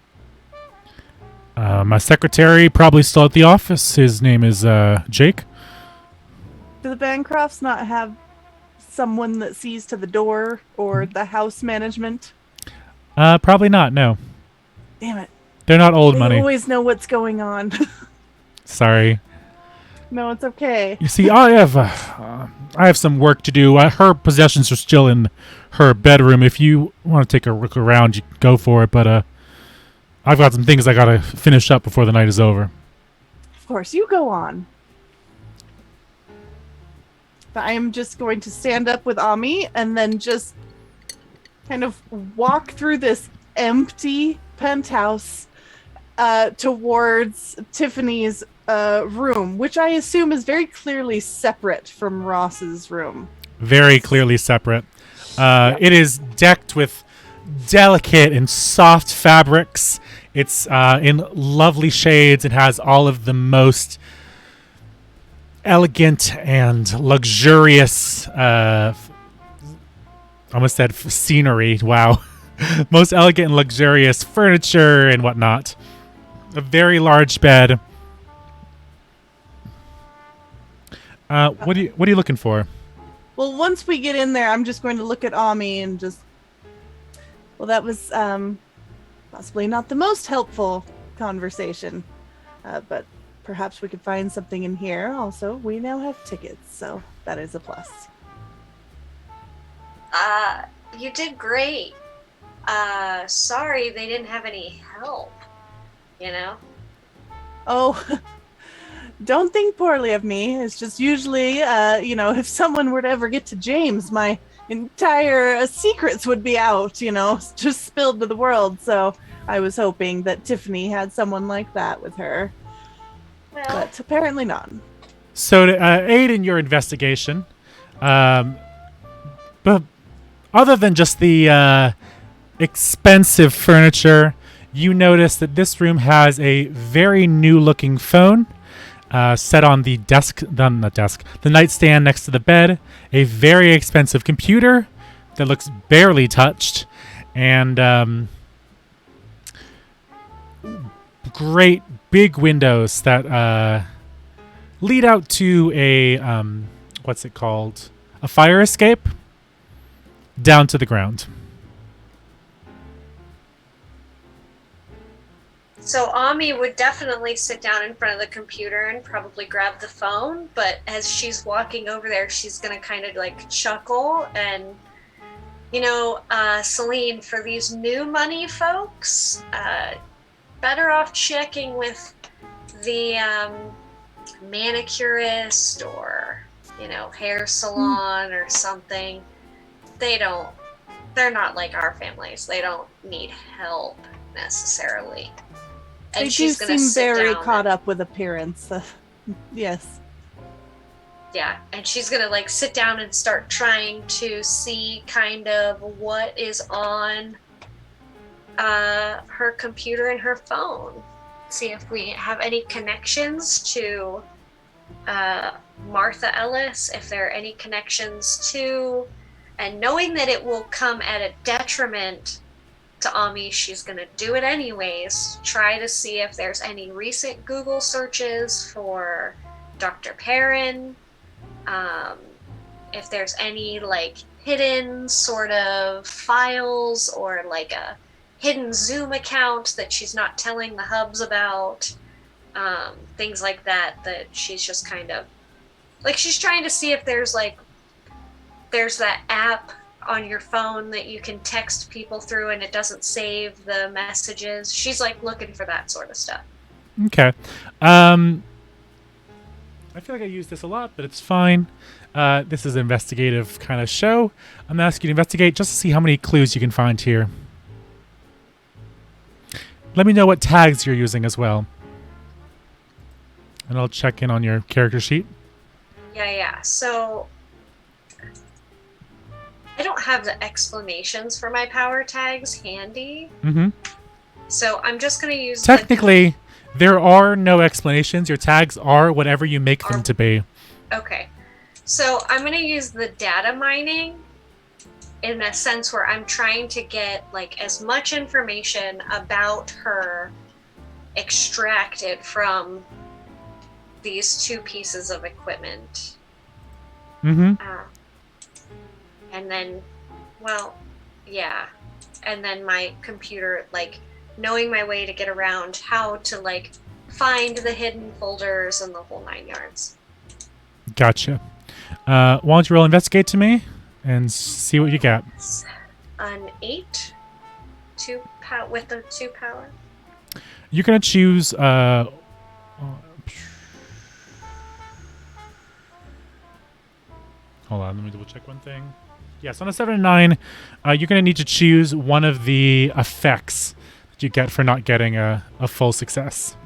My secretary probably still at the office. His name is Jake. Do the Bancrofts not have someone that sees to the door or the house management? Probably not, no. Damn it. They're not old They money. always know what's going on. Sorry. No, it's okay. You see, I have some work to do. Her possessions are still in her bedroom. If you want to take a look around, you can go for it. But I've got some things I gotta finish up before the night is over. Of course, you go on. But I am just going to stand up with Ami and then just kind of walk through this empty penthouse towards Tiffany's room, which I assume is very clearly separate from Ross's room. Very clearly separate. It is decked with delicate and soft fabrics. It's in lovely shades. It has all of the most elegant and luxurious I almost said scenery. Wow. Most elegant and luxurious furniture and whatnot. A very large bed. What are you looking for? Well, once we get in there, I'm just going to look at Ami and just... Well, that was possibly not the most helpful conversation, but perhaps we could find something in here. Also, we now have tickets, so that is a plus. You did great. Sorry they didn't have any help, you know? Oh, don't think poorly of me. It's just usually, if someone were to ever get to James, my entire secrets would be out, just spilled to the world. So I was hoping that Tiffany had someone like that with her. Well, But apparently not. So to aid in your investigation, but other than just the expensive furniture, you notice that this room has a very new-looking phone set on the the nightstand next to the bed, a very expensive computer that looks barely touched, and great big windows that lead out to a what's it called? A fire escape down to the ground. So Ami would definitely sit down in front of the computer and probably grab the phone, but as she's walking over there, she's gonna kind of like chuckle and, Celine, for these new money folks, better off checking with the manicurist or, hair salon or something. They're not like our families. They don't need help necessarily. And They do seem very caught up with appearance. Yes. Yeah, and she's gonna like sit down and start trying to see kind of what is on her computer and her phone. See if we have any connections to Martha Ellis, if there are any connections to, and knowing that it will come at a detriment to Ami, she's gonna do it anyways. Try to see if there's any recent Google searches for Dr. Perrin. If there's any like hidden sort of files or like a hidden Zoom account that she's not telling the hubs about, things like that she's just kind of like, she's trying to see if there's that app on your phone that you can text people through and it doesn't save the messages. She's like looking for that sort of stuff. Okay. I feel like I use this a lot, but it's fine. This is an investigative kind of show. I'm asking you to investigate just to see how many clues you can find here. Let me know what tags you're using as well. And I'll check in on your character sheet. Yeah. So I don't have the explanations for my power tags handy. Mm-hmm. So I'm just going to use... Technically, there are no explanations. Your tags are whatever you make them to be. Okay. So I'm going to use the data mining in a sense where I'm trying to get like as much information about her extracted from these two pieces of equipment. Mm-hmm. And then, and then my computer, like, knowing my way to get around how to, like, find the hidden folders and the whole 9 yards. Gotcha. Why don't you roll investigate to me and see what you get? An 8 with the 2 power. You're going to choose... hold on, let me double check one thing. Yes, on a 7 and 9, you're going to need to choose one of the effects that you get for not getting a full success.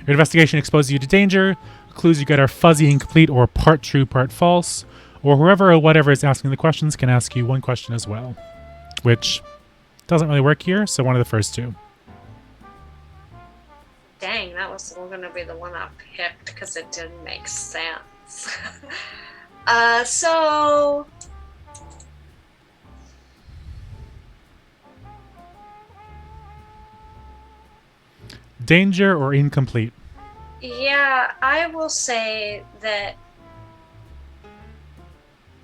Your investigation exposes you to danger. Clues you get are fuzzy, incomplete, or part true, part false. Or whoever or whatever is asking the questions can ask you one question as well. Which doesn't really work here, so one of the first two. Dang, that was going to be the one I picked because it didn't make sense. So... Danger or incomplete? Yeah, I will say that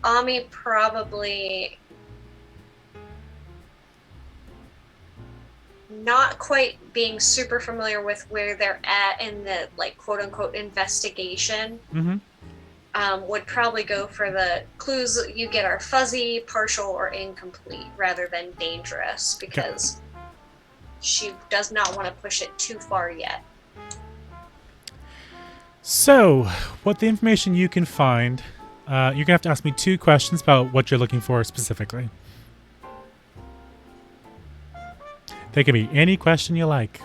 Ami probably not quite being super familiar with where they're at in the, like, quote-unquote investigation. Mm-hmm. Would probably go for the clues you get are fuzzy, partial, or incomplete rather than dangerous because she does not want to push it too far yet. So, what the information you can find, you're going to have to ask me 2 questions about what you're looking for specifically. They can be any question you like.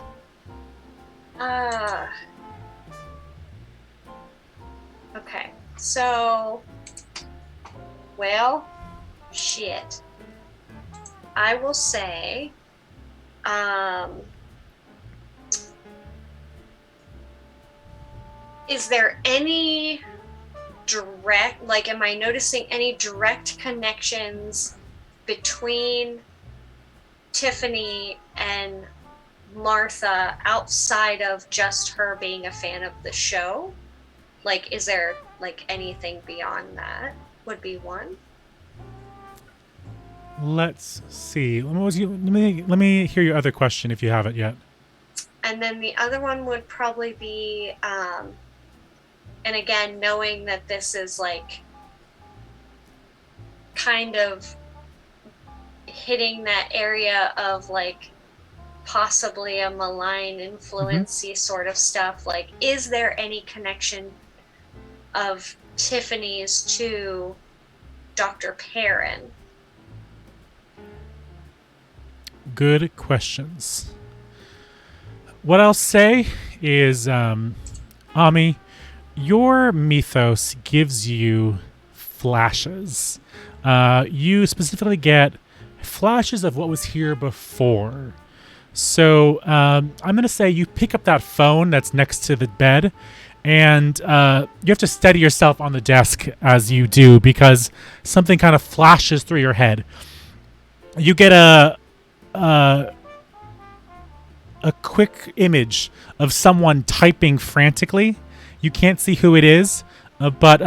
Okay. So, well, shit. I will say, is there any direct, like, am I noticing any direct connections between Tiffany and Martha outside of just her being a fan of the show? Like, is there like anything beyond that? Would be one. Let's see. Let me hear your other question if you have it yet. And then the other one would probably be, and again, knowing that this is like kind of hitting that area of like possibly a malign influencey sort of stuff, like, is there any connection of Tiffany's to Dr. Perrin? Good questions. What I'll say is, Ami, your mythos gives you flashes. You specifically get flashes of what was here before. So I'm going to say you pick up that phone that's next to the bed, and you have to steady yourself on the desk as you do, because something kind of flashes through your head. You get a quick image of someone typing frantically. You can't see who it is, but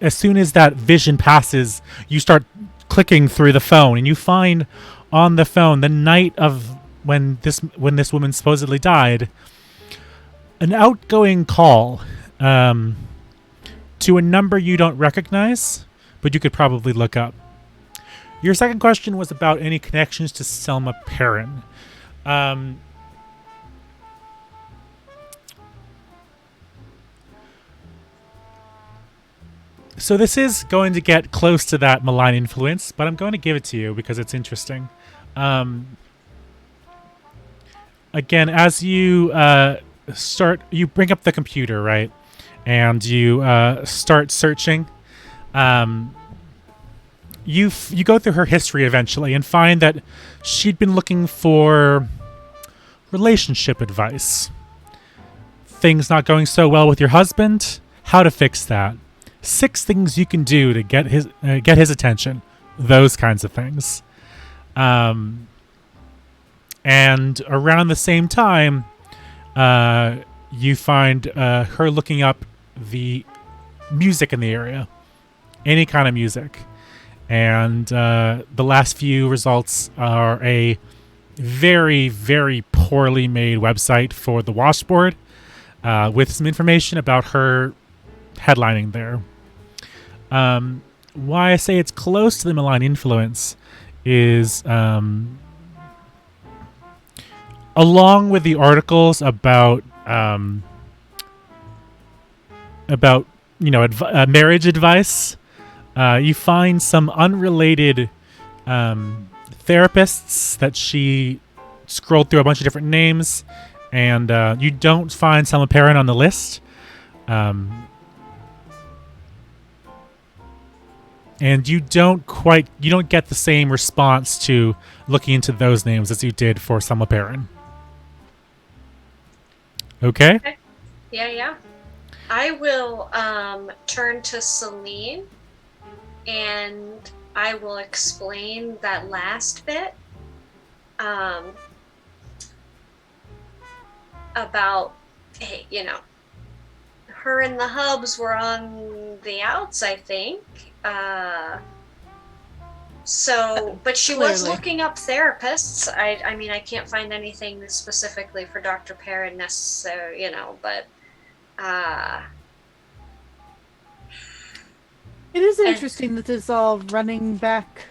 as soon as that vision passes, you start clicking through the phone, and you find on the phone the night of when this woman supposedly died, an outgoing call to a number you don't recognize, but you could probably look up. Your second question was about any connections to Selma Perrin. So this is going to get close to that malign influence, but I'm going to give it to you because it's interesting. Again, as you you bring up the computer, right? And you start searching. You go through her history eventually and find that she'd been looking for relationship advice. Things not going so well with your husband, how to fix that. 6 things you can do to get his attention. Those kinds of things. And around the same time, you find her looking up the music in the area. Any kind of music. And the last few results are a very, very poorly made website for the washboard with some information about her headlining there. Why I say it's close to the malign influence is along with the articles about marriage advice, you find some unrelated therapists that she scrolled through a bunch of different names, and you don't find Selma Perrin on the list. And you don't get the same response to looking into those names as you did for Selma Perrin. Okay? Yeah. I will turn to Celine, and I will explain that last bit about, her and the hubs were on the outs, I think. But she was Clearly. looking up therapists. I mean, I can't find anything specifically for Dr. Perrin necessarily, but It is interesting that it's all running back,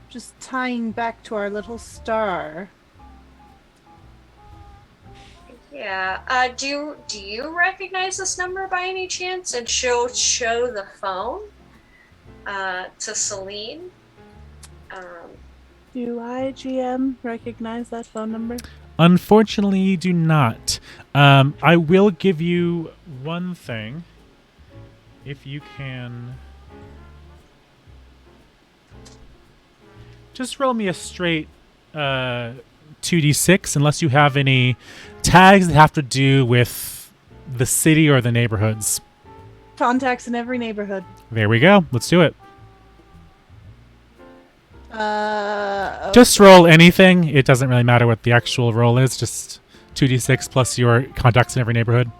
just tying back to our little star. yeah. Do you recognize this number by any chance? And show the phone to Celine. Do I, GM, recognize that phone number? Unfortunately, you do not. I will give you one thing. If you can just roll me a straight 2d6, unless you have any tags that have to do with the city or the neighborhoods. Contacts in every neighborhood. There we go. Let's do it. Okay. Just roll anything. It doesn't really matter what the actual roll is. Just 2d6 plus your contacts in every neighborhood.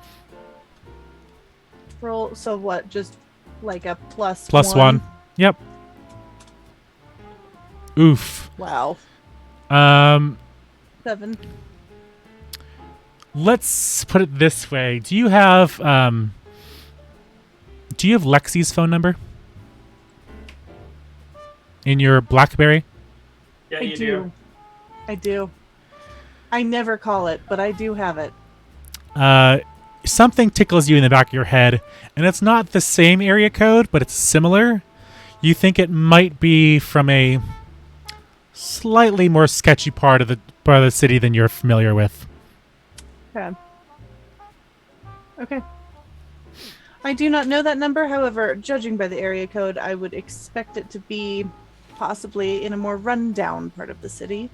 Roll. So what? Just like a plus +1. Yep. Oof. Wow. 7. Let's put it this way. Do you have Lexi's phone number in your BlackBerry? Yeah, I you do. I do. I never call it, but I do have it. Something tickles you in the back of your head, and it's not the same area code, but it's similar. You think it might be from a slightly more sketchy part of the city than you're familiar with. Okay. Okay. I do not know that number. However, judging by the area code, I would expect it to be possibly in a more rundown part of the city.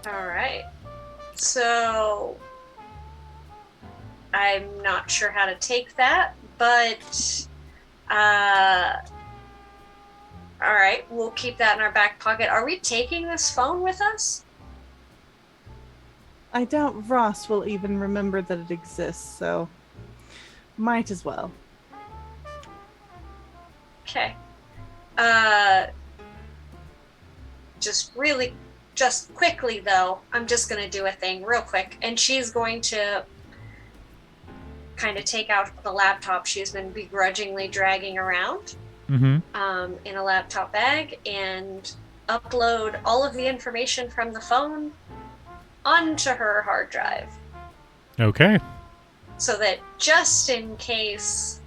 All right. So I'm not sure how to take that, but all right, we'll keep that in our back pocket. Are we taking this phone with us? I doubt Ross will even remember that it exists, so might as well. Okay. Just quickly though, I'm just gonna do a thing real quick, and she's going to kind of take out the laptop she's been begrudgingly dragging around in a laptop bag and upload all of the information from the phone onto her hard drive. Okay. So that just in case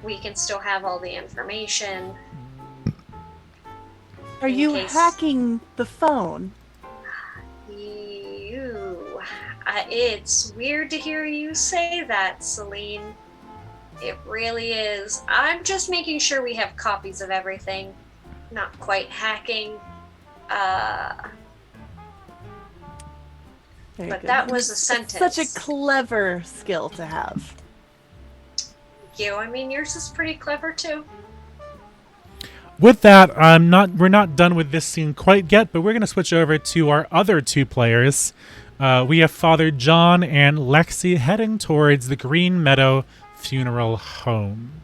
we can still have all the information. Are you hacking the phone? It's weird to hear you say that, Celine. It really is. I'm just making sure we have copies of everything. Not quite hacking. But that was a sentence. It's such a clever skill to have. I mean, yours is pretty clever too. With that, we're not done with this scene quite yet, but we're going to switch over to our other two players. We have Father John and Lexi heading towards the Green Meadow Funeral Home.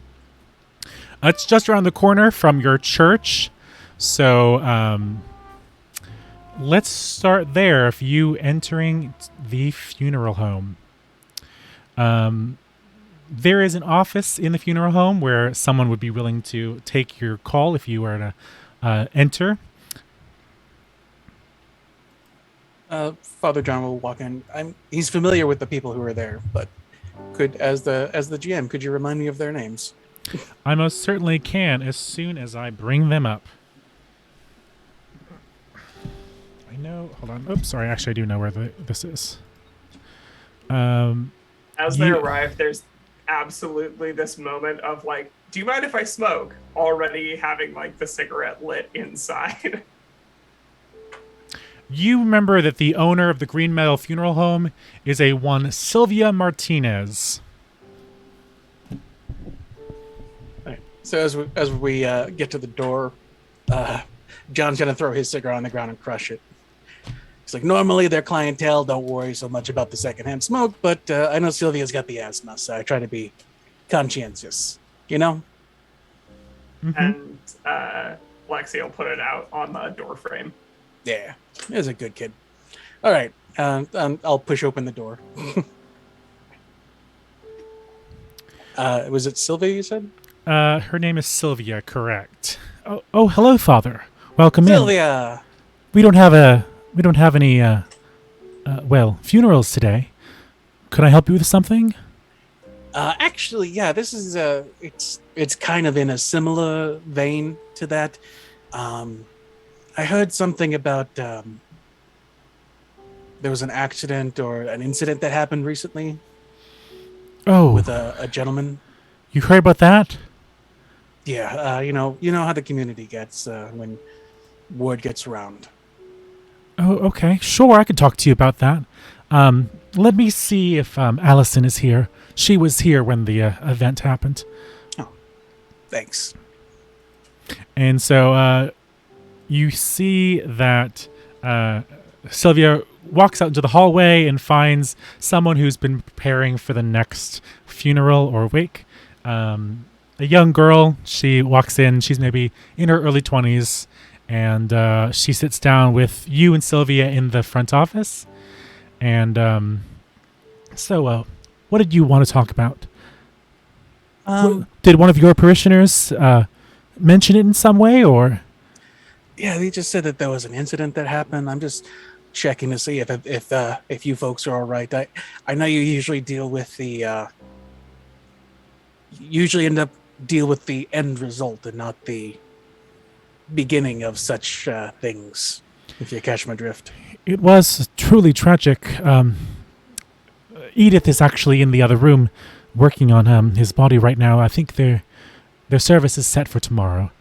It's just around the corner from your church, so let's start there. If you entering the funeral home, there is an office in the funeral home where someone would be willing to take your call if you were to enter. Father John will walk in. He's familiar with the people who are there, but as the GM, could you remind me of their names? I most certainly can as soon as I bring them up. I know. Hold on. Oops, sorry. Actually, I do know where this is. As they arrive, there's absolutely this moment of like, do you mind if I smoke? Already having like the cigarette lit inside. You remember that the owner of the Green Meadow Funeral Home is a one Sylvia Martinez. Right. So as we get to the door, John's gonna throw his cigar on the ground and crush it. He's like, normally their clientele don't worry so much about the secondhand smoke, but I know Sylvia's got the asthma, so I try to be conscientious, you know? And Lexi will put it out on the door frame. Yeah, he's a good kid. All right, I'll push open the door. Was it Sylvia you said? Her name is Sylvia, correct. Oh, hello, Father. Welcome Sylvia. in. We don't have any funerals today. Could I help you with something? Actually, yeah, this is it's kind of in a similar vein to that. I heard something about there was an accident or an incident that happened recently. Oh, with a gentleman. You heard about that? Yeah, you know how the community gets when word gets around. Oh, okay. Sure, I could talk to you about that. Let me see if Allison is here. She was here when the event happened. Oh, thanks. And so you see that Sylvia walks out into the hallway and finds someone who's been preparing for the next funeral or wake. A young girl. She walks in. She's maybe in her early 20s, and she sits down with you and Sylvia in the front office. And so, what did you want to talk about? Did one of your parishioners mention it in some way, or? Yeah, they just said that there was an incident that happened. I'm just checking to see if you folks are all right. I know you usually deal with the deal with the end result and not the beginning of such things. If you catch my drift. It was truly tragic. Edith is actually in the other room, working on his body right now. I think their service is set for tomorrow.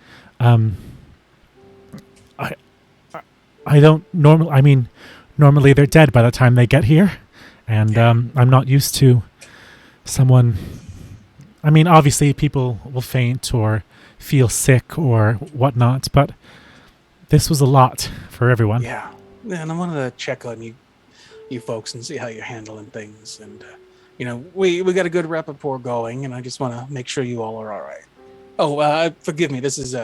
I don't normally. I mean, normally they're dead by the time they get here, and I'm not used to someone. I mean, obviously people will faint or feel sick or whatnot, but this was a lot for everyone. Yeah, and I wanted to check on you folks and see how you're handling things. And we got a good rapport going, and I just want to make sure you all are all right. Oh, forgive me. This is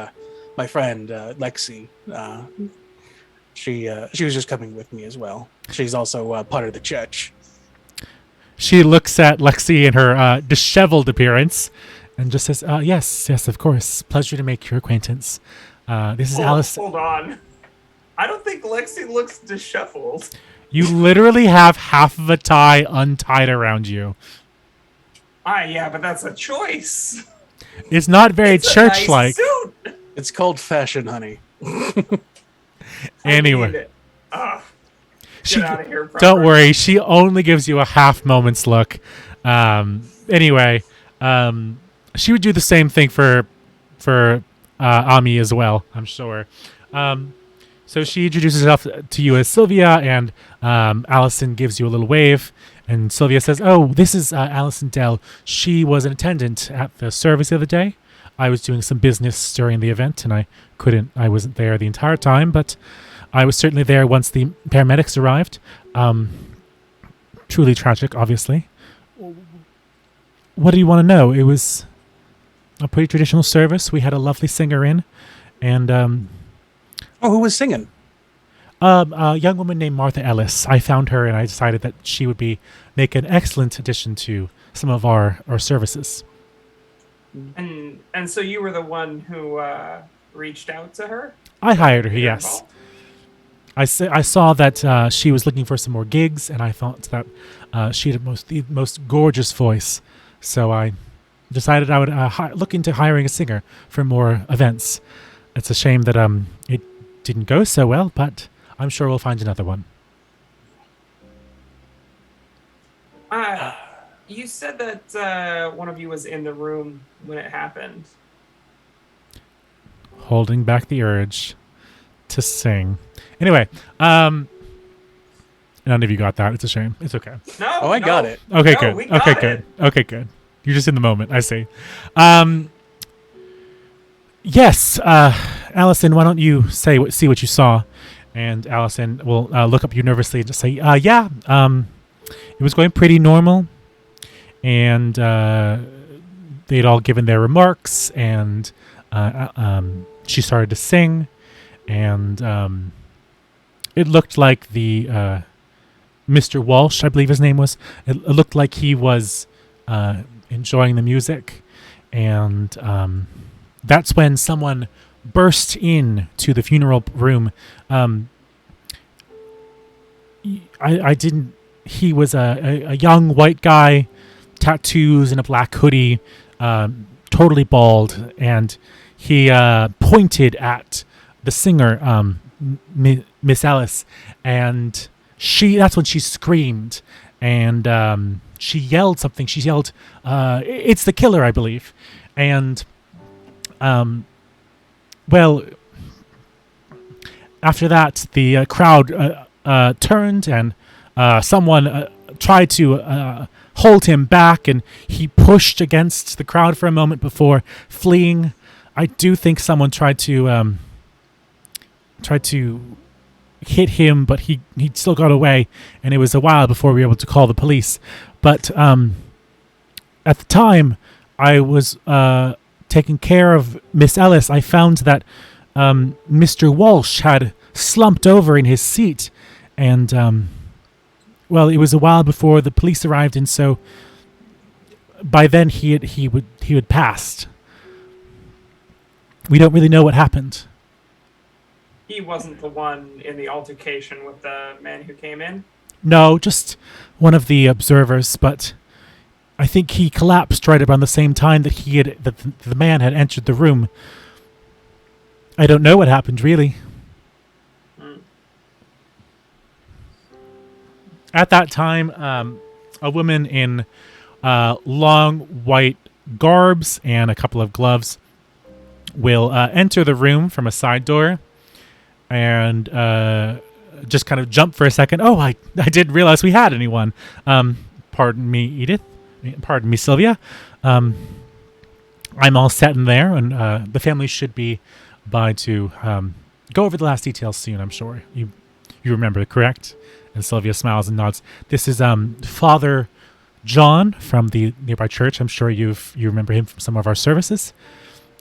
my friend Lexi. She was just coming with me as well. She's also part of the church. She looks at Lexi in her disheveled appearance and just says, yes, of course. Pleasure to make your acquaintance. This is Alice. Hold on. I don't think Lexi looks disheveled. You literally have half of a tie untied around you. Yeah, but that's a choice. It's not very church-like. Nice suit. It's called fashion, honey. Anyway. Get out of here, don't worry. She only gives you a half moment's look. Anyway, she would do the same thing for Ami as well, I'm sure. So she introduces herself to you as Sylvia, and Allison gives you a little wave. And Sylvia says, "Oh, this is Allison Dell. She was an attendant at the service the other day. I was doing some business during the event, and I wasn't there the entire time, but I was certainly there once the paramedics arrived. Truly tragic, obviously. What do you want to know? It was a pretty traditional service. We had a lovely singer in, and who was singing? A young woman named Martha Ellis. I found her, and I decided that she would make an excellent addition to some of our services." And so you were the one who reached out to her? I hired her, yes. I saw that she was looking for some more gigs, and I thought that she had the most gorgeous voice. So I decided I would look into hiring a singer for more events. It's a shame that it didn't go so well, but I'm sure we'll find another one. You said that one of you was in the room when it happened. Holding back the urge to sing. Anyway, none of you got that. It's a shame. It's okay. No. Oh, I got it. Okay, No, good. we got Okay, it. good. Okay, good. You're just in the moment. I see. Yes, Allison, why don't you see what you saw? And Allison will look up you nervously and just say, "Yeah, it was going pretty normal, and they'd all given their remarks, and she started to sing, and it looked like the Mr. Walsh, I believe his name was. It looked like he was enjoying the music, and that's when someone burst in to the funeral room. I didn't. He was a young white guy, tattoos and a black hoodie, totally bald, and he pointed at the singer, Miss Ellis, and that's when she screamed, and she yelled something. She yelled, "It's the killer," I believe, and well, after that, the crowd turned, and someone tried to hold him back, and he pushed against the crowd for a moment before fleeing. I do think someone tried to hit him, but he still got away, and it was a while before we were able to call the police. But at the time I was taking care of Miss Ellis, I found that Mr. Walsh had slumped over in his seat, and well, it was a while before the police arrived, and so by then he had passed. We don't really know what happened. He wasn't the one in the altercation with the man who came in? No, just one of the observers, but I think he collapsed right around the same time that the man had entered the room. I don't know what happened, really. At that time, a woman in long white garbs and a couple of gloves will enter the room from a side door and just kind of jump for a second. Oh, I didn't realize we had anyone. Pardon me, Edith. Pardon me, Sylvia. I'm all set in there, and the family should be by to go over the last details soon, I'm sure. You remember, correct? And Sylvia smiles and nods. This is Father John from the nearby church. I'm sure you remember him from some of our services.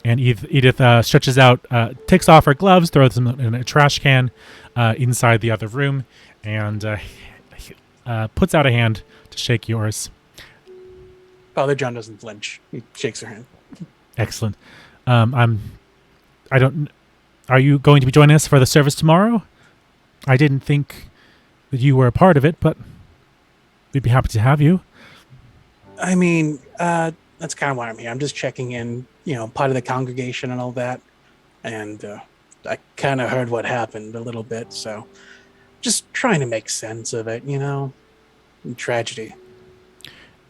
And Edith stretches out, takes off her gloves, throws them in a trash can inside the other room, and puts out a hand to shake yours. Father John doesn't flinch. He shakes her hand. Excellent. Are you going to be joining us for the service tomorrow? I didn't think that you were a part of it, but we'd be happy to have you. I mean, that's kind of why I'm here. I'm just checking in, part of the congregation and all that. And I kind of heard what happened a little bit, so just trying to make sense of it, tragedy.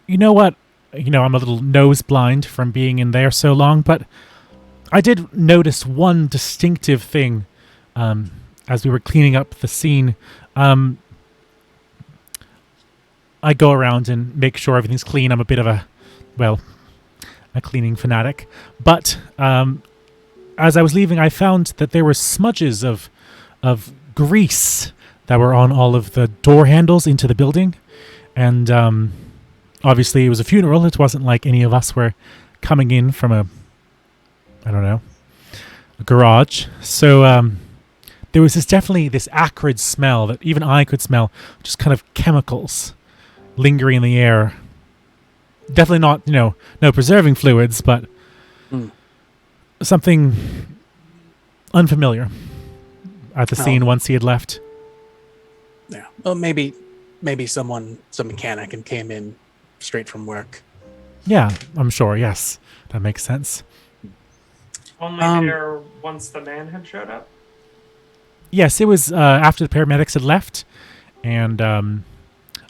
You know what? I'm a little nose blind from being in there so long, but I did notice one distinctive thing as we were cleaning up the scene. I go around and make sure everything's clean. I'm a bit of a cleaning fanatic. But as I was leaving, I found that there were smudges of grease that were on all of the door handles into the building. And obviously it was a funeral. It wasn't like any of us were coming in from a garage. So there was definitely this acrid smell that even I could smell, just kind of chemicals lingering in the air. Definitely not, no preserving fluids, but something unfamiliar at the scene once he had left. Yeah. Well, maybe some mechanic and came in straight from work. Yeah, I'm sure. Yes, that makes sense. Only there once the man had showed up? Yes, it was after the paramedics had left, and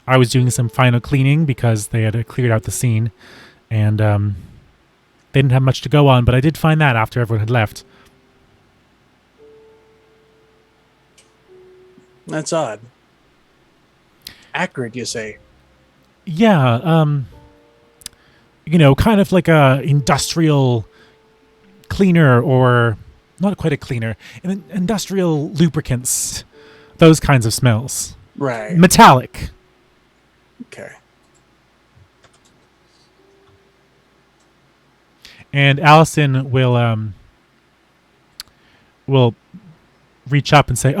I was doing some final cleaning because they had cleared out the scene, and they didn't have much to go on, but I did find that after everyone had left. That's odd. Acrid, you say? Yeah, kind of like a industrial cleaner, or not quite a cleaner, industrial lubricants, those kinds of smells. Right. Metallic. Okay. And Allison will reach up and say,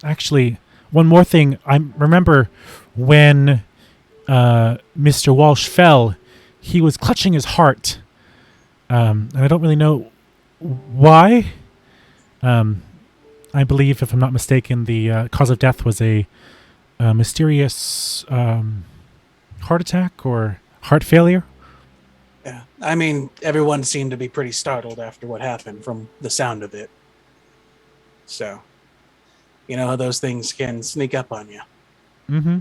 actually, one more thing. I remember when Mr. Walsh fell, he was clutching his heart. And I don't really know why. I believe, if I'm not mistaken, the cause of death was a mysterious heart attack or heart failure. Yeah. I mean, everyone seemed to be pretty startled after what happened from the sound of it. So, you know how those things can sneak up on you. Mm-hmm.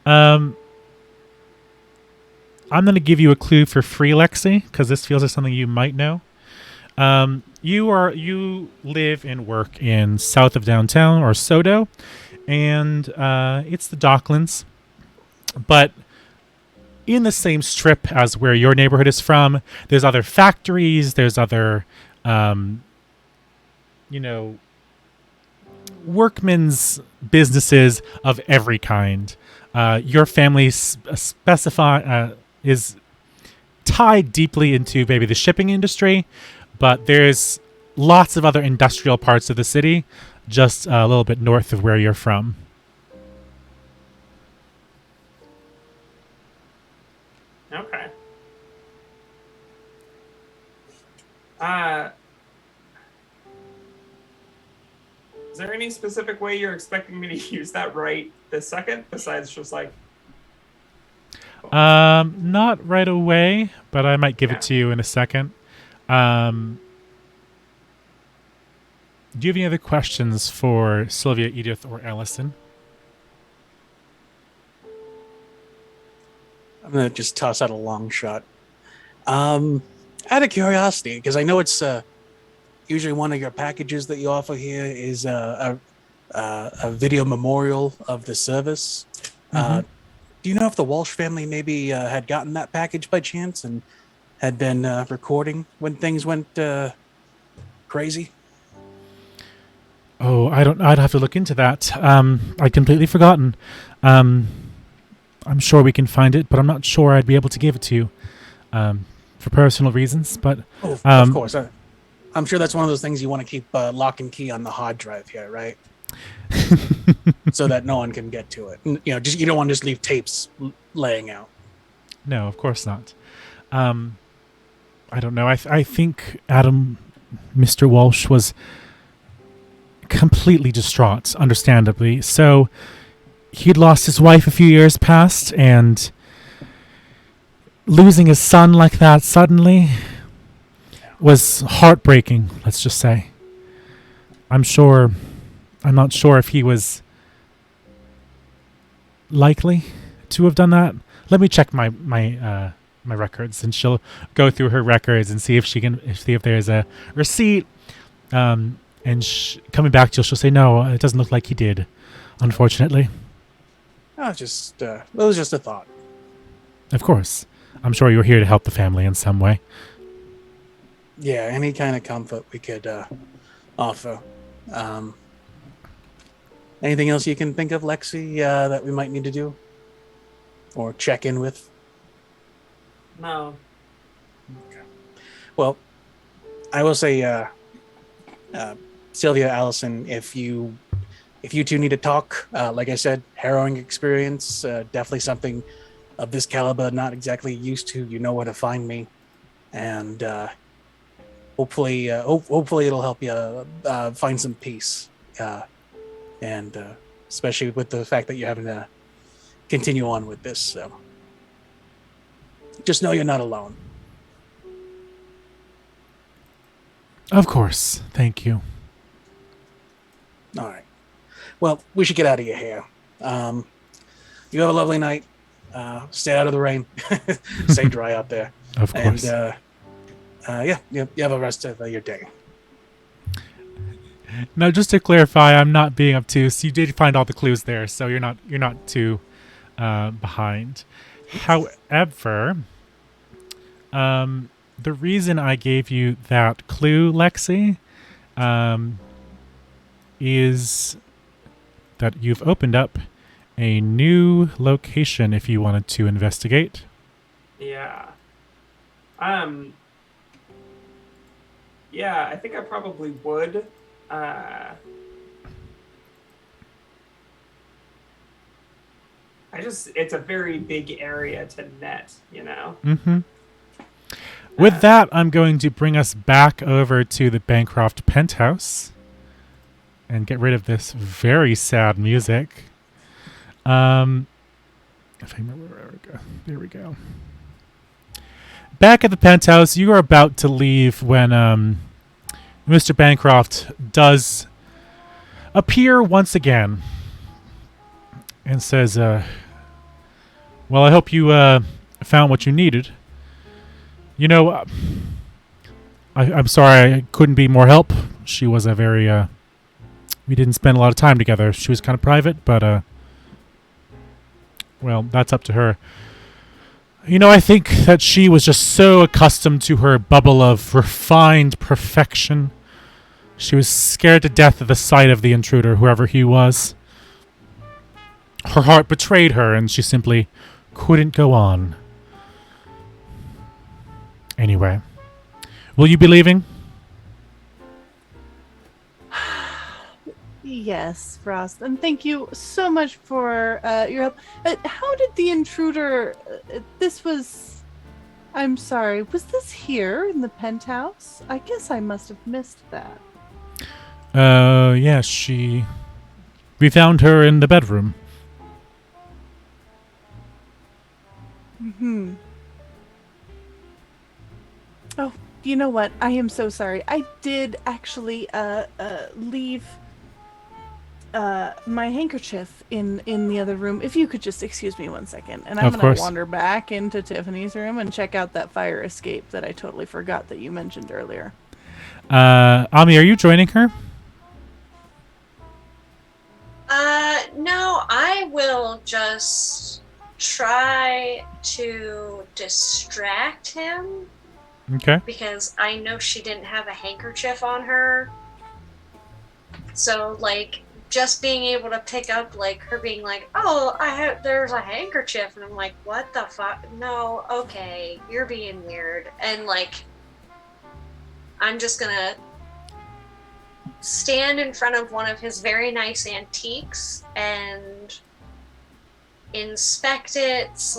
I'm going to give you a clue for free, Lexi, because this feels like something you might know. You live and work in south of downtown, or Sodo, and it's the Docklands, but in the same strip as where your neighborhood is from, there's other factories, there's other workmen's businesses of every kind. Your family is tied deeply into maybe the shipping industry, but there's lots of other industrial parts of the city just a little bit north of where you're from. Okay. Is there any specific way you're expecting me to use that right this second, besides just like... Not right away, but I might give it to you in a second. Do you have any other questions for Sylvia, Edith, or Allison? I'm going to just toss out a long shot. Out of curiosity, because I know it's usually one of your packages that you offer here is a video memorial of the service. Do you know if the Walsh family maybe had gotten that package by chance and had been recording when things went crazy? Oh, I'd have to look into that. I'd completely forgotten. I'm sure we can find it, but I'm not sure I'd be able to give it to you for personal reasons. But of course, I'm sure that's one of those things you want to keep lock and key on the hard drive here, right? So that no one can get to it. You know, you don't want to just leave tapes laying out. No, of course not. I don't know. I think Mr. Walsh was completely distraught, understandably. So he'd lost his wife a few years past, and losing his son like that suddenly was heartbreaking, let's just say. I'm not sure if he was likely to have done that. Let me check my records, and she'll go through her records and see if there's a receipt. And coming back to you, she'll say, no, it doesn't look like he did, unfortunately. It was just a thought. Of course. I'm sure you're here to help the family in some way. Yeah, any kind of comfort we could offer. Anything else you can think of, Lexi, that we might need to do? Or check in with? No. Okay. Well, I will say, Sylvia, Allison, if you two need to talk, like I said, harrowing experience, definitely something of this caliber, not exactly used to. You know where to find me, and hopefully it'll help you find some peace, and especially with the fact that you're having to continue on with this. So just know you're not alone. Of course. Thank you. All right. Well, we should get out of your hair. You have a lovely night. Stay out of the rain. Stay dry out there. Of course. And you have a rest of your day. Now, just to clarify, I'm not being obtuse. You did find all the clues there, so you're not too behind. However, the reason I gave you that clue, Lexi, is that you've opened up a new location if you wanted to investigate. Yeah. Yeah, I think I probably would. It's a very big area to net, you know? Mm-hmm. With that, I'm going to bring us back over to the Bancroft penthouse and get rid of this very sad music. If I remember where we go. There we go. Back at the penthouse, you are about to leave when Mr. Bancroft does appear once again and says, well, I hope you found what you needed. You know, I'm sorry I couldn't be more help. She was a very, we didn't spend a lot of time together. She was kind of private, but, well, that's up to her. You know, I think that she was just so accustomed to her bubble of refined perfection. She was scared to death at the sight of the intruder, whoever he was. Her heart betrayed her, and she simply couldn't go on. Anyway, will you be leaving? Yes, Frost, and thank you so much for your help. How did the intruder? This was. I'm sorry. Was this here in the penthouse? I guess I must have missed that. Yeah, we found her in the bedroom. Hmm. Oh, you know what? I am so sorry. I did actually leave my handkerchief in the other room. If you could just excuse me 1 second, and I'm gonna wander back into Tiffany's room and check out that fire escape that I totally forgot that you mentioned earlier. Ami, are you joining her? No, I will just try to distract him. Okay. Because I know she didn't have a handkerchief on her. So, like, just being able to pick up, like, her being like, oh, there's a handkerchief. And I'm like, what the fuck? No, okay, you're being weird. And, like, I'm just gonna stand in front of one of his very nice antiques and inspect it /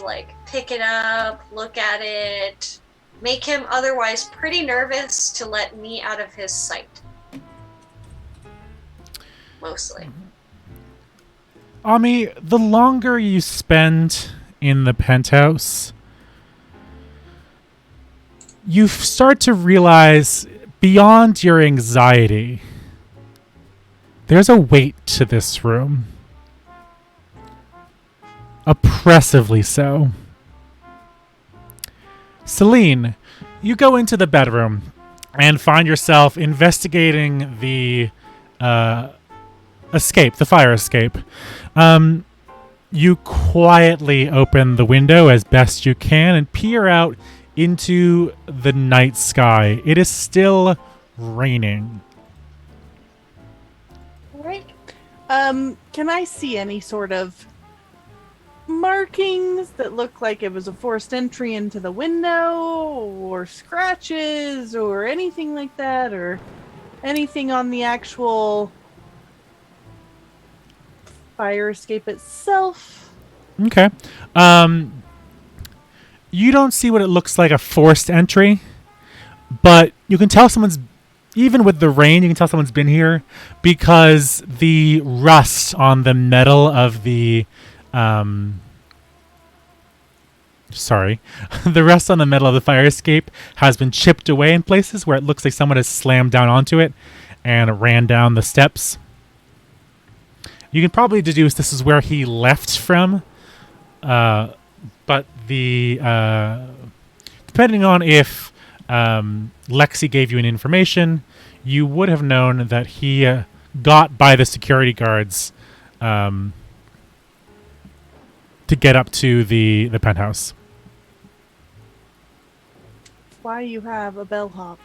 like, pick it up, look at it, make him otherwise pretty nervous to let me out of his sight. Mostly. Ami, the longer you spend in the penthouse, you start to realize beyond your anxiety, there's a weight to this room. Oppressively so. Celine, you go into the bedroom and find yourself investigating the fire escape. You quietly open the window as best you can and peer out into the night sky. It is still raining. All right. Can I see any sort of markings that look like it was a forced entry into the window, or scratches, or anything like that, or anything on the actual fire escape itself? Okay. You don't see what it looks like a forced entry, but you can tell even with the rain, you can tell someone's been here because the rust on the metal of the the rust on the metal of the fire escape has been chipped away in places where it looks like someone has slammed down onto it and ran down the steps. You can probably deduce this is where he left from, but depending on if Lexi gave you an information, you would have known that he got by the security guards to get up to the penthouse. Why you have a bellhop?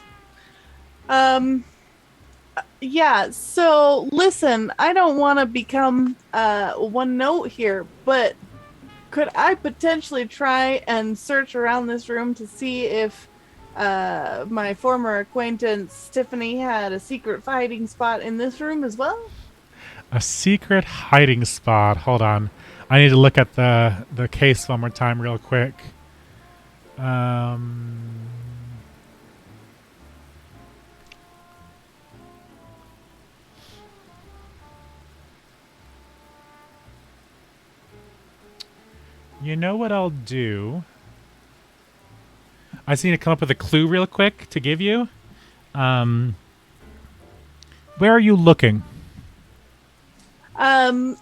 Yeah, so listen, I don't want to become one note here, but could I potentially try and search around this room to see if my former acquaintance Tiffany had a secret hiding spot in this room as well? A secret hiding spot. Hold on. I need to look at the case one more time real quick. You know what I'll do? I just need to come up with a clue real quick to give you. Where are you looking? I'm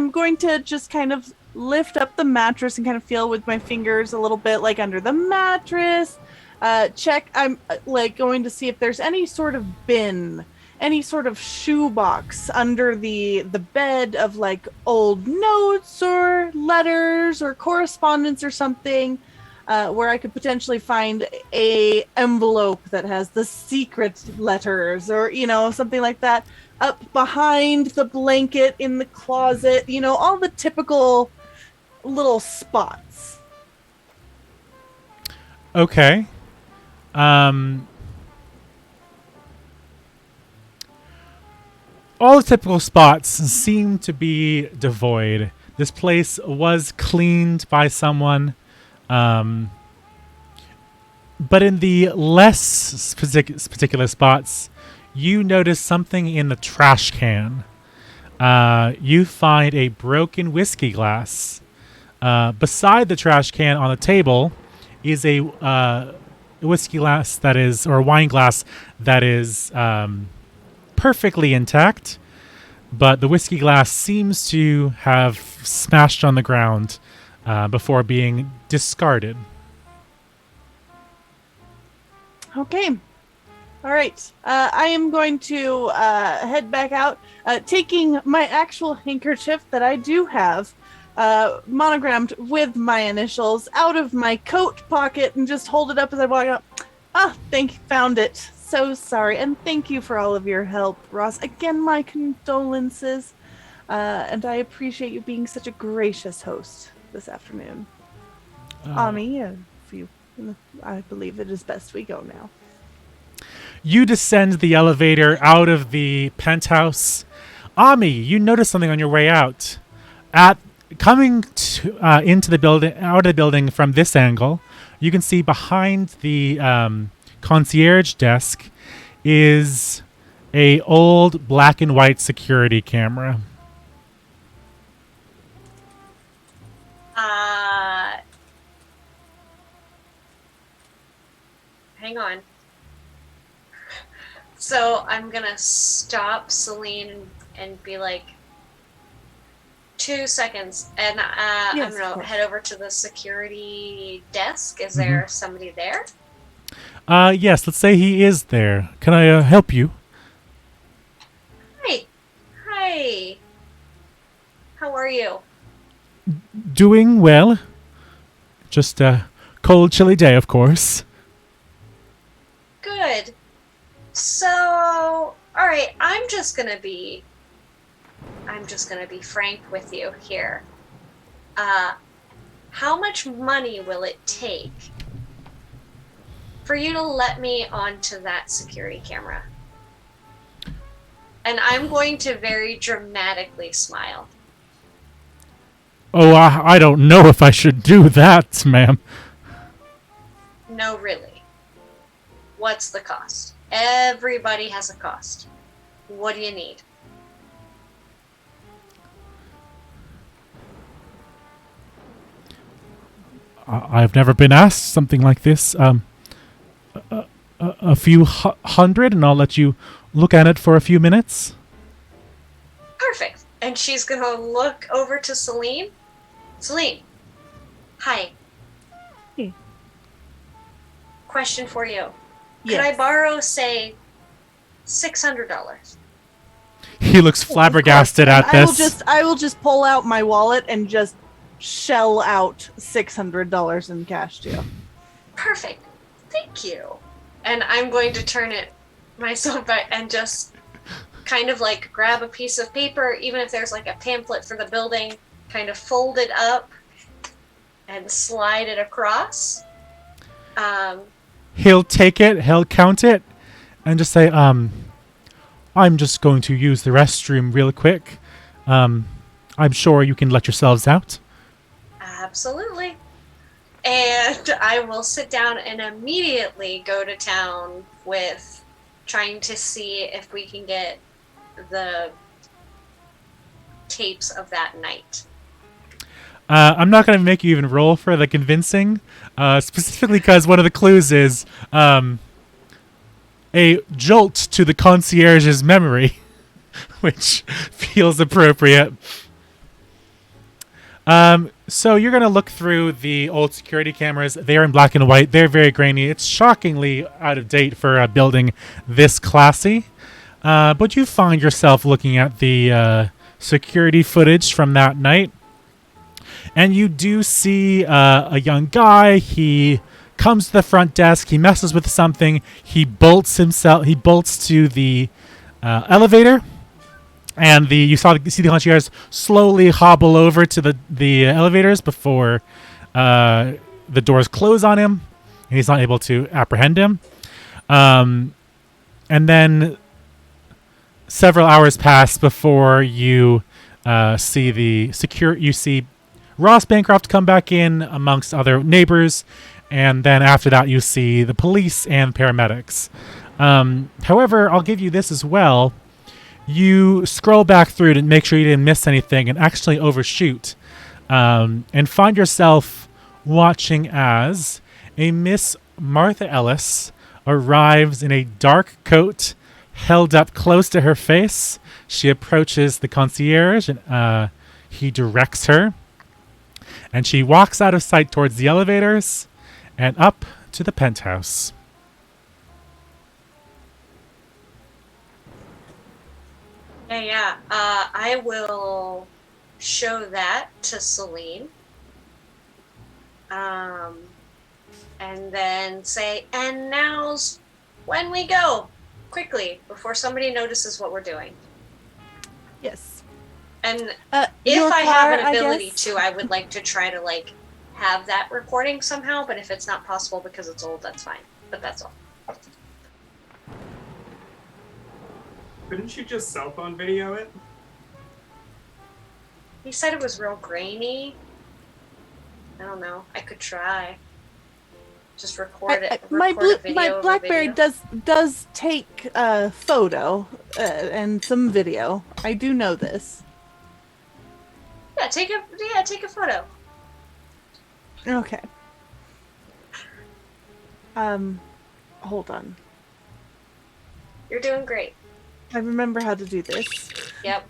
going to just kind of lift up the mattress and kind of feel with my fingers a little bit like under the mattress. Check. I'm like going to see if there's any sort of bin, any sort of shoebox under the bed of like old notes or letters or correspondence or something. where I could potentially find a envelope that has the secret letters or, something like that. Up behind the blanket in the closet, all the typical little spots. Okay. All the typical spots seem to be devoid. This place was cleaned by someone. But in the less particular spots, you notice something in the trash can. You find a broken whiskey glass. Beside the trash can on the table is a whiskey glass that is, or a wine glass that is perfectly intact, but the whiskey glass seems to have smashed on the ground before being discarded. Okay. All right. I am going to head back out, taking my actual handkerchief that I do have monogrammed with my initials out of my coat pocket and just hold it up as I walk out. Found it. So sorry, and thank you for all of your help, Ross. Again, my condolences, and I appreciate you being such a gracious host this afternoon. Ami, I believe it is best we go now. You descend the elevator out of the penthouse. Ami, you notice something on your way out. Coming into the building, out of the building from this angle, you can see behind the concierge desk is a old black and white security camera. Hang on. So I'm gonna stop Celine and be like, 2 seconds, and Yes, I'm gonna head over to the security desk. Is there somebody there? Yes, let's say he is there. Can I help you? Hi. How are you? Doing well. Just a cold, chilly day, of course. Good. So, all right, I'm just gonna be frank with you here. How much money will it take for you to let me onto that security camera? And I'm going to very dramatically smile. Oh, I don't know if I should do that, ma'am. No, really. What's the cost? Everybody has a cost. What do you need? I've never been asked something like this. A few hundred, and I'll let you look at it for a few minutes. Perfect. And she's gonna look over to Celine. Celine, hi. Hey. Question for you. Yes. Could I borrow, say, $600? He looks flabbergasted at this. I will just pull out my wallet and just shell out $600 in cash to you. Perfect. Thank you. And I'm going to turn it myself back and just kind of like grab a piece of paper, even if there's like a pamphlet for the building, kind of fold it up and slide it across. He'll take it, he'll count it, and just say, I'm just going to use the restroom real quick. I'm sure you can let yourselves out. Absolutely. And I will sit down and immediately go to town with trying to see if we can get the tapes of that night. I'm not going to make you even roll for the convincing, specifically because one of the clues is a jolt to the concierge's memory, which feels appropriate. So you're going to look through the old security cameras. They're in black and white. They're very grainy. It's shockingly out of date for a building this classy. But you find yourself looking at the security footage from that night. And you do see a young guy. He comes to the front desk. He messes with something. He bolts to the elevator. And you see the concierge slowly hobble over to the elevators before the doors close on him. And he's not able to apprehend him. And then several hours pass before you see Ross Bancroft come back in amongst other neighbors, and then after that you see the police and paramedics. However, I'll give you this as well. You scroll back through to make sure you didn't miss anything and actually overshoot, and find yourself watching as a Miss Martha Ellis arrives in a dark coat held up close to her face. She approaches the concierge and he directs her. And she walks out of sight towards the elevators and up to the penthouse. Yeah. I will show that to Celine. And then say, and now's when we go. Quickly, before somebody notices what we're doing. Yes. And your if I have car, an ability I guess? to, I would like to try to, like, have that recording somehow, but if it's not possible because it's old, that's fine. But that's all. Couldn't you just cell phone video it? He said it was real grainy. I don't know. I could try. Just record it. My Video BlackBerry of a video. does take photo and some video. I do know this. Yeah, take a photo. Okay. Hold on. You're doing great. I remember how to do this. Yep.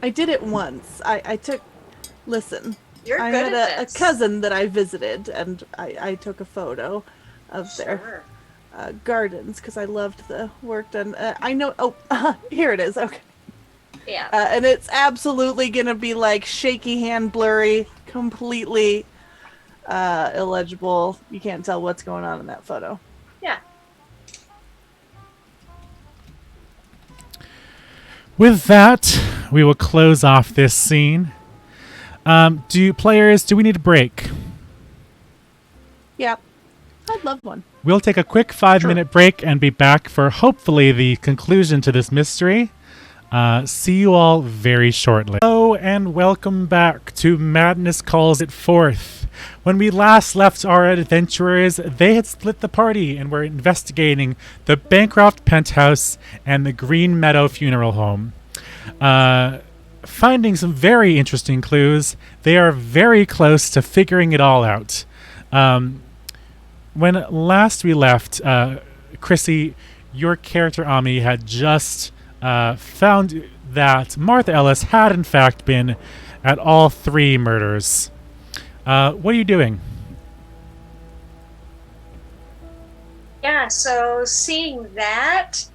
I did it once. I took. Listen. You're I good had at a this. cousin that I visited, and I took a photo of their Sure. gardens because I loved the work done. I know. Oh, here it is. Okay. Yeah. And it's absolutely gonna be like shaky hand, blurry, completely illegible. You can't tell what's going on in that photo. Yeah. With that, we will close off this scene. Do we need a break? Yeah. I'd love one. We'll take a quick 5-minute break and be back for hopefully the conclusion to this mystery. See you all very shortly. Hello and welcome back to Madness Calls It Forth. When we last left our adventurers, they had split the party and were investigating the Bancroft penthouse and the Green Meadow funeral home. Finding some very interesting clues. They are very close to figuring it all out. When last we left, Chrissy, your character Ami had just found that Martha Ellis had in fact been at all 3 murders. What are you doing? Yeah, so seeing that,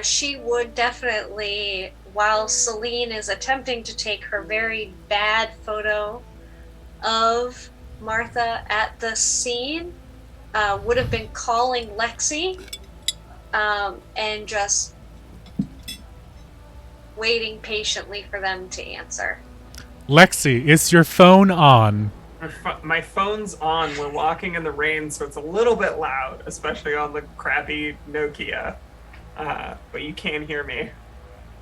she would definitely, while Celine is attempting to take her very bad photo of Martha at the scene, would have been calling Lexi and just waiting patiently for them to answer. Lexi, is your phone on? My phone's on. We're walking in the rain, so it's a little bit loud, especially on the crappy Nokia. But you can hear me.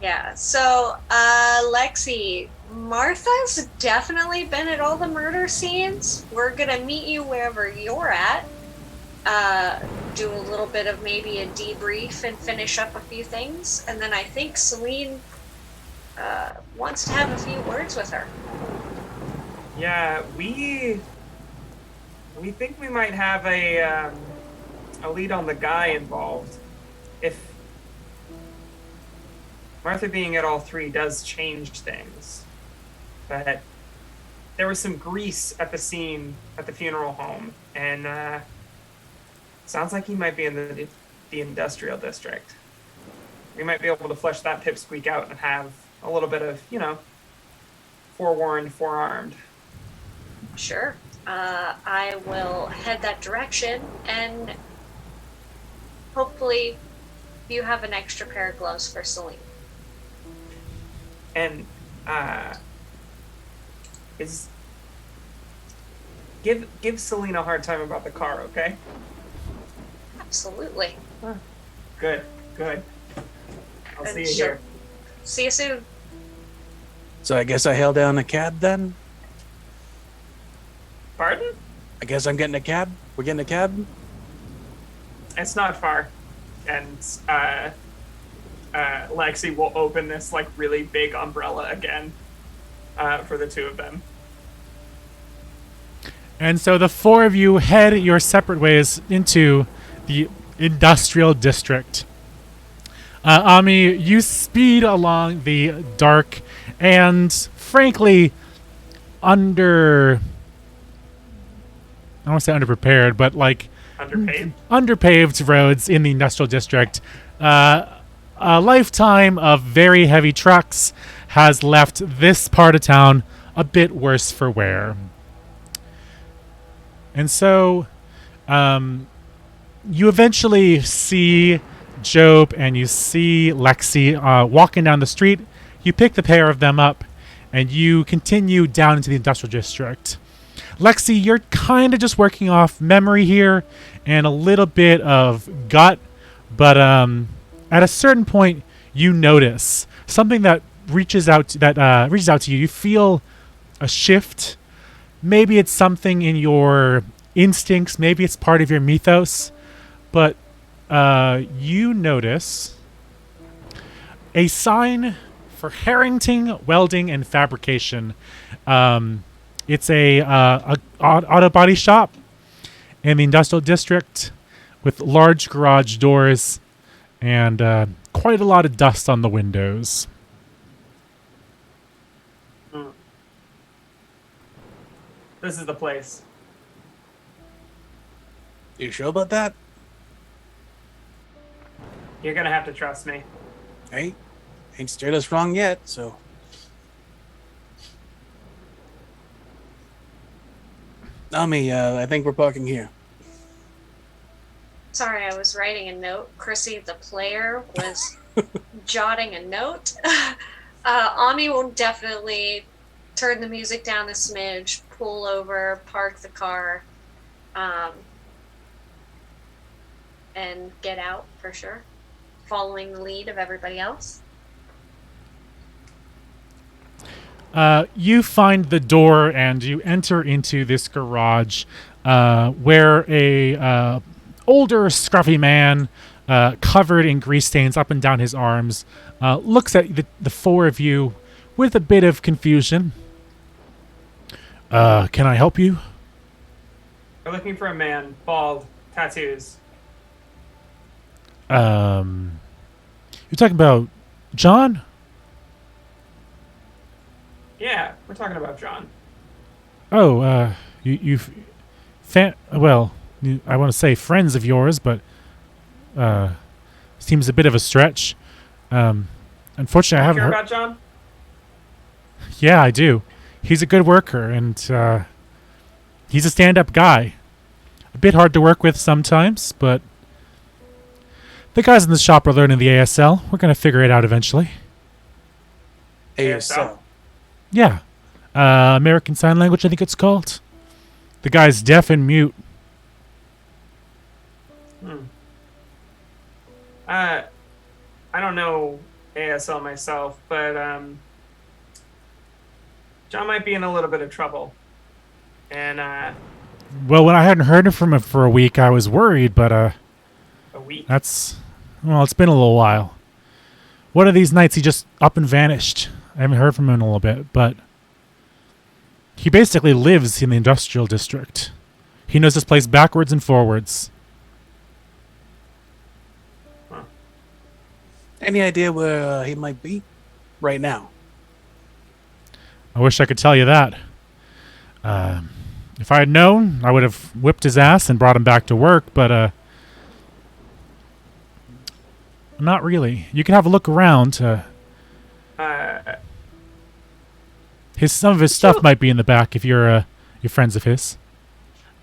Yeah, so, Lexi, Martha's definitely been at all the murder scenes. We're gonna meet you wherever you're at. Do a little bit of maybe a debrief and finish up a few things. And then I think Celine wants to have a few words with her. Yeah, we think we might have a lead on the guy involved. If Martha being at all 3 does change things, but there was some grease at the scene at the funeral home, and sounds like he might be in the industrial district. We might be able to flesh that pipsqueak out and have a little bit of, forewarned, forearmed. Sure. I will head that direction, and hopefully you have an extra pair of gloves for Celine. And give Celine a hard time about the car, okay? Absolutely. Good. I'll see you here. See you soon. So I guess I hail down a cab then? Pardon? I guess I'm getting a cab? We're getting a cab? It's not far. And Lexi will open this like really big umbrella again for the two of them. And so the four of you head your separate ways into the industrial district. Ami, you speed along the dark and, frankly, I don't want to say underprepared, but like underpaved roads in the industrial district. A lifetime of very heavy trucks has left this part of town a bit worse for wear. And so you eventually see Job and you see Lexi walking down the street. You pick the pair of them up and you continue down into the industrial district. Lexi, you're kind of just working off memory here and a little bit of gut, but at a certain point you notice something that reaches out to you. You feel a shift. Maybe it's something in your instincts, maybe it's part of your mythos, but you notice a sign for Harrington Welding and Fabrication. It's a auto body shop in the industrial district with large garage doors and quite a lot of dust on the windows. This is the place. You sure about that? You're gonna have to trust me. Hey, ain't steered us wrong yet, so. Ami, I think we're parking here. Sorry, I was writing a note. Chrissy, the player, was jotting a note. Ami will definitely turn the music down a smidge, pull over, park the car, and get out for sure, following the lead of everybody else. You find the door and you enter into this garage where a older, scruffy man covered in grease stains up and down his arms looks at the four of you with a bit of confusion. Can I help you? We're looking for a man, bald, tattoos. You're talking about John? Yeah, we're talking about John. Oh, I want to say friends of yours, but seems a bit of a stretch. Unfortunately, I haven't heard about John? Yeah, I do. He's a good worker, and he's a stand-up guy. A bit hard to work with sometimes, but the guys in the shop are learning the ASL. We're going to figure it out eventually. ASL? Yeah. American Sign Language, I think it's called. The guy's deaf and mute. I don't know ASL myself, but John might be in a little bit of trouble. And well, when I hadn't heard from him for a week, I was worried, but a week? it's been a little while. One of these nights he just up and vanished. I haven't heard from him in a little bit, but he basically lives in the industrial district. He knows this place backwards and forwards. Huh. Any idea where he might be right now? I wish I could tell you that. If I had known, I would have whipped his ass and brought him back to work, but not really. You can have a look around. Some of his stuff might be in the back if you're You're friends of his.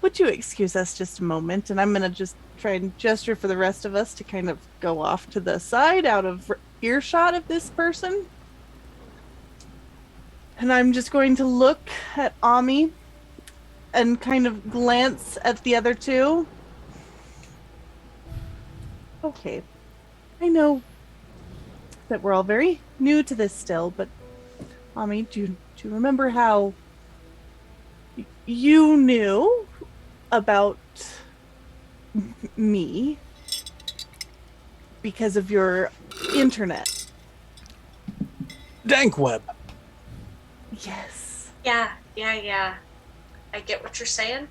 Would you excuse us just a moment? And I'm going to just try and gesture for the rest of us to kind of go off to the side out of earshot of this person. And I'm just going to look at Ami and kind of glance at the other two. Okay. I know that we're all very new to this still, but Ami, do you remember how you knew about me because of your internet? Dank web. Yes. Yeah. I get what you're saying.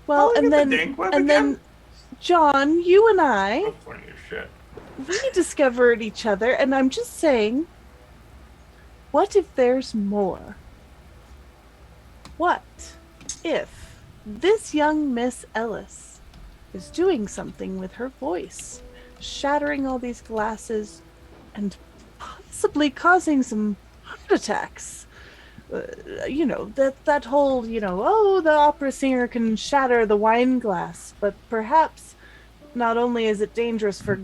Well, and then dank web and again? then John, you and I, That's funny as shit. we discovered each other, and I'm just saying, what if there's more? What if this young Miss Ellis is doing something with her voice, shattering all these glasses and possibly causing some heart attacks? That whole, the opera singer can shatter the wine glass, but perhaps not only is it dangerous for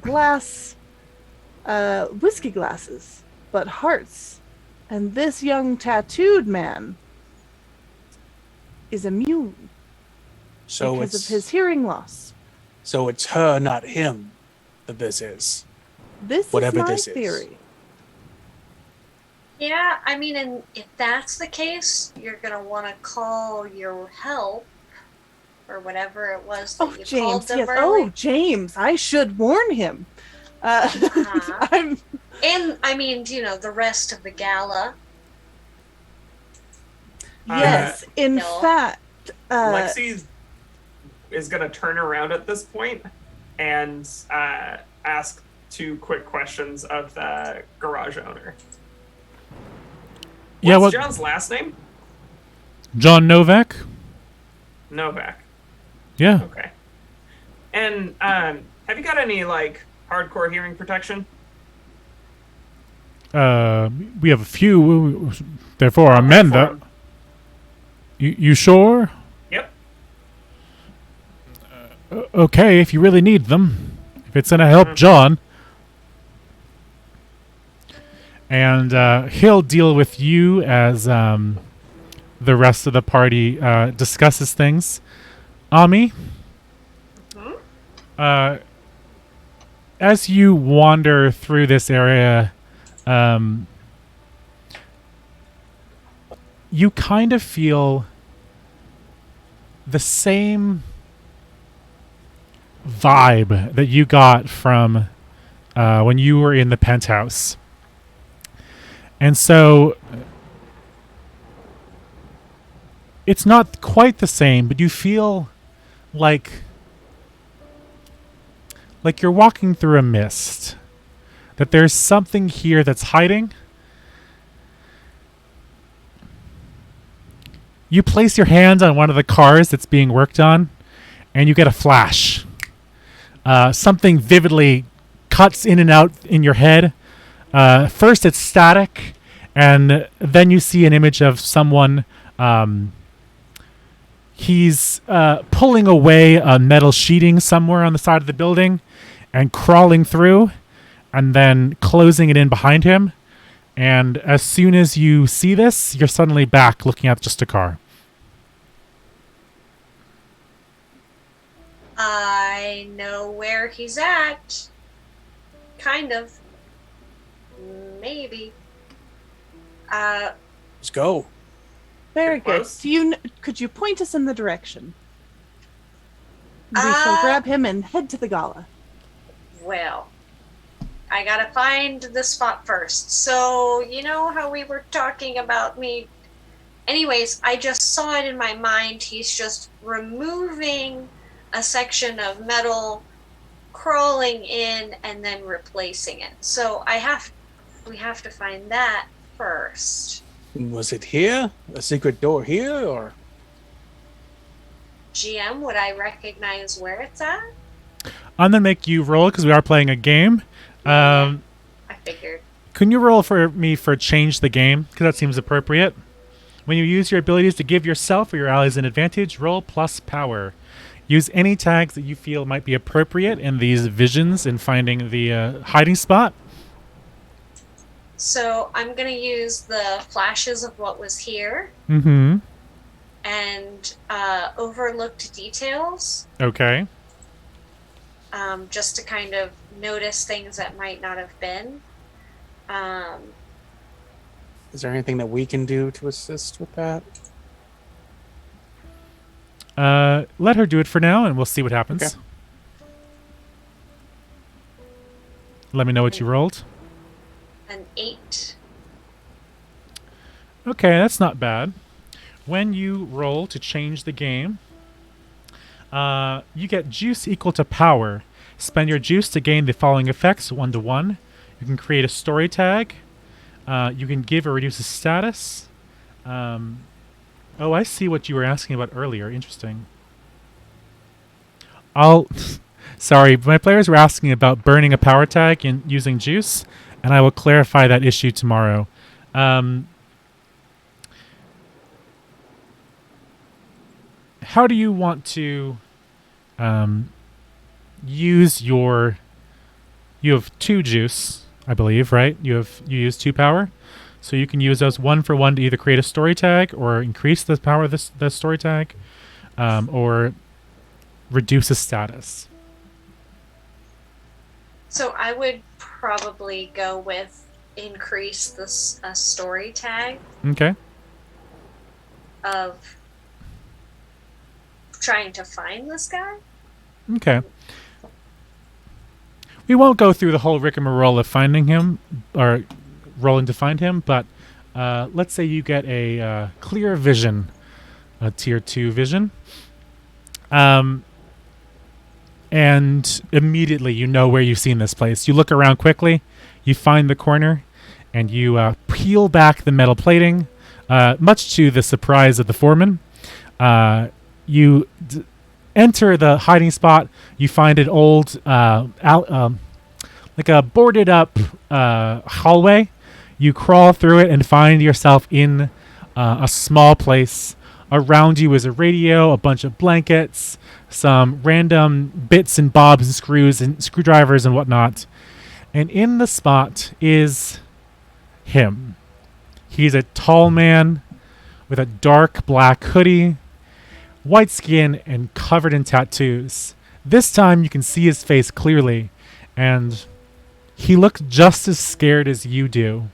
whiskey glasses, but hearts. And this young tattooed man is immune because of his hearing loss. So it's her, not him, that this is. This Whatever is my this is. theory. Yeah, I mean, and if that's the case, you're gonna want to call your help or whatever it was that you called James, them yes. earlier. Oh, James, I should warn him. And I mean, the rest of the gala. Yes, in No. fact, Lexi is going to turn around at this point and ask 2 quick questions of the garage owner. What's John's last name? John Novak? Novak. Yeah. Okay. And have you got any, hardcore hearing protection? We have a few, therefore our men, though. You sure? Yep. Okay, if you really need them. If it's going to help John. And he'll deal with you as the rest of the party discusses things. Ami? As you wander through this area, you kind of feel the same vibe that you got from when you were in the penthouse. And so it's not quite the same, but you feel like you're walking through a mist. That there's something here that's hiding. You place your hand on one of the cars that's being worked on, and you get a flash. Something vividly cuts in and out in your head. First it's static, and then you see an image of someone. He's pulling away a metal sheeting somewhere on the side of the building and crawling through and then closing it in behind him. And as soon as you see this, you're suddenly back looking at just a car. I know where he's at. Kind of. Maybe. Let's go. very good. close. Could you point us in the direction? We shall grab him and head to the gala. Well, I gotta find the spot first. So, you know how we were talking about me? Anyways, I just saw it in my mind. He's just removing a section of metal, crawling in, and then replacing it. So we have to find that first. Was it here? A secret door here, or? GM, would I recognize where it's at? I'm gonna make you roll because we are playing a game. I figured. Can you roll for me for change the game? Because that seems appropriate. When you use your abilities to give yourself or your allies an advantage, roll plus power. Use any tags that you feel might be appropriate in these visions in finding the hiding spot. So I'm going to use the flashes of what was here Mm-hmm. and overlooked details, Okay. just to kind of notice things that might not have been. Is there anything that we can do to assist with that? Let her do it for now, and we'll see what happens. Okay. Let me know what you rolled. An 8. Okay, that's not bad. When you roll to change the game, you get juice equal to power. Spend your juice to gain the following effects 1-to-1. You can create a story tag. You can give or reduce a status. Oh, I see what you were asking about earlier. Interesting. Sorry, my players were asking about burning a power tag and using juice, and I will clarify that issue tomorrow. How do you want to use your... You have 2 juice, I believe, right? You use 2 power. So you can use those 1 for 1 to either create a story tag or increase the power of the story tag, or reduce a status. So I would probably go with increase this story tag Okay. of trying to find this guy. Okay. We won't go through the whole rigmarole of finding him or rolling to find him, but let's say you get a clear vision, a tier 2 vision, and immediately you know where you've seen this place. You look around quickly, you find the corner, and you peel back the metal plating, much to the surprise of the foreman. You enter the hiding spot. You find an old, like a boarded up hallway. You crawl through it and find yourself in a small place. Around you is a radio, a bunch of blankets, some random bits and bobs and screws and screwdrivers and whatnot. And in the spot is him. He's a tall man with a dark black hoodie, white skin, and covered in tattoos. This time you can see his face clearly, and he looks just as scared as you do.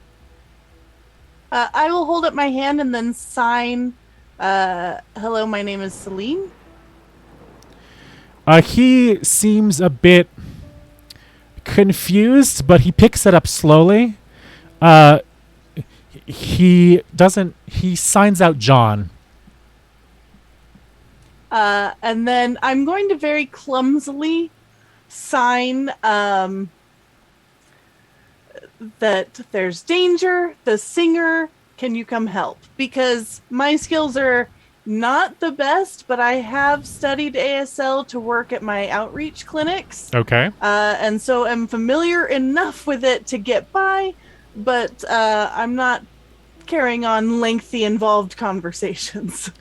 I will hold up my hand and then sign, hello, my name is Celine. He seems a bit confused, but he picks it up slowly. He signs out John. And then I'm going to very clumsily sign that there's danger, the singer, can you come help? Because my skills are not the best, but I have studied ASL to work at my outreach clinics. Okay. And so I'm familiar enough with it to get by, but I'm not carrying on lengthy, involved conversations.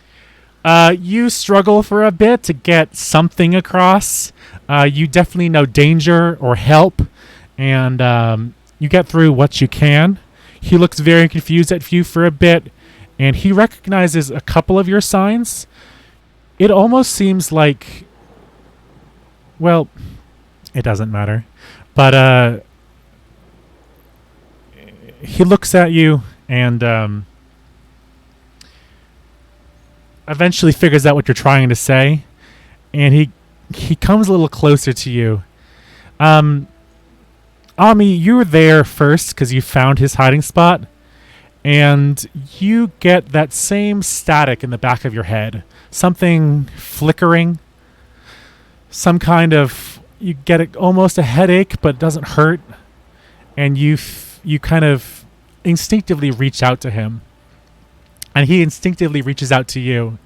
You struggle for a bit to get something across. You definitely know danger or help, and you get through what you can. He looks very confused at you for a bit, and he recognizes a couple of your signs. It almost seems like... Well, it doesn't matter. But he looks at you and eventually figures out what you're trying to say, and he comes a little closer to you. Ami, you were there first because you found his hiding spot, and you get that same static in the back of your head. Something flickering. Some kind of... You get almost a headache, but it doesn't hurt. And you kind of instinctively reach out to him. And he instinctively reaches out to you.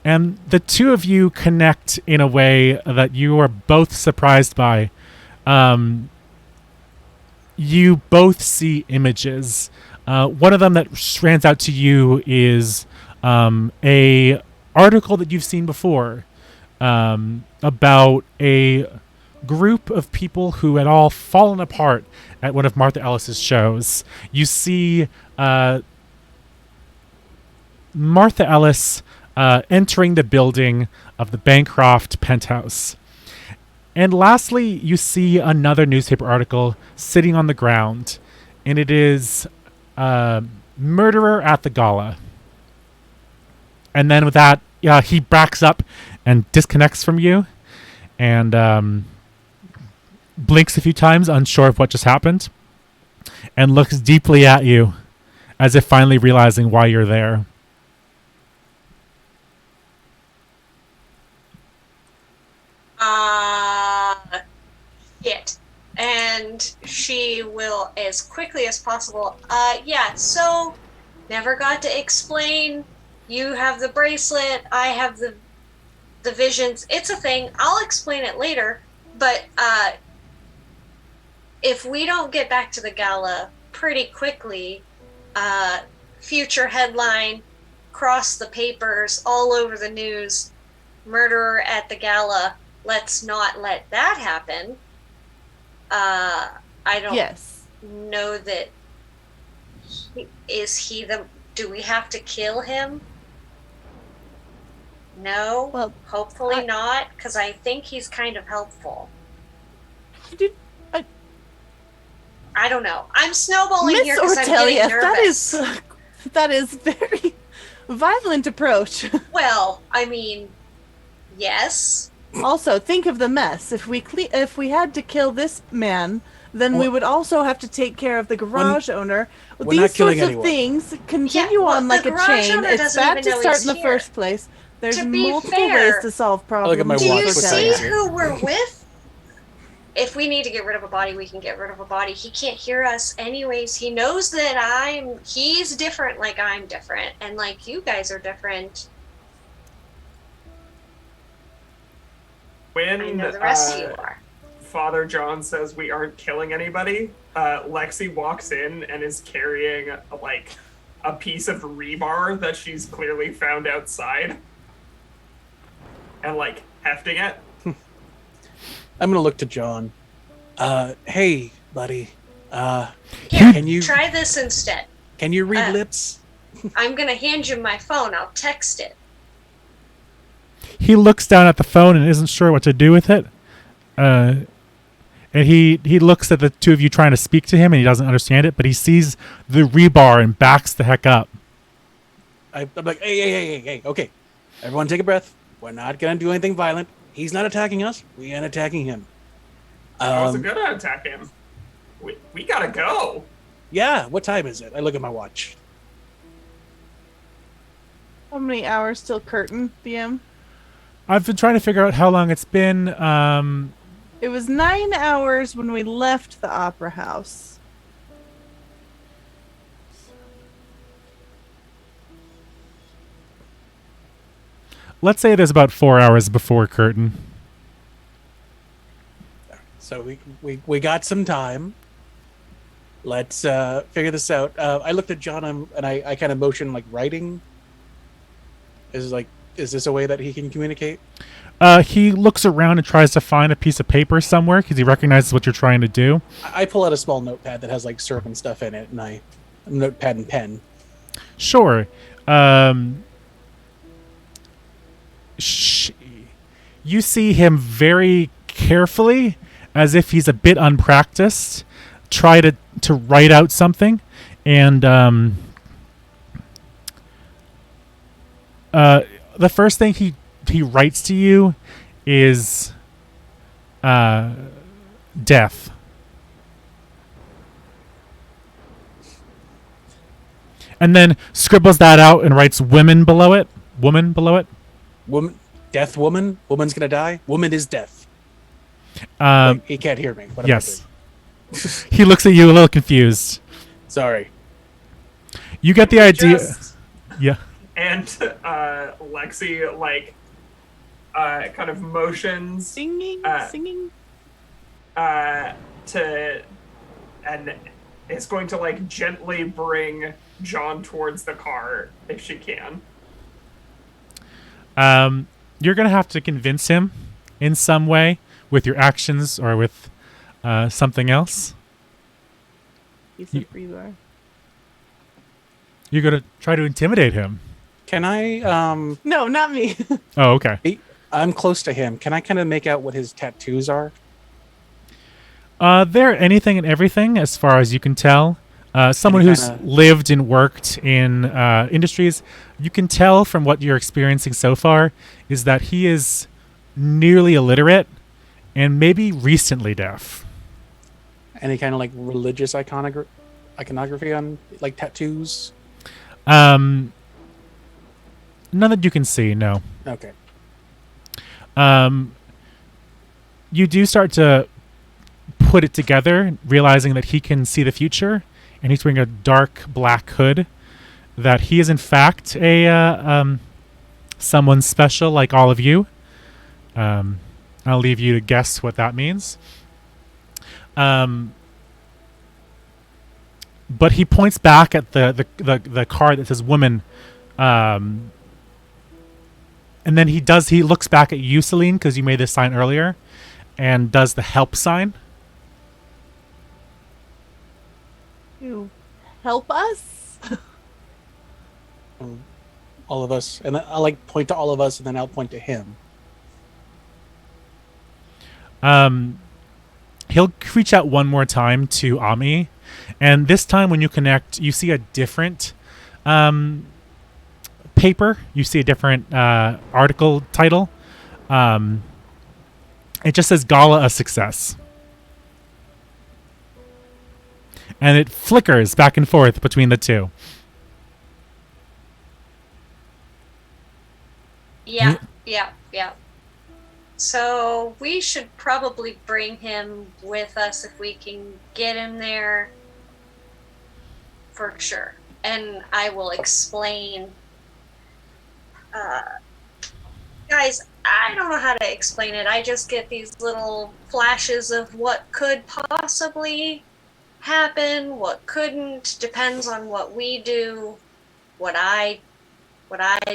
And the two of you connect in a way that you are both surprised by. You both see images. One of them that stands out to you is a article that you've seen before about a group of people who had all fallen apart at one of Martha Ellis's shows. You see Martha Ellis entering the building of the Bancroft penthouse. And lastly, you see another newspaper article sitting on the ground, and it is murderer at the Gala. And then with that, he backs up and disconnects from you and blinks a few times, unsure of what just happened, and looks deeply at you as if finally realizing why you're there. Shit. And she will, as quickly as possible, so never got to explain. You have the bracelet, I have the visions. It's a thing. I'll explain it later, but if we don't get back to the Gala pretty quickly, future headline, cross the papers, all over the news, murderer at the Gala. Let's not let that happen. I don't know that. Do we have to kill him? No. Well, hopefully not, because I think he's kind of helpful. I don't know. I'm snowballing here because I'm getting nervous. That is very violent approach. Well, I mean, yes. Also, think of the mess. If we had to kill this man, then we would also have to take care of the garage owner. These sorts of things continue on like a chain. It's bad to start in the first place. There's multiple ways to solve problems. Do you see who we're with? If we need to get rid of a body, we can get rid of a body. He can't hear us anyways. He knows that he's different like I'm different, and like you guys are different. When I know the rest of you are. Father John says we aren't killing anybody, Lexi walks in and is carrying a piece of rebar that she's clearly found outside and hefting it. I'm gonna look to John. Hey, buddy. Can you try this instead? Can you read lips? I'm gonna hand you my phone. I'll text it. He looks down at the phone and isn't sure what to do with it. And he looks at the two of you trying to speak to him, and he doesn't understand it, but he sees the rebar and backs the heck up. I'm like, hey, okay. Everyone take a breath. We're not going to do anything violent. He's not attacking us. We ain't attacking him. I wasn't going to attack him. We got to go. Yeah, what time is it? I look at my watch. How many hours till curtain, BM? I've been trying to figure out how long it's been. It was 9 hours when we left the opera house. Let's say there's about 4 hours before curtain. So we got some time. Let's figure this out. I looked at John and I kind of motioned writing. Is this a way that he can communicate? He looks around and tries to find a piece of paper somewhere because he recognizes what you're trying to do. I pull out a small notepad that has syrup and stuff in it, and a notepad and pen. Sure. You see him very carefully, as if he's a bit unpracticed, try to write out something, and the first thing he writes to you is death. And then scribbles that out and writes women below it. Woman below it. Woman, death woman. Woman's gonna die. Woman is death. He can't hear me. What yes. He looks at you a little confused. Sorry. You get the idea. Yeah. And Lexi kind of motions singing to, and is going to gently bring John towards the car if she can. You're going to have to convince him in some way with your actions or with something else. He's a free bar. You're going to try to intimidate him. Can I? No, not me. Oh, okay. I'm close to him. Can I kind of make out what his tattoos are? They're anything and everything, as far as you can tell. Someone who's lived and worked in industries, you can tell from what you're experiencing so far is that he is nearly illiterate and maybe recently deaf. Any kind of like religious iconography on like tattoos? None that you can see, no. Okay. You do start to put it together, realizing that he can see the future, and he's wearing a dark black hood. That he is in fact a someone special, like all of you. I'll leave you to guess what that means. But he points back at the card that says "woman," and then he looks back at you, Celine, because you made this sign earlier, and does the help sign. You help us? All of us, and I'll like point to all of us, and then I'll point to him. He'll reach out one more time to Ami, and this time when you connect, you see a different paper. You see a different article title. It just says "Gala a success," and it flickers back and forth between the two. Yeah. So we should probably bring him with us if we can get him there for sure. And I will explain. Guys, I don't know how to explain it. I just get these little flashes of what could possibly happen, what couldn't. Depends on what we do, what I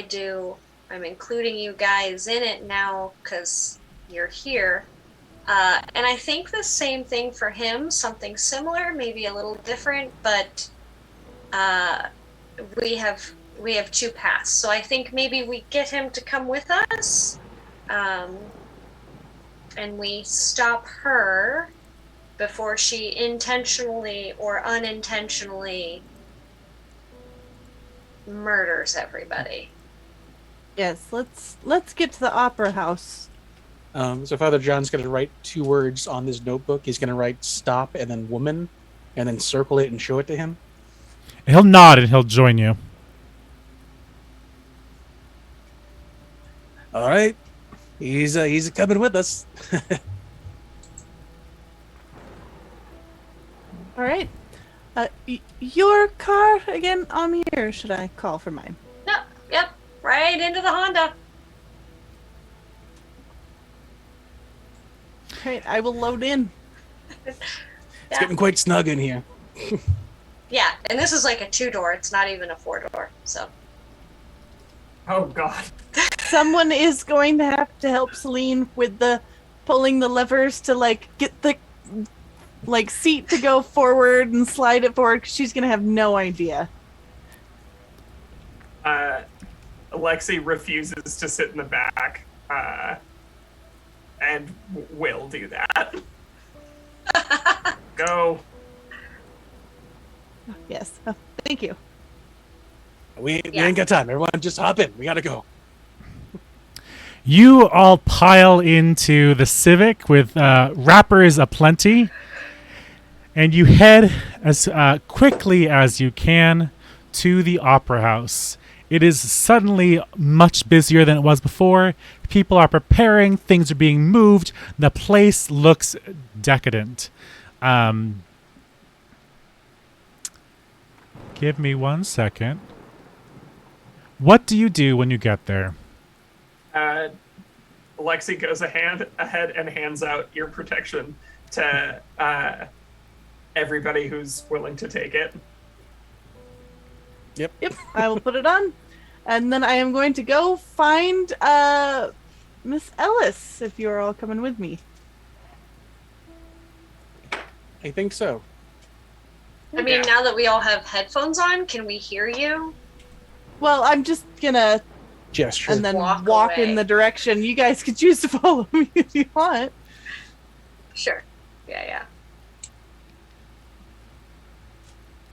do. I'm including you guys in it now because you're here. And I think the same thing for him, something similar, maybe a little different, but we have two paths. So I think maybe we get him to come with us, and we stop her before she intentionally or unintentionally murders everybody. Yes, let's get to the opera house. So Father John's going to write 2 words on this notebook. He's going to write "stop" and then "woman," and then circle it and show it to him. He'll nod and he'll join you. All right, he's coming with us. All right. Your car again, Ami, or should I call for mine? No, yep, right into the Honda. All right, I will load in. It's getting quite snug in here. Yeah, and this is like a 2-door. It's not even a 4-door. So. Oh God. Someone is going to have to help Celine with the pulling the levers to like get the seat to go forward and slide it forward, because she's gonna have no idea. Alexei refuses to sit in the back, and will do that. Go. Yes. Oh, thank you. We ain't got time. Everyone just hop in. We gotta go. You all pile into the Civic with wrappers aplenty, and you head as quickly as you can to the Opera House. It is suddenly much busier than it was before. People are preparing. Things are being moved. The place looks decadent. Give me 1 second. What do you do when you get there? Alexei goes ahead and hands out ear protection to everybody who's willing to take it. Yep, I will put it on. And then I am going to go find Miss Ellis, if you're all coming with me. I think so. I mean, now that we all have headphones on, can we hear you? Well, I'm just gonna Gesture. and then Walk walk away. in the direction. You guys could choose to follow me if you want. Sure. Yeah.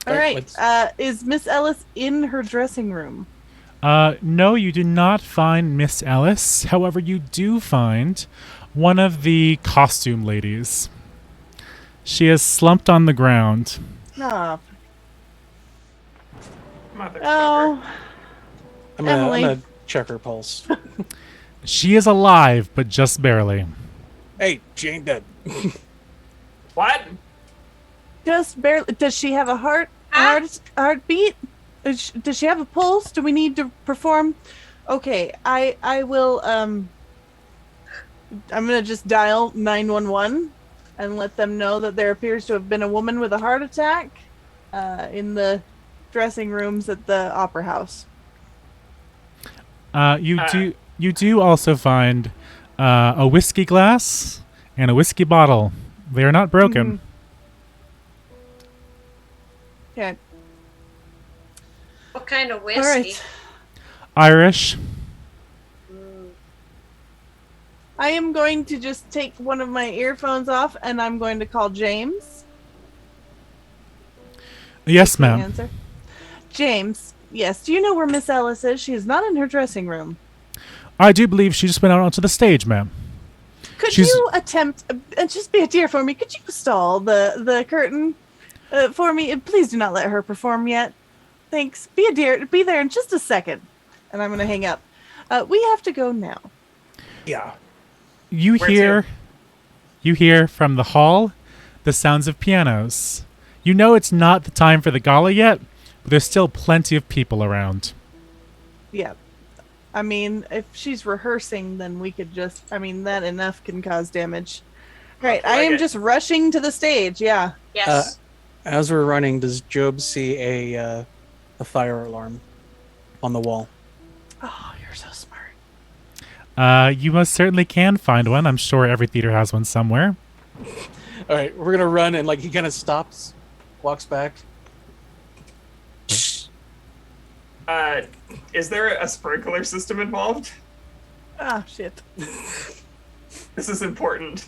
All right. let's- Is Miss Ellis in her dressing room? No, you do not find Miss Ellis. However, you do find one of the costume ladies. She is slumped on the ground. No. Motherfucker. Oh, I'm Emily. gonna check her pulse. She is alive, but just barely. Hey, she ain't dead. What? just barely. Does she have a heartbeat? Does she have a pulse? Do we need to perform? Okay, I will. I'm gonna just dial 911 and let them know that there appears to have been a woman with a heart attack in the dressing rooms at the opera house. You do also find a whiskey glass and a whiskey bottle. They are not broken. Okay. What kind of whiskey? All right. Irish. I am going to just take one of my earphones off and I'm going to call James. Yes, ma'am. Answer. James, yes. Do you know where Miss Ellis is? She is not in her dressing room. I do believe she just went out onto the stage, ma'am. Could She's- you attempt and just be a dear for me? Could you stall the curtain for me? Please do not let her perform yet. Thanks. Be a dear. Be there in just a second. And I'm going to hang up. We have to go now. Yeah. You Where hear from the hall the sounds of pianos. You know it's not the time for the gala yet, but there's still plenty of people around. Yeah. I mean, if she's rehearsing, then we could just... I mean, that enough can cause damage. Right. I am just rushing to the stage. Yeah. Yes. As we're running, does Job see a fire alarm on the wall? Oh, you're so smart. You most certainly can find one. I'm sure every theater has one somewhere. All right, we're gonna run, and he kind of stops, walks back. Is there a sprinkler system involved? Ah, shit. This is important.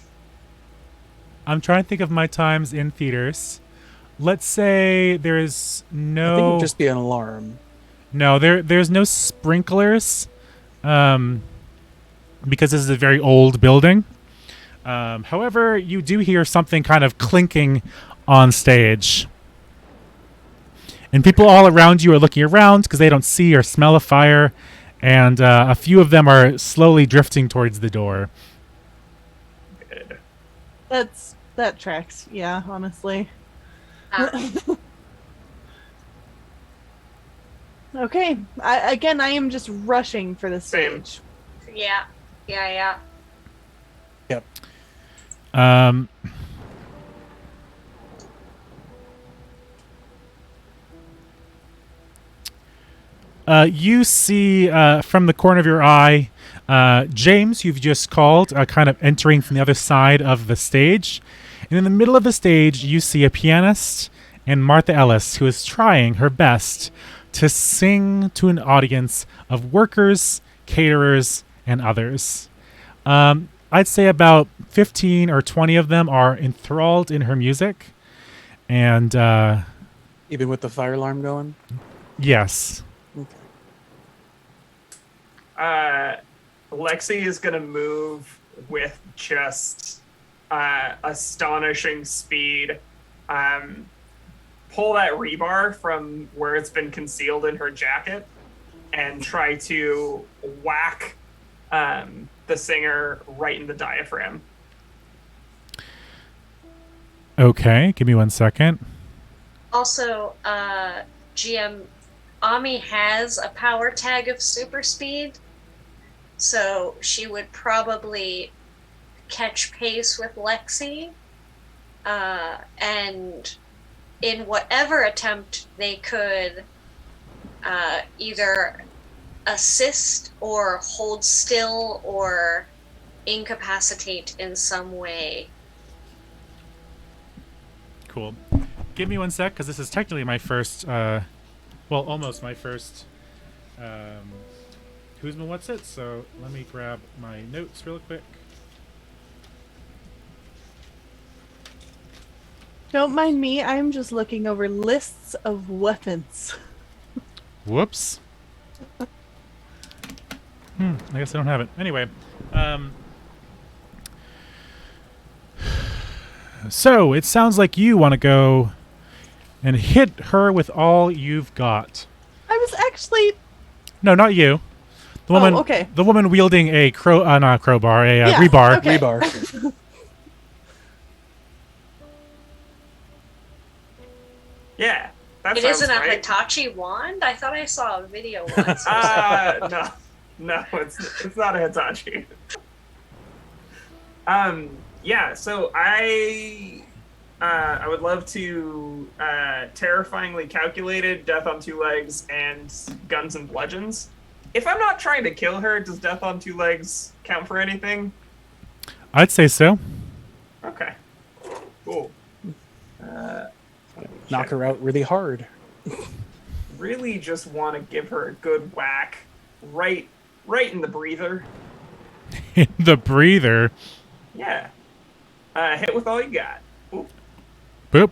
I'm trying to think of my times in theaters. Let's say there is I think no... it'd just be an alarm. No, there's no sprinklers, because this is a very old building. However, you do hear something kind of clinking on stage. And people all around you are looking around because they don't see or smell a fire. And a few of them are slowly drifting towards the door. Good. That tracks. Yeah, honestly. Okay. I am just rushing for the Same. stage. Yeah. Yep. You see from the corner of your eye, James, you've just called, kind of entering from the other side of the stage. And in the middle of the stage, you see a pianist and Martha Ellis, who is trying her best to sing to an audience of workers, caterers, and others. I'd say about 15 or 20 of them are enthralled in her music. And Even with the fire alarm going? yes. Lexi is gonna move with just astonishing speed. Pull that rebar from where it's been concealed in her jacket and try to whack the singer right in the diaphragm. Okay, give me 1 second. Also, GM, Ami has a power tag of super speed, so she would probably catch pace with Lexi, and in whatever attempt they could either assist or hold still or incapacitate in some way. Cool. Give me 1 sec, because this is technically my first, almost my first, Who's My What's It? So let me grab my notes real quick. Don't mind me, I'm just looking over lists of weapons. Whoops. I guess I don't have it. Anyway, so it sounds like you want to go and hit her with all you've got. I was actually... No, not you. The woman. okay. The woman wielding a not a crowbar, a Yeah, rebar. okay. Rebar. Yeah. That It sounds isn't a right. Hitachi wand? I thought I saw a video once. No, it's not a Hitachi. Yeah, so I would love to terrifyingly calculated death on 2 legs and guns and bludgeons. If I'm not trying to kill her, does death on 2 legs count for anything? I'd say so. Okay. Cool. Knock her out really hard. Really just want to give her a good whack right in the breather. The breather. Yeah. Hit with all you got. Oop. Boop.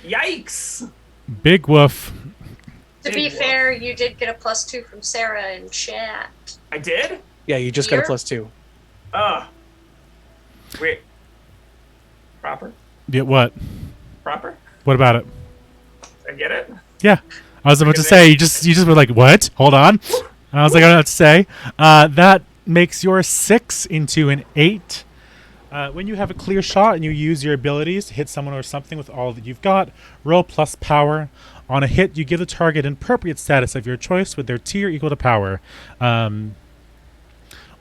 Yikes! Big woof. To be Big woof. fair, you did get a +2 from Sarah in chat. I did? Yeah, you just got a Here? +2. Ugh. Wait. Proper? Yeah, what? Proper? What about it? I get it? Yeah. I was about to Is it- say, you just were like, what? Hold on. And I was like, I don't know what to say. That makes your 6 into an 8. When you have a clear shot and you use your abilities to hit someone or something with all that you've got, roll plus power. On a hit, you give the target an appropriate status of your choice with their tier equal to power. On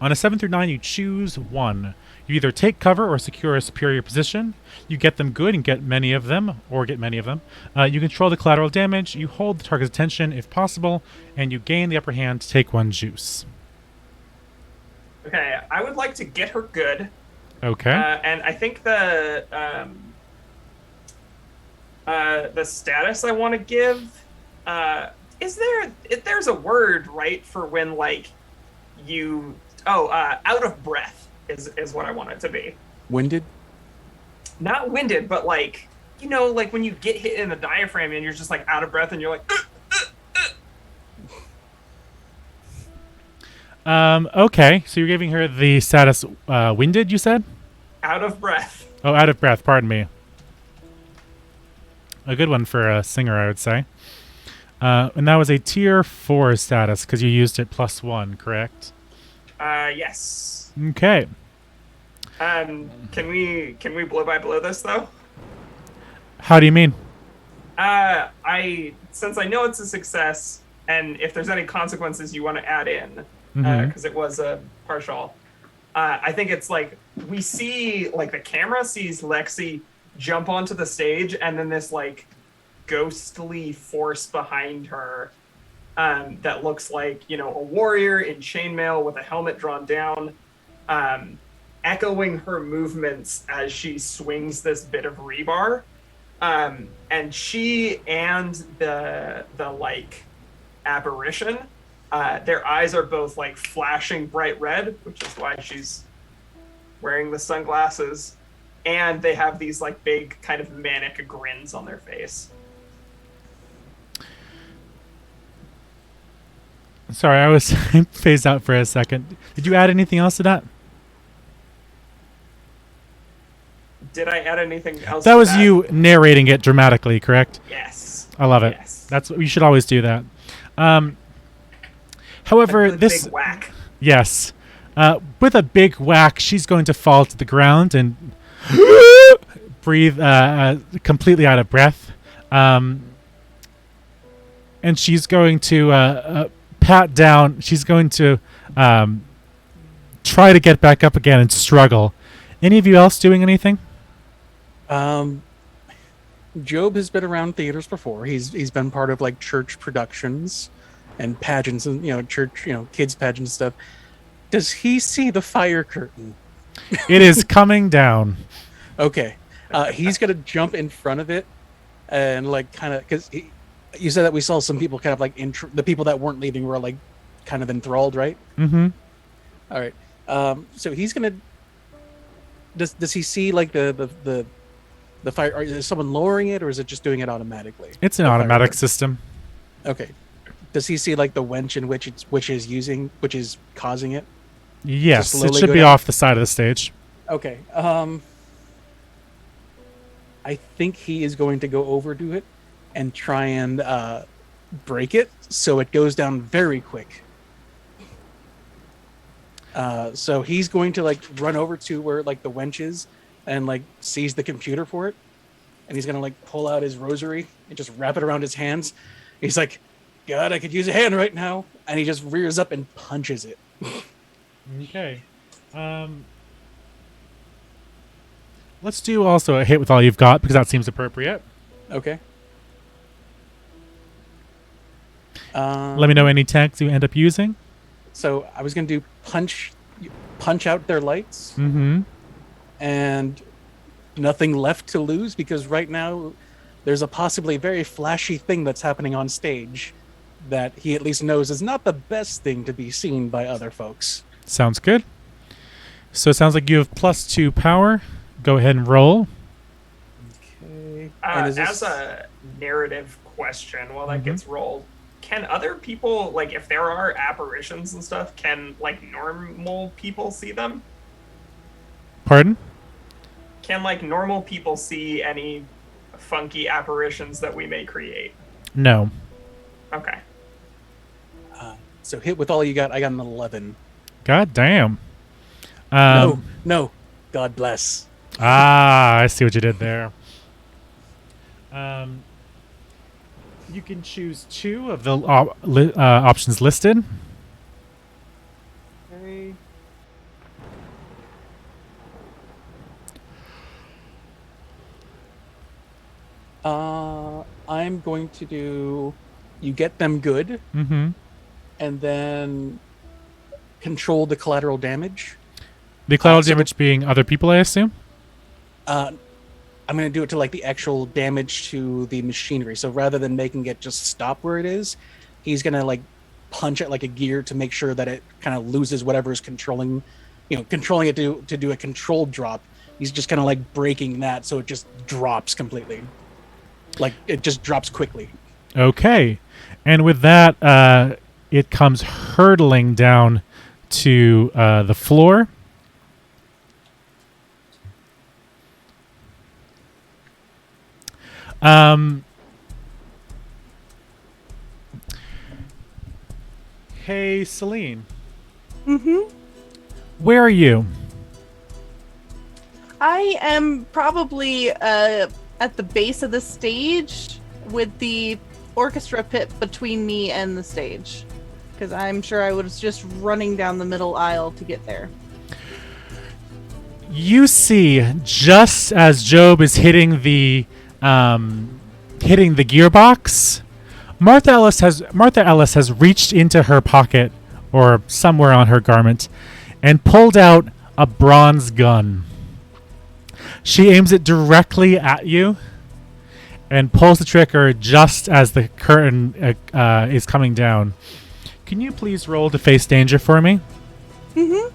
a 7 through 9, you choose 1. You either take cover or secure a superior position. You get them good and get many of them, or get many of them. You control the collateral damage. You hold the target's attention if possible, and you gain the upper hand to take 1 juice. Okay, I would like to get her good. Okay. And I think the status I want to give there's a word, right, for when like you out of breath is what I want it to be. Winded? Not winded, but like, you know, like when you get hit in the diaphragm and you're just like out of breath and you're like Okay, so you're giving her the status winded, you said? out of breath. Oh, out of breath, pardon me. A good one for a singer, I would say. And that was a tier 4 status because you used it +1, correct? Yes. Okay. Can we blow by blow this though? How do you mean? Since I know it's a success, and if there's any consequences you want to add in, Mhm. because it was a partial, I think it's like we see, like the camera sees Lexi jump onto the stage, and then this like ghostly force behind her that looks like, you know, a warrior in chainmail with a helmet drawn down, echoing her movements as she swings this bit of rebar. And she and the like apparition, their eyes are both like flashing bright red, which is why she's wearing the sunglasses, and they have these like big kind of manic grins on their face. Sorry, I was phased out for a second. Did you add anything else to that? Did I add anything else? That to was you narrating it dramatically, correct? Yes. I love it. Yes. That's you should always do that. However, The this big whack. yes, with a big whack, she's going to fall to the ground and breathe completely out of breath, and she's going to pat down. She's going to try to get back up again and struggle. Any of you else doing anything? Well, Job has been around theaters before. He's been part of like church productions and pageants and church kids pageant stuff. Does he see the fire curtain? It is coming down. Okay, he's gonna jump in front of it and like kind of because you said that we saw some people kind of like the people that weren't leaving were like kind of enthralled, right? Mm-hmm. All right. So he's gonna. Does he see like the fire? Or is someone lowering it, or is it just doing it automatically? It's an automatic system. Okay. Does he see like the winch in which which is causing it? Yes, it slowly should go be down? off the side of the stage. Okay. I think he is going to go over to it and try and break it so it goes down very quick. So he's going to like run over to where like the winch is and like seize the computer for it, and he's gonna like pull out his rosary and just wrap it around his hands. He's like, God, I could use a hand right now, and he just rears up and punches it. Okay. Let's do also a hit with all you've got because that seems appropriate. Okay. Let me know any tags you end up using. So I was gonna do punch out their lights, Mm-hmm. and nothing left to lose because right now there's a possibly very flashy thing that's happening on stage that he at least knows is not the best thing to be seen by other folks. Sounds good. So it sounds like you have +2 power. Go ahead and roll. Okay. As a narrative question, while that gets rolled, can other people, like, if there are apparitions and stuff, can, like, normal people see them? Pardon? Can, like, normal people see any funky apparitions that we may create? No. Okay. So hit with all you got. I got an 11. God damn. No. God bless. I see what you did there. You can choose 2 of the options listed. Okay. I'm going to do you get them good, Mm-hmm. and then control the collateral damage. The collateral so damage being other people, I assume? I'm going to do it to like the actual damage to the machinery. So rather than making it just stop where it is, he's going to like punch it like a gear to make sure that it kind of loses whatever is controlling it to do a controlled drop. He's just kind of like breaking that so it just drops completely. Like it just drops quickly. Okay. And with that, it comes hurtling down to the floor. Hey, Celine. Mm-hmm. Where are you? I am probably at the base of the stage with the orchestra pit between me and the stage. Because I'm sure I was just running down the middle aisle to get there. You see, just as Job is hitting the gearbox, Martha Ellis has reached into her pocket or somewhere on her garment and pulled out a bronze gun. She aims it directly at you and pulls the trigger just as the curtain is coming down. Can you please roll to face danger for me? Mm-hmm.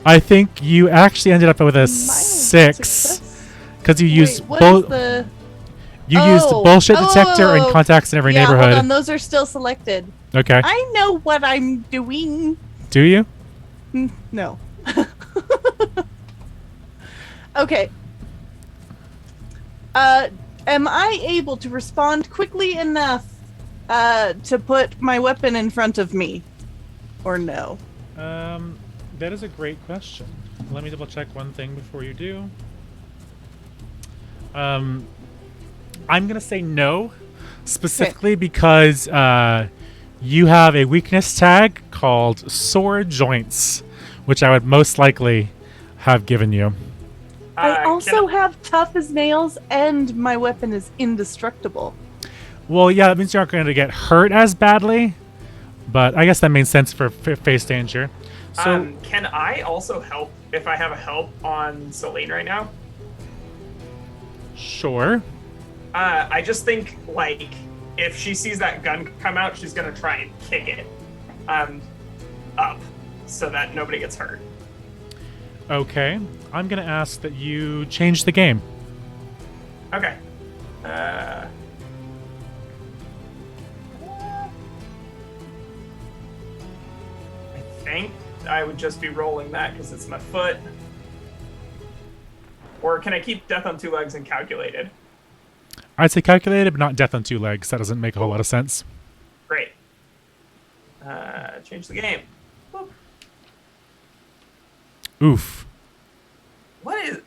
I think you actually ended up with a 6 success? because you used Wait, what is the... used bullshit detector and contacts in every yeah, neighborhood. Hold on, those are still selected. Okay. I know what I'm doing. Do you? No. Okay. Am I able to respond quickly enough to put my weapon in front of me? Or no? That is a great question. Let me double check one thing before you do. I'm gonna say no, specifically because you have a weakness tag called Sore Joints, which I would most likely have given you. I also have tough as nails, and my weapon is indestructible. Well, yeah, that means you aren't going to get hurt as badly, but I guess that makes sense for face danger. So, can I also help if I have a help on Celine right now? sure. I just think, like, if she sees that gun come out, she's going to try and kick it up so that nobody gets hurt. Okay. I'm going to ask that you change the game. Okay. I think I would just be rolling that because it's my foot. Or can I keep Death on 2 legs and calculated? I'd say calculated, but not death on 2 legs. That doesn't make a whole lot of sense. Great. Change the game. Whoop. Oof. What is...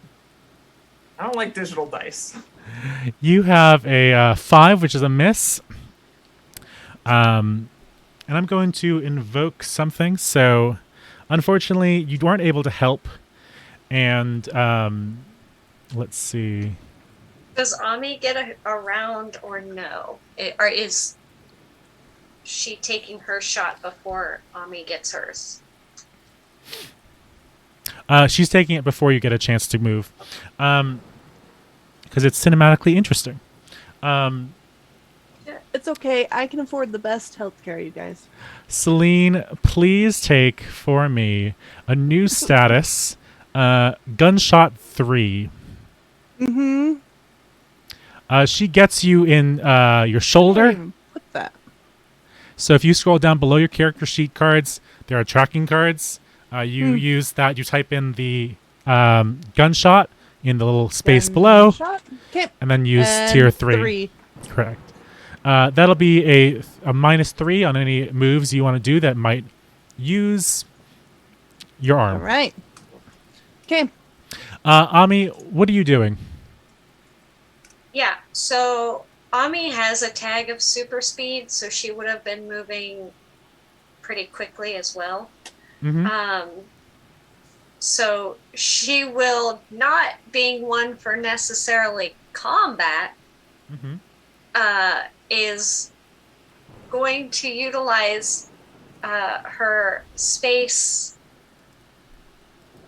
I don't like digital dice. You have a 5, which is a miss. And I'm going to invoke something. So, unfortunately, you weren't able to help. And let's see. Does Ami get a round or no? Or is she taking her shot before Ami gets hers? She's taking it before you get a chance to move. Because it's cinematically interesting. It's okay. I can afford the best healthcare, you guys. Celine, please take for me a new status. Gunshot 3. Mm-hmm. She gets you in your shoulder. Put that. So if you scroll down below your character sheet cards, there are tracking cards. You use that. You type in the gunshot in the little space below, Okay. and then use tier 3. 3. Correct. That'll be a -3 on any moves you want to do that might use your arm. All right. Okay. Ami, what are you doing? Yeah, so Ami has a tag of super speed, so she would have been moving pretty quickly as well. Mm-hmm. So she will, not being one for necessarily combat, Mm-hmm. is going to utilize her space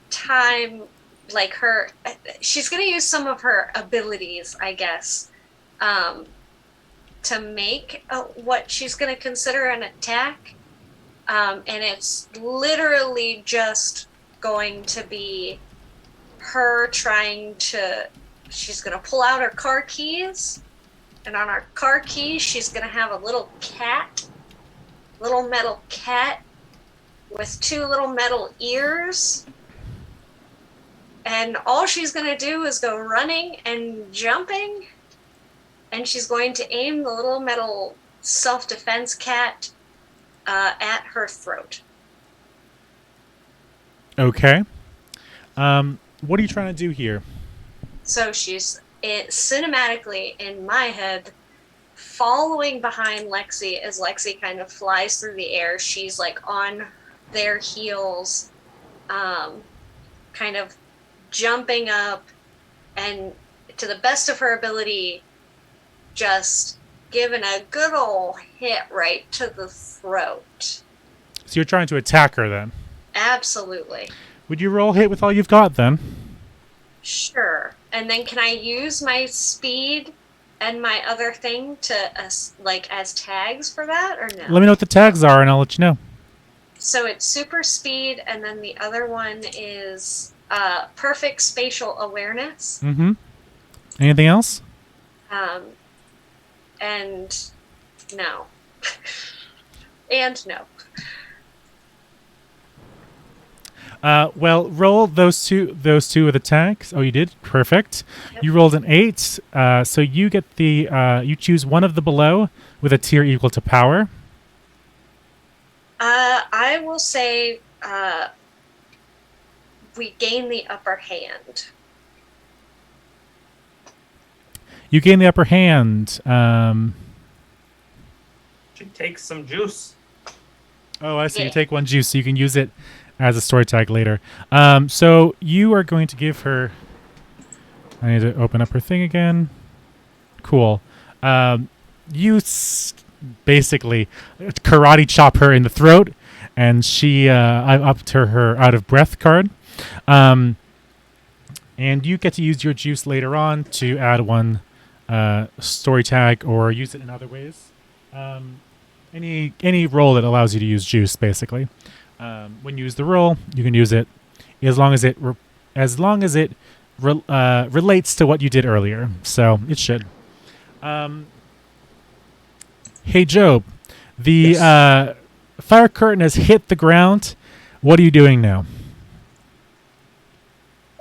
time, like she's going to use some of her abilities, I guess, to make what she's going to consider an attack. And it's literally just going to be her trying to, she's going to pull out her car keys, and on her car keys, she's going to have a little metal cat with 2 little metal ears. And all she's going to do is go running and jumping. And she's going to aim the little metal self-defense cat at her throat. Okay. What are you trying to do here? So she's cinematically, in my head, following behind Lexi as Lexi kind of flies through the air. She's like on their heels, kind of jumping up, and to the best of her ability, just giving a good old hit right to the throat. So you're trying to attack her then? Absolutely. Would you roll hit with all you've got then? Sure. And then can I use my speed and my other thing to as tags for that, or no? Let me know what the tags are and I'll let you know. So it's super speed, and then the other one is perfect spatial awareness. Mm-hmm. Anything else? And no. And no. Well, roll those two with attacks. Oh, you did? Perfect. Yep. You rolled an 8. So you get you choose one of the below with a tier equal to power. I will say we gain the upper hand. You gain the upper hand. She takes some juice. Oh, I see. You Yeah. take one juice, so you can use it as a story tag later. So you are going to give her. I need to open up her thing again. Cool. Basically karate chop her in the throat, and I upped her out of breath card. And you get to use your juice later on to add one story tag or use it in other ways. Any roll that allows you to use juice, basically. When you use the roll, you can use it as long as it relates to what you did earlier. So it should. Hey, Job. The fire curtain has hit the ground. What are you doing now?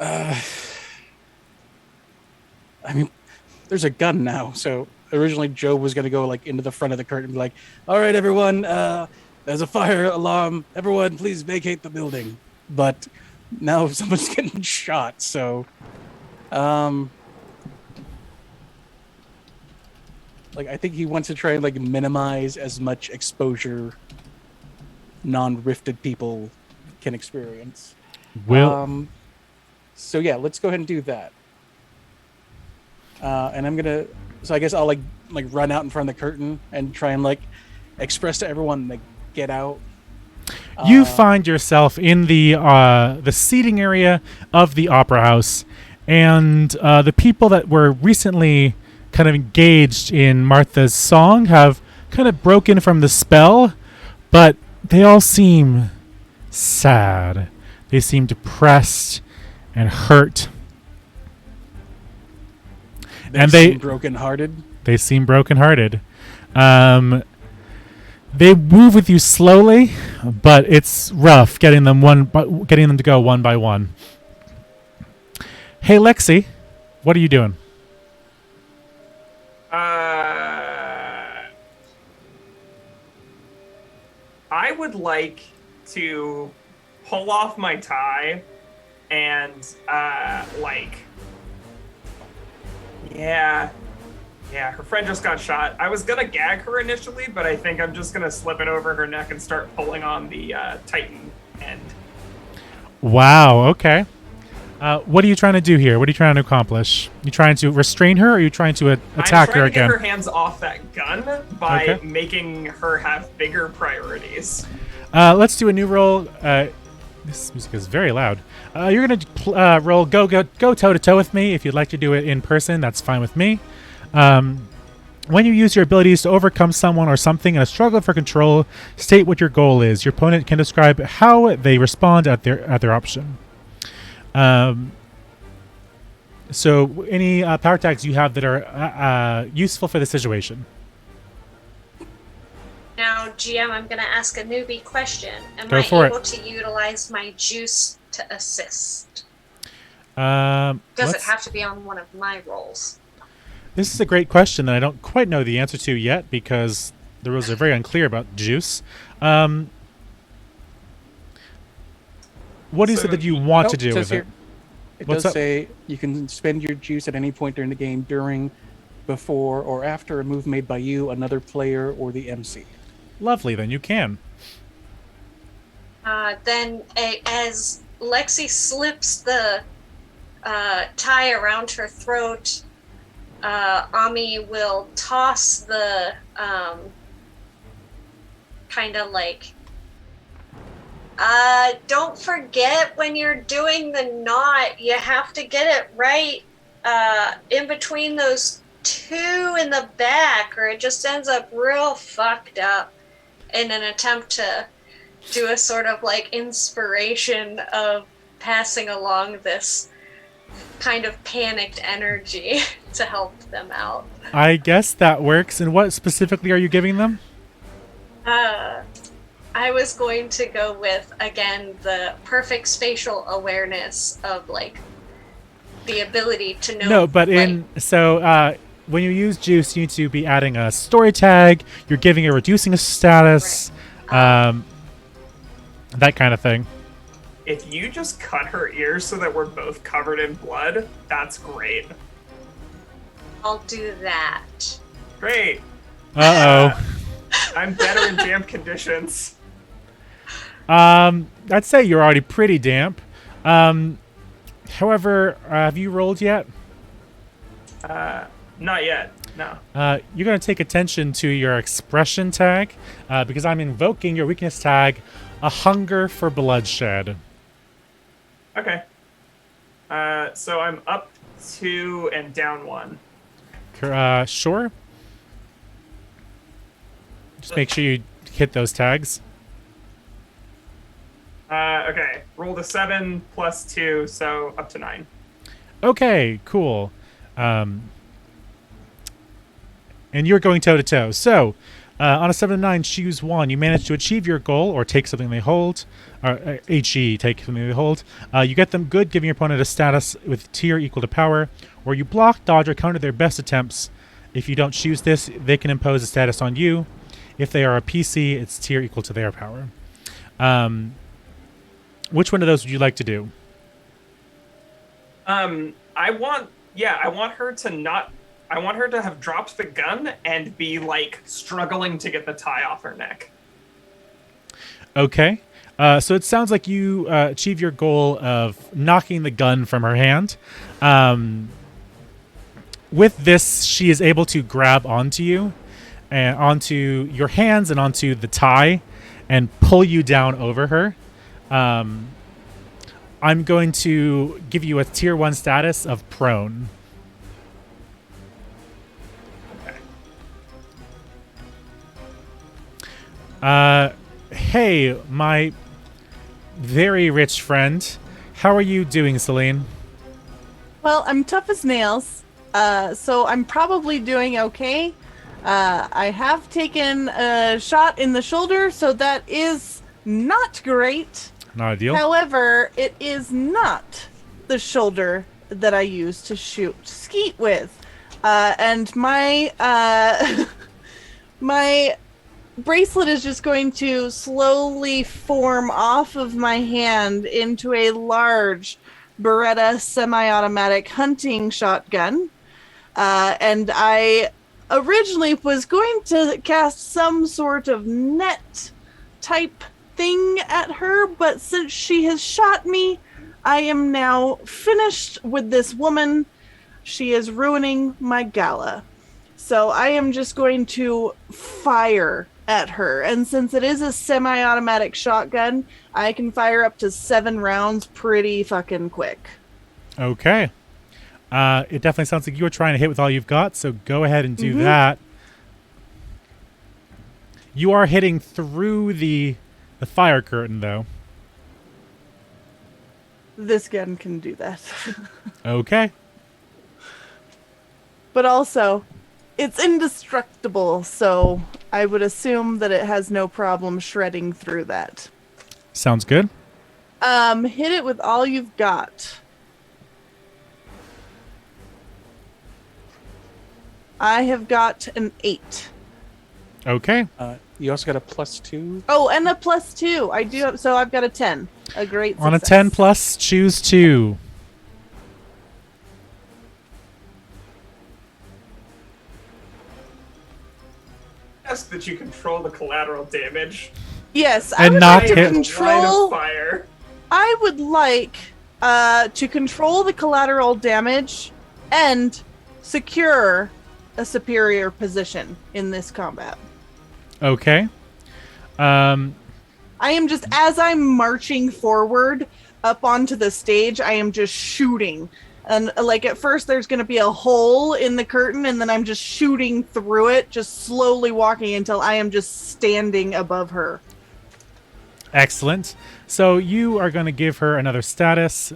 I mean, there's a gun now. So originally Job was going to go like into the front of the curtain and be like, all right, everyone, there's a fire alarm. Everyone, please vacate the building. But now someone's getting shot. So, like, I think he wants to try and like minimize as much exposure non-rifted people can experience. So yeah, let's go ahead and do that. And I'm gonna. So I guess I'll like run out in front of the curtain and try and like express to everyone like get out. You find yourself in the seating area of the opera house, and the people that were recently kind of engaged in Martha's song have kind of broken from the spell, but they all seem sad. They seem depressed and hurt. They seem brokenhearted. They seem brokenhearted. They move with you slowly, but it's rough getting them to go one by one. Hey, Lexi, what are you doing? I would like to pull off my tie and her friend just got shot. I was gonna gag her initially, but I think I'm just gonna slip it over her neck and start pulling on the Titan end. Wow, okay. What are you trying to do here? What are you trying to accomplish? You trying to restrain her, or are you trying to attack her again? I'm trying to get her hands off that gun by making her have bigger priorities. Let's do a new roll. This music is very loud. You're going to roll go toe-to-toe with me. If you'd like to do it in person, that's fine with me. When you use your abilities to overcome someone or something in a struggle for control, state what your goal is. Your opponent can describe how they respond at their option. So any power tags you have that are useful for the situation? Now, GM, I'm going to ask a newbie question. Am Go I for able it. to utilize my juice to assist? Does Does it have to be on one of my rolls? This is a great question that I don't quite know the answer to yet because the rules are very unclear about juice. What is it that you want to do with it? It What's does up? say you can spend your juice at any point during the game during, before, or after a move made by you, another player, or the MC. Lovely, then you can. Then, as Lexi slips the tie around her throat, Ami will toss the kind of like, don't forget when you're doing the knot, you have to get it right in between those two in the back, or it just ends up real fucked up, in an attempt to do a sort of like inspiration of passing along this kind of panicked energy to help them out. I guess that works. And what specifically are you giving them? I was going to go with, again, the perfect spatial awareness of like the ability to know. No, but when you use juice, you need to be adding a story tag. You're giving a reducing a status, that kind of thing. If you just cut her ears so that we're both covered in blood, that's great. I'll do that. Great. Uh-oh. I'm better in damp conditions. I'd say you're already pretty damp. However, have you rolled yet? Not yet. No. You're going to take attention to your expression tag because I'm invoking your weakness tag, a hunger for bloodshed. Okay. So I'm up 2 and down 1. Sure. Just make sure you hit those tags. Okay. Rolled a 7 plus 2, so up to 9. Okay, cool. And you're going toe to toe. So, on a 7 to 9, choose one. You manage to achieve your goal or take something they hold. Or HE, take something they hold. You get them good, giving your opponent a status with tier equal to power. Or you block, dodge, or counter their best attempts. If you don't choose this, they can impose a status on you. If they are a PC, it's tier equal to their power. Which one of those would you like to do? I want her to not. I want her to have dropped the gun and be like struggling to get the tie off her neck. Okay. So it sounds like you achieve your goal of knocking the gun from her hand. With this, she is able to grab onto you, and onto your hands and onto the tie, and pull you down over her. I'm going to give you a tier 1 status of prone. Hey, my very rich friend. How are you doing, Celine? Well, I'm tough as nails, so I'm probably doing okay. I have taken a shot in the shoulder, so that is not great. Not ideal. However, it is not the shoulder that I use to shoot skeet with. And my my bracelet is just going to slowly form off of my hand into a large Beretta semi-automatic hunting shotgun. And I originally was going to cast some sort of net type thing at her, but since she has shot me, I am now finished with this woman. She is ruining my gala. So I am just going to fire at her. And since it is a semi-automatic shotgun, I can fire up to 7 rounds pretty fucking quick. Okay. It definitely sounds like you were trying to hit with all you've got, so go ahead and do that. You are hitting through the fire curtain, though. This gun can do that. Okay. But also, it's indestructible, so I would assume that it has no problem shredding through that. Sounds good. Hit it with all you've got. I have got an 8. Okay. You also got a +2. Oh, and a +2. I do have, so I've got a 10. A great success. On a 10 plus, choose 2. Ask that you control the collateral damage. Yes, And I would not like to hit. Line control. of fire. I would like to control the collateral damage and secure a superior position in this combat. Okay. I am just, as I'm marching forward up onto the stage, I am just shooting. And like at first there's going to be a hole in the curtain, and then I'm just shooting through it, just slowly walking until I am just standing above her. Excellent. So you are going to give her another status.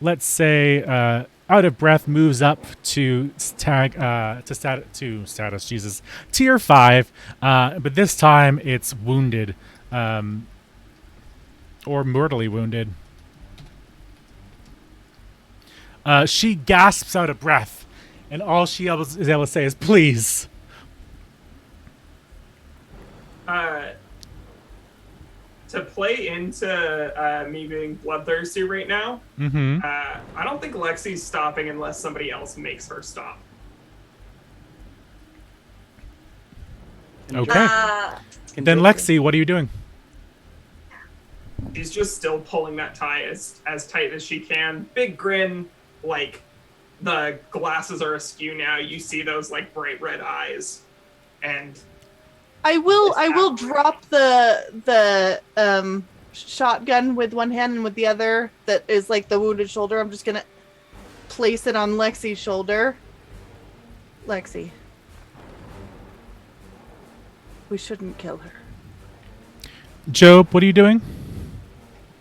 Let's say out of breath moves up to status. Jesus, tier 5. But this time it's wounded, or mortally wounded. She gasps out of breath, and all she is able to say is "please." To play into me being bloodthirsty right now, I don't think Lexi's stopping unless somebody else makes her stop. Okay. Can Then Job- Lexi, what are you doing? She's just still pulling that tie as tight as she can. Big grin, like the glasses are askew now. You see those like bright red eyes, and I will drop the shotgun with one hand, and with the other that is like the wounded shoulder, I'm just gonna place it on Lexi's shoulder. Lexi, we shouldn't kill her. Job, what are you doing?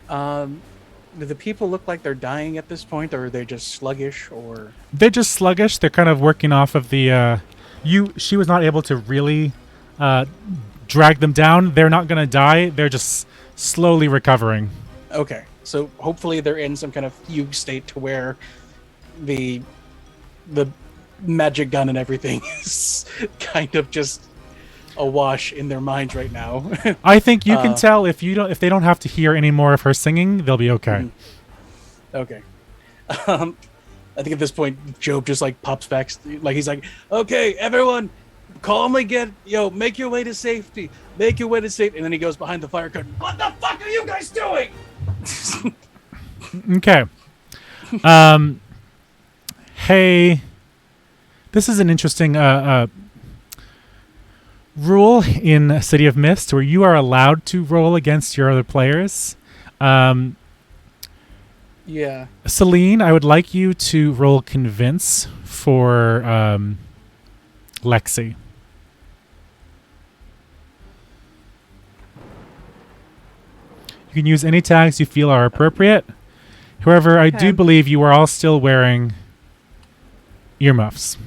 Do the people look like they're dying at this point, or are they just sluggish, or? They're just sluggish. They're kind of working off of the. She was not able to really drag them down. They're not going to die. They're just slowly recovering. Okay, so hopefully they're in some kind of fugue state to where the magic gun and everything is kind of just awash in their minds right now. I think you can tell if they don't have to hear any more of her singing, they'll be okay. Okay. I think at this point, Job just like pops back, like he's like, "Okay, everyone, calmly make your way to safety. Make your way to safety." And then he goes behind the fire curtain. What the fuck are you guys doing? Okay. Hey, this is an interesting rule in City of Mist where you are allowed to roll against your other players. Yeah. Celine, I would like you to roll Convince for Lexi. You can use any tags you feel are appropriate. However, I do believe you are all still wearing earmuffs.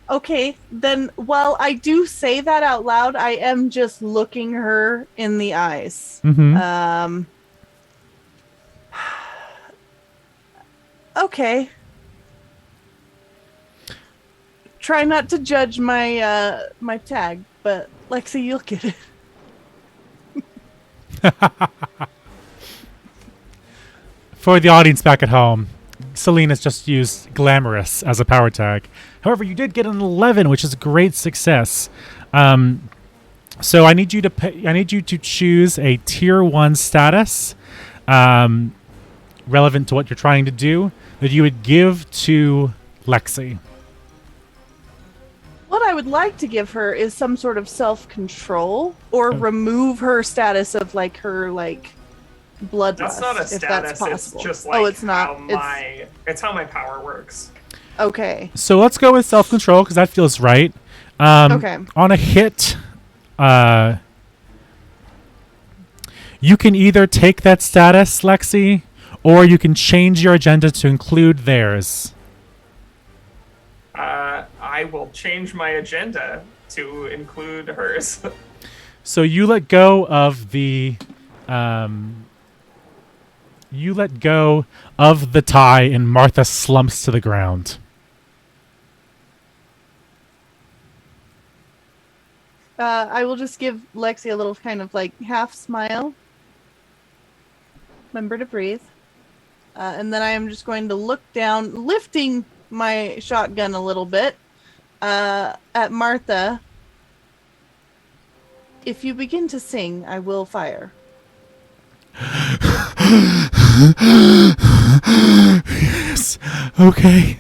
Okay, then while I do say that out loud, I am just looking her in the eyes. Mm-hmm. Okay. Try not to judge my my tag, but Lexi, you'll get it. For the audience back at home, Celine has just used glamorous as a power tag. However, you did get an 11, which is a great success. So I need you to choose a tier 1 status relevant to what you're trying to do that you would give to Lexi. What I would like to give her is some sort of self-control or remove her status of like her like bloodlust. That's not a if status. that's possible. It's just like it's not. It's how my power works. Okay. So let's go with self-control because that feels right. Okay. On a hit, you can either take that status, Lexi, or you can change your agenda to include theirs. I will change my agenda to include hers. So you let go of the tie, and Martha slumps to the ground. I will just give Lexi a little kind of like half smile. Remember to breathe. And then I am just going to look down, lifting my shotgun a little bit at Martha. If you begin to sing, I will fire. Yes. Okay.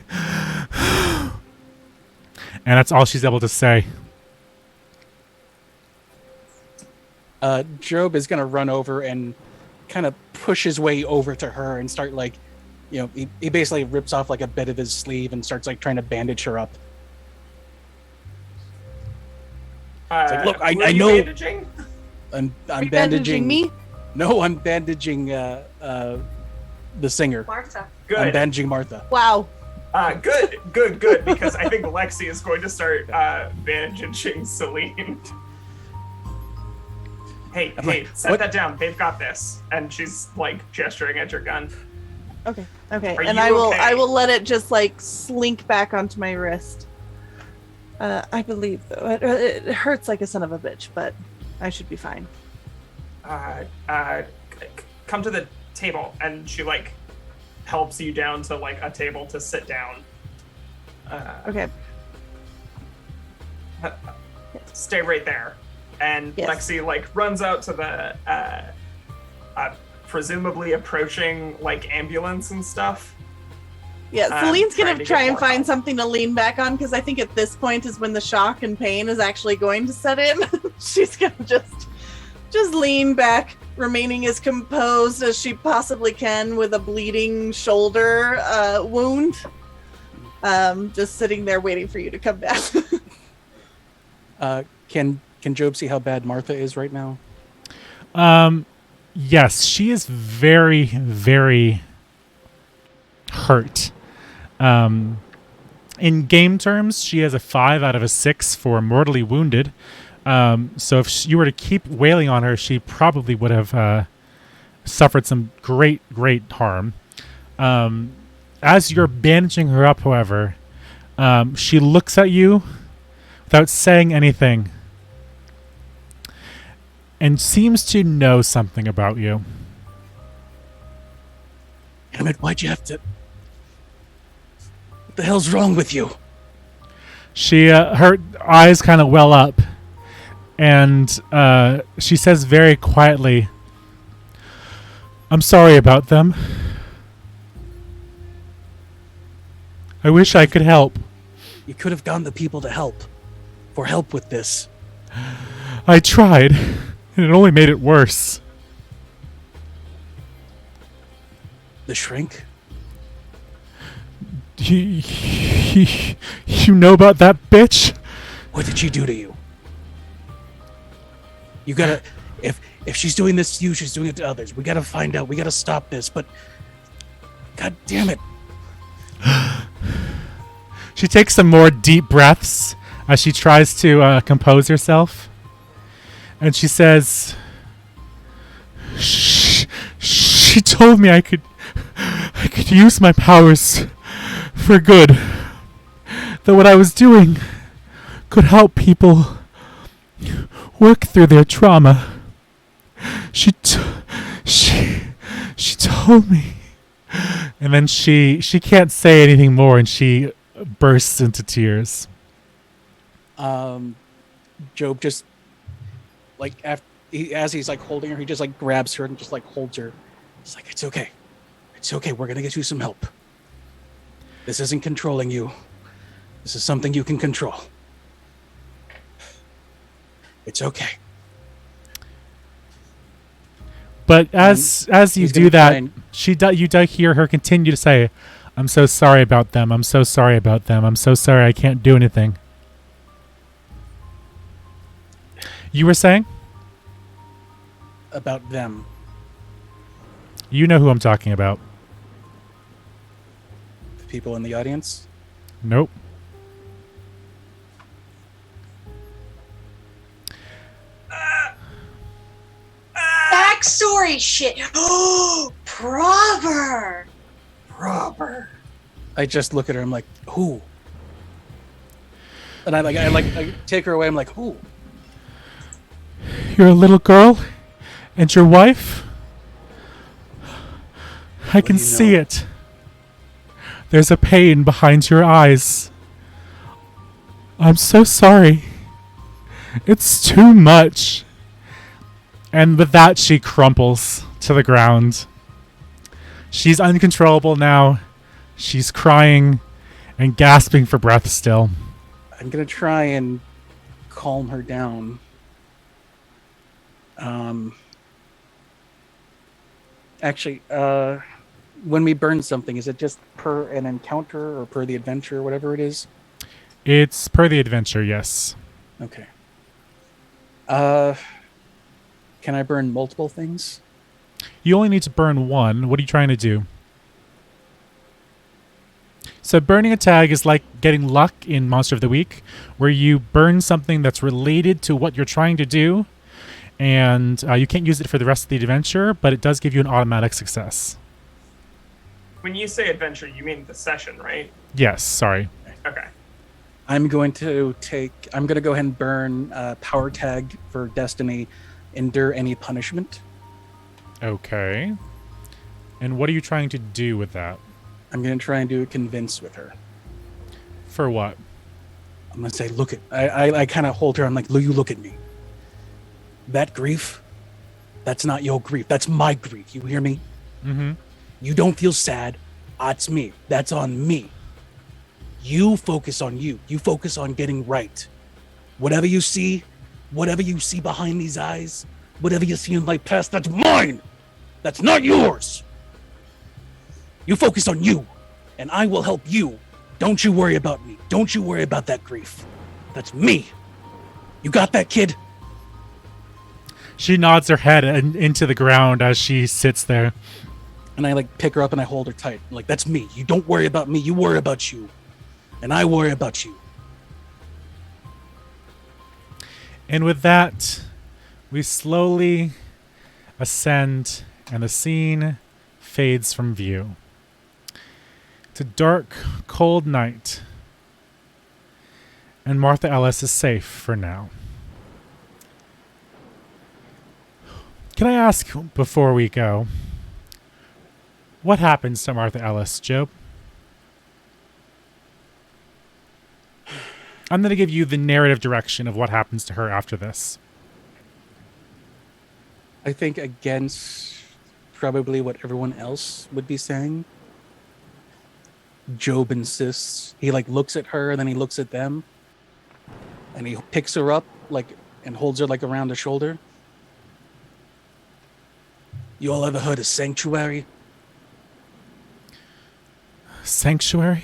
And that's all she's able to say. Job is gonna run over and kind of push his way over to her and start like, he basically rips off like a bit of his sleeve and starts like trying to bandage her up. It's like, look, I know. Bandaging? I'm Are you bandaging me. No, I'm bandaging the singer. Martha. Good. I'm bandaging Martha. Wow. Good. Because I think Lexi is going to start bandaging Celine. Hey, set that down. They've got this. And she's like gesturing at your gun. Okay. And Are I you will okay? I will let it just like slink back onto my wrist. I believe though it hurts like a son of a bitch, but I should be fine. Come to the table, and she like helps you down to like a table to sit down. Okay. Stay right there. And Yes. Lexi like runs out to the presumably approaching like ambulance and stuff. Yeah, Celine's trying gonna to try get and more find help. something to lean back on because I think at this point is when the shock and pain is actually going to set in. She's gonna just lean back, remaining as composed as she possibly can with a bleeding shoulder wound. Just sitting there waiting for you to come back. Can Job see how bad Martha is right now? Yes, she is very, very hurt. In game terms, she has a 5 out of a 6 for mortally wounded. So if you were to keep wailing on her, she probably would have suffered some great, great harm. As you're bandaging her up, however, she looks at you without saying anything and seems to know something about you. Damn it, why'd you have to... What the hell's wrong with you? She, her eyes kind of well up, and she says very quietly, "I'm sorry about them. I wish I could help. You could have gone the people to help. For help with this. I tried, and it only made it worse." The shrink? You know about that bitch? What did she do to you? You gotta... If she's doing this to you, she's doing it to others. We gotta find out. We gotta stop this, but... God damn it. She takes some more deep breaths as she tries to compose herself. And she says, She told me I could use my powers for good. That what I was doing could help people work through their trauma. She told me. And then she can't say anything more, and she bursts into tears. Job just... Like, as he's like holding her, he just like grabs her and just like holds her. He's like, it's okay. It's okay. We're going to get you some help. This isn't controlling you. This is something you can control. It's okay. But as you he's do gonna that, try and- you do hear her continue to say, "I'm so sorry about them. I'm so sorry about them. I'm so sorry I can't do anything." You were saying? About them. You know who I'm talking about. The people in the audience. Nope. Backstory shit. Oh, proper. I just look at her. I'm like, who? And I take her away. I'm like, who? You're a little girl? And your wife? I can do you see know? it. There's a pain behind your eyes. I'm so sorry. It's too much. And with that, she crumples to the ground. She's uncontrollable now. She's crying and gasping for breath still. I'm gonna try and calm her down. Actually, when we burn something, is it just per an encounter or per the adventure, whatever it is? It's per the adventure, yes. Okay. Can I burn multiple things? You only need to burn one. What are you trying to do? So burning a tag is like getting luck in Monster of the Week, where you burn something that's related to what you're trying to do, and you can't use it for the rest of the adventure, but it does give you an automatic success. When you say adventure, you mean the session, right? Yes, sorry. Okay. I'm going to go ahead and burn power tag for Destiny, endure any punishment. Okay. And what are you trying to do with that? I'm going to try and do a convince with her. For what? I'm gonna say, look at. I kind of hold her. I'm like, you look at me. That grief, that's not your grief. That's my grief. You hear me? Mm-hmm. You don't feel sad. That's me. That's on me. You focus on you. You focus on getting right. Whatever you see behind these eyes, whatever you see in my past, that's mine. That's not yours. You focus on you, and I will help you. Don't you worry about me. Don't you worry about that grief. That's me. You got that, kid? She nods her head into the ground as she sits there. And I like pick her up and I hold her tight. I'm like, that's me. You don't worry about me. You worry about you. And I worry about you. And with that, we slowly ascend and the scene fades from view. It's a dark, cold night. And Martha Ellis is safe for now. Can I ask before we go, what happens to Martha Ellis, Job? I'm going to give you the narrative direction of what happens to her after this. I think against probably what everyone else would be saying, Job insists. He like looks at her and then he looks at them and he picks her up like and holds her like around the shoulder. You all ever heard of sanctuary? Sanctuary?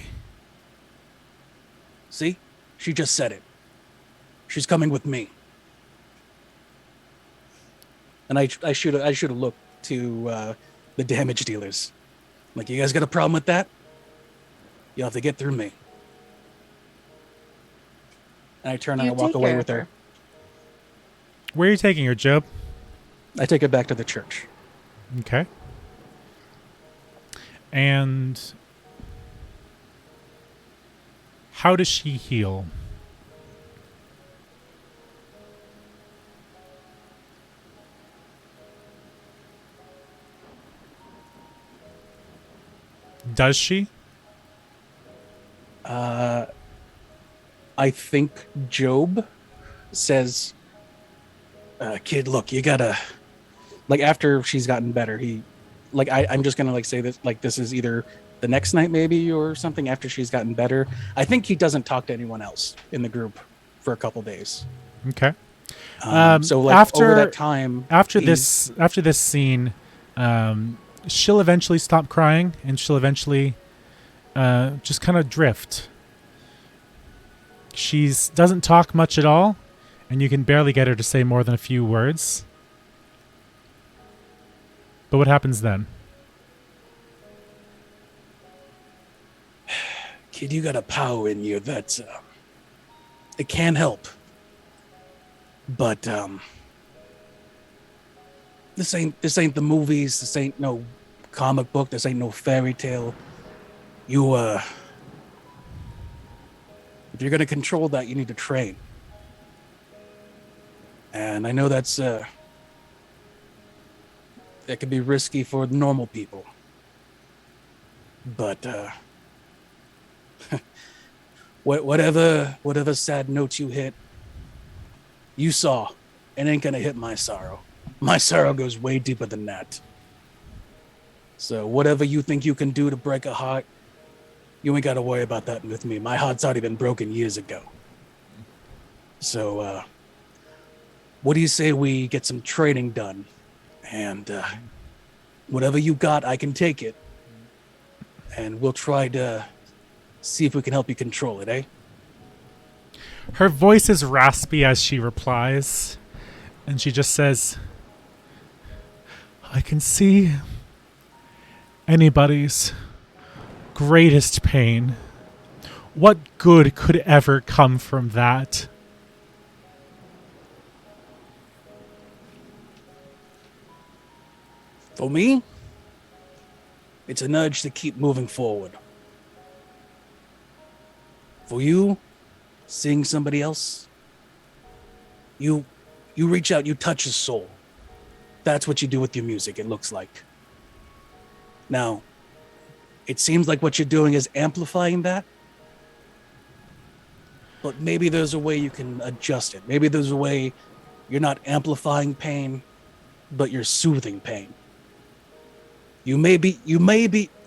See? She just said it. She's coming with me. And I should have looked to the damage dealers. Like, you guys got a problem with that? You'll have to get through me. And I turn and I walk away with her. Where are you taking her, Job? I take her back to the church. Okay. And how does she heal? Does she? I think Job says, kid, look, you gotta, like, after she's gotten better, I'm just gonna like say this, like, this is either the next night maybe or something after she's gotten better. I think he doesn't talk to anyone else in the group for a couple days. Okay. So like over that time, after this scene, she'll eventually stop crying and she'll eventually just kind of drift. She doesn't talk much at all, and you can barely get her to say more than a few words. But what happens then? Kid, you got a power in you that it can help. But this ain't the movies. This ain't no comic book. This ain't no fairy tale. If you're gonna control that, you need to train. And I know that could be risky for normal people. But whatever sad notes you hit, you saw, it ain't gonna hit my sorrow. My sorrow goes way deeper than that. So whatever you think you can do to break a heart, you ain't gotta worry about that with me. My heart's already been broken years ago. So what do you say we get some training done? And whatever you got, I can take it. And we'll try to see if we can help you control it, eh? Her voice is raspy as she replies, and she just says, I can see anybody's greatest pain. What good could ever come from that? For me, it's a nudge to keep moving forward. For you, seeing somebody else, you reach out, you touch his soul. That's what you do with your music, it looks like. Now, it seems like what you're doing is amplifying that. but maybe there's a way you can adjust it. Maybe there's a way you're not amplifying pain, but you're soothing pain. You may be,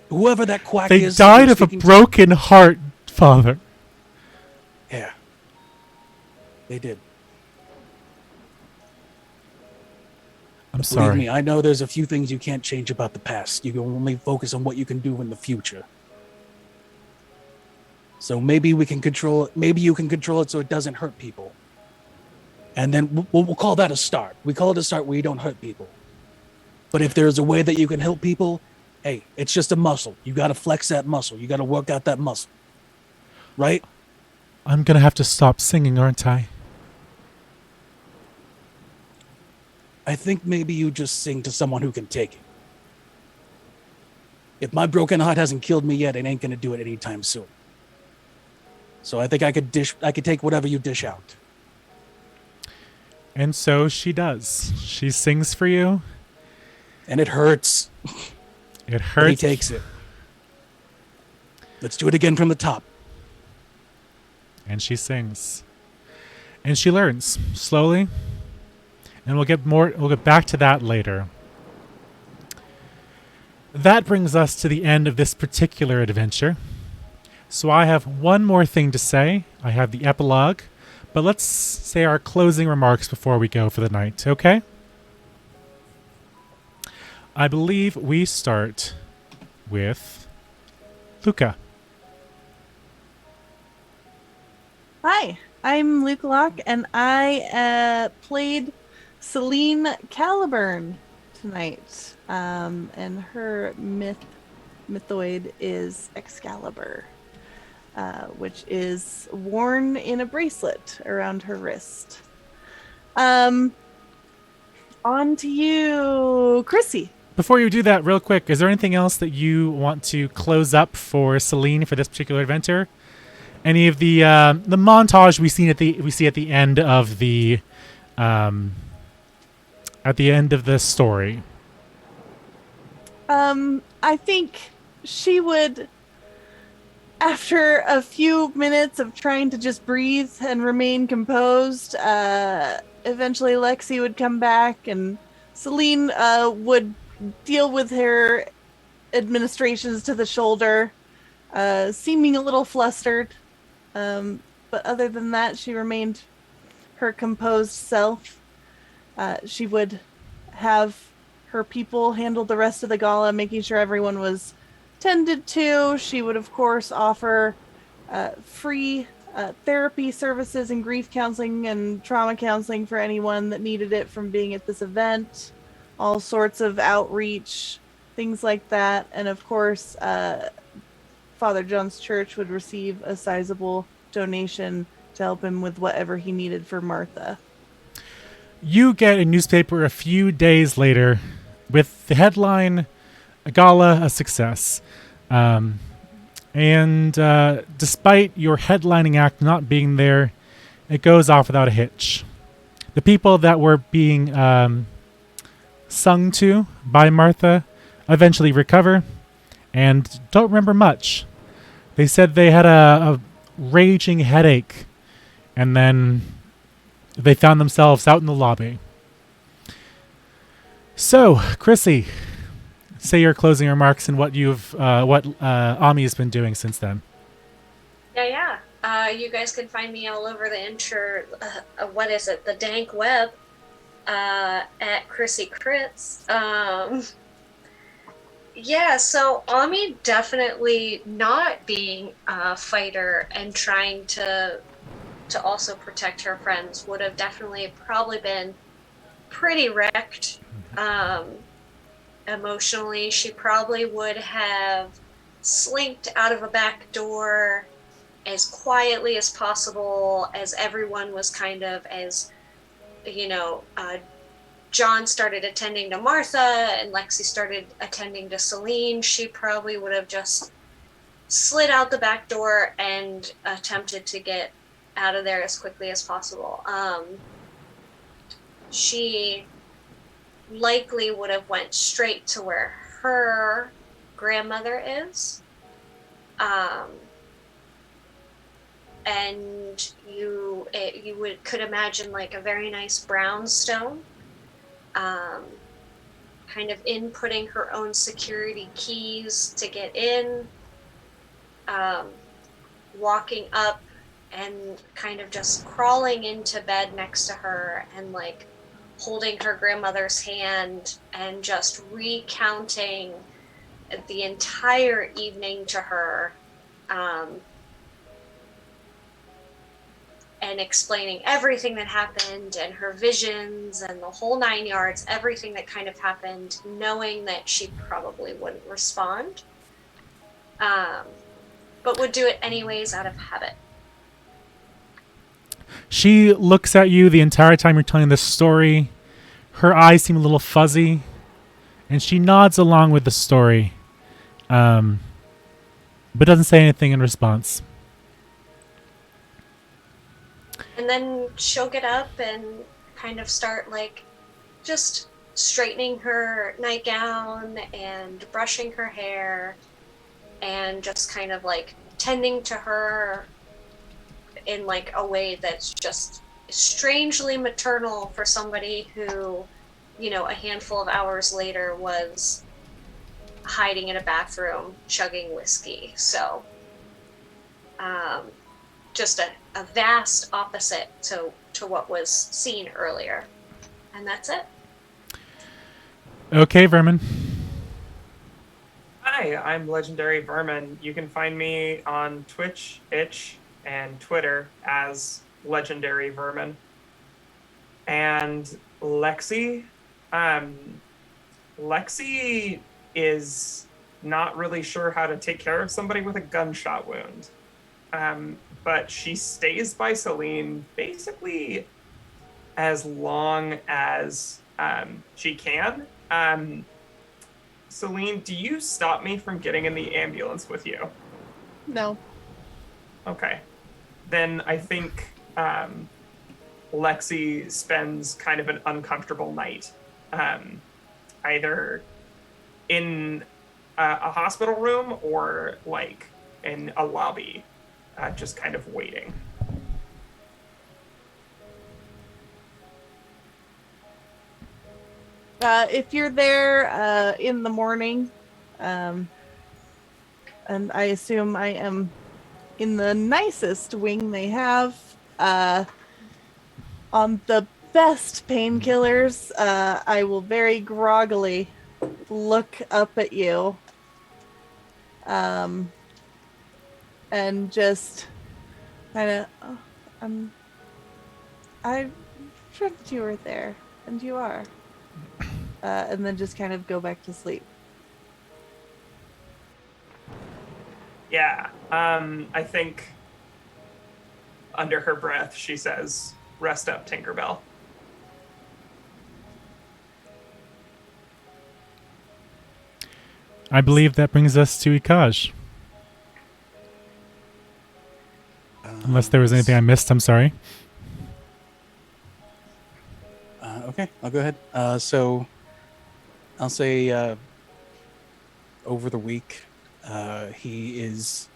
whoever that quack They is. died of a broken heart, Father. Yeah. They did. I'm Believe sorry. me, I know there's a few things you can't change about the past. You can only focus on what you can do in the future. So maybe we can control it. Maybe you can control it so it doesn't hurt people. And then we'll call that a start. We call it a start where you don't hurt people. But if there's a way that you can help people, hey, it's just a muscle. You got to flex that muscle. You got to work out that muscle. Right? I'm going to have to stop singing, aren't I? I think maybe you just sing to someone who can take it. If my broken heart hasn't killed me yet, it ain't going to do it anytime soon. So I think I could take whatever you dish out. And so she does. She sings for you. And it hurts. It But hurts. he takes it. Let's do it again from the top. And she sings. And she learns slowly. And we'll get back to that later. That brings us to the end of this particular adventure. So I have one more thing to say. I have the epilogue. But let's say our closing remarks before we go for the night, okay? I believe we start with Luca. Hi, I'm Luke Locke, and I played Celine Caliburn tonight. And her mythoid is Excalibur, which is worn in a bracelet around her wrist. On to you, Chrissy. Before you do that, real quick, is there anything else that you want to close up for Celine for this particular adventure? Any of the montage we see at the end of the story? I think she would, after a few minutes of trying to just breathe and remain composed, eventually Lexi would come back and Celine would deal with her administrations to the shoulder, seeming a little flustered. But other than that, she remained her composed self. She would have her people handle the rest of the gala, making sure everyone was tended to. She would, of course, offer free therapy services and grief counseling and trauma counseling for anyone that needed it from being at this event. All sorts of outreach, things like that. And of course, Father John's church would receive a sizable donation to help him with whatever he needed for Martha. You get a newspaper a few days later with the headline, "A Gala, a success." And despite your headlining act not being there, it goes off without a hitch. The people that were being sung to by Martha eventually recover and don't remember much. They said they had a raging headache, and then they found themselves out in the lobby. So, Chrissy, say your closing remarks and what Ami has been doing since then. Yeah. You guys can find me all over the the dank web, at Chrissy Crits. So Ami definitely not being a fighter and trying to also protect her friends would have definitely probably been pretty wrecked. Emotionally, she probably would have slinked out of a back door as quietly as possible, as everyone was kind of, as John started attending to Martha and Lexi started attending to Celine. She probably would have just slid out the back door and attempted to get out of there as quickly as possible. She likely would have went straight to where her grandmother is, and you could imagine like a very nice brownstone, kind of inputting her own security keys to get in, walking up and kind of just crawling into bed next to her and like holding her grandmother's hand and just recounting the entire evening to her, and explaining everything that happened and her visions and the whole 9 yards, everything that kind of happened, knowing that she probably wouldn't respond, but would do it anyways out of habit. She looks at you the entire time you're telling this story. Her eyes seem a little fuzzy, and she nods along with the story, but doesn't say anything in response. And then she'll get up and kind of start like just straightening her nightgown and brushing her hair and just kind of like tending to her in like a way that's just strangely maternal for somebody who, you know, a handful of hours later was hiding in a bathroom chugging whiskey. So just a vast opposite to what was seen earlier. And that's it. Okay, Vermin. Hi, I'm Legendary Vermin. You can find me on Twitch, Itch, and Twitter as Legendary Vermin. And Lexi, Lexi is not really sure how to take care of somebody with a gunshot wound. But she stays by Celine basically as long as she can. Celine, do you stop me from getting in the ambulance with you? No. Okay. Then I think Lexi spends kind of an uncomfortable night, either in a hospital room or like in a lobby, just kind of waiting. If you're there in the morning, and I assume I am in the nicest wing they have, on the best painkillers, I will very groggily look up at you, and just kind of, I dreamt you were there, and you are. And then just kind of go back to sleep. Yeah, I think under her breath she says, "Rest up, Tinkerbell." I believe that brings us to Ikaj. Unless there was anything I missed, I'm sorry. Okay, I'll go ahead. So I'll say over the week, he is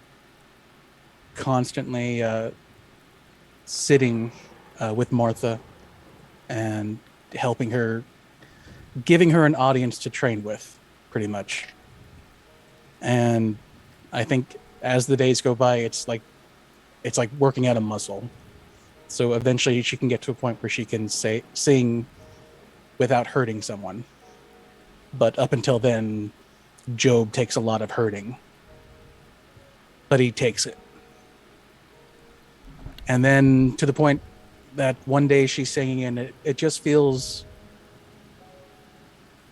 constantly sitting with Martha and helping her, giving her an audience to train with, pretty much. And I think as the days go by, it's like working out a muscle. So eventually she can get to a point where she can sing without hurting someone. But up until then, Job takes a lot of hurting. But he takes it. And then to the point that one day she's singing and it just feels...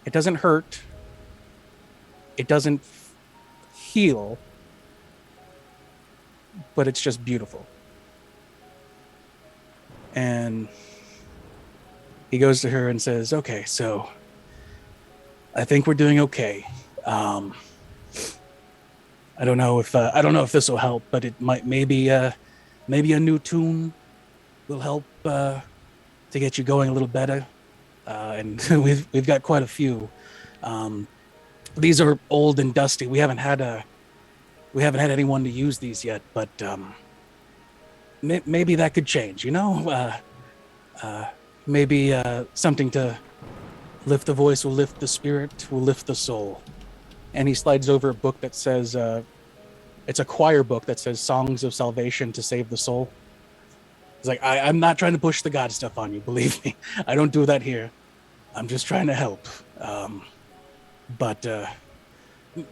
It doesn't hurt. It doesn't heal. But it's just beautiful. And he goes to her and says, "Okay, so I think we're doing okay. I don't know if this will help, but it might maybe a new tune will help to get you going a little better. And we've got quite a few. These are old and dusty. We haven't had anyone to use these yet, but maybe that could change, you know? Maybe something to lift the voice will lift the spirit, will lift the soul. And he slides over a book that says, it's a choir book that says Songs of Salvation to Save the Soul. It's like, I'm not trying to push the God stuff on you, believe me. I don't do that here. I'm just trying to help. But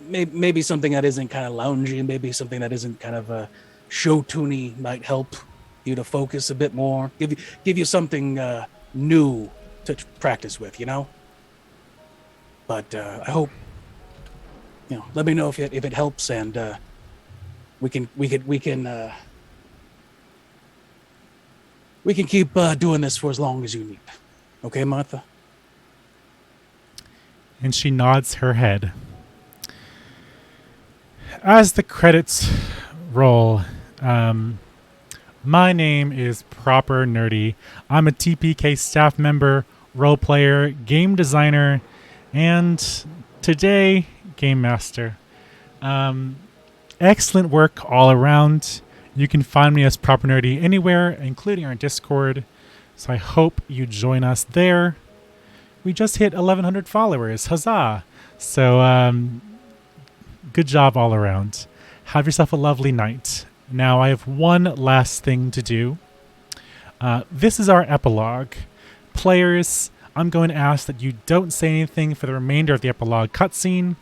maybe something that isn't kind of loungy, maybe something that isn't kind of show-tuney might help you to focus a bit more. Give you something new to practice with, you know? But I hope, you know, let me know if it helps, and we can keep doing this for as long as you need. Okay, Martha? And she nods her head. As the credits roll, my name is Proper Nerdy. I'm a TPK staff member, role player, game designer, and today, game master. Excellent work all around. You can find me as Proper Nerdy anywhere, including our Discord. So I hope you join us there. We just hit 1,100 followers. Huzzah! So, good job all around. Have yourself a lovely night. Now, I have one last thing to do. This is our epilogue. Players, I'm going to ask that you don't say anything for the remainder of the epilogue cutscene.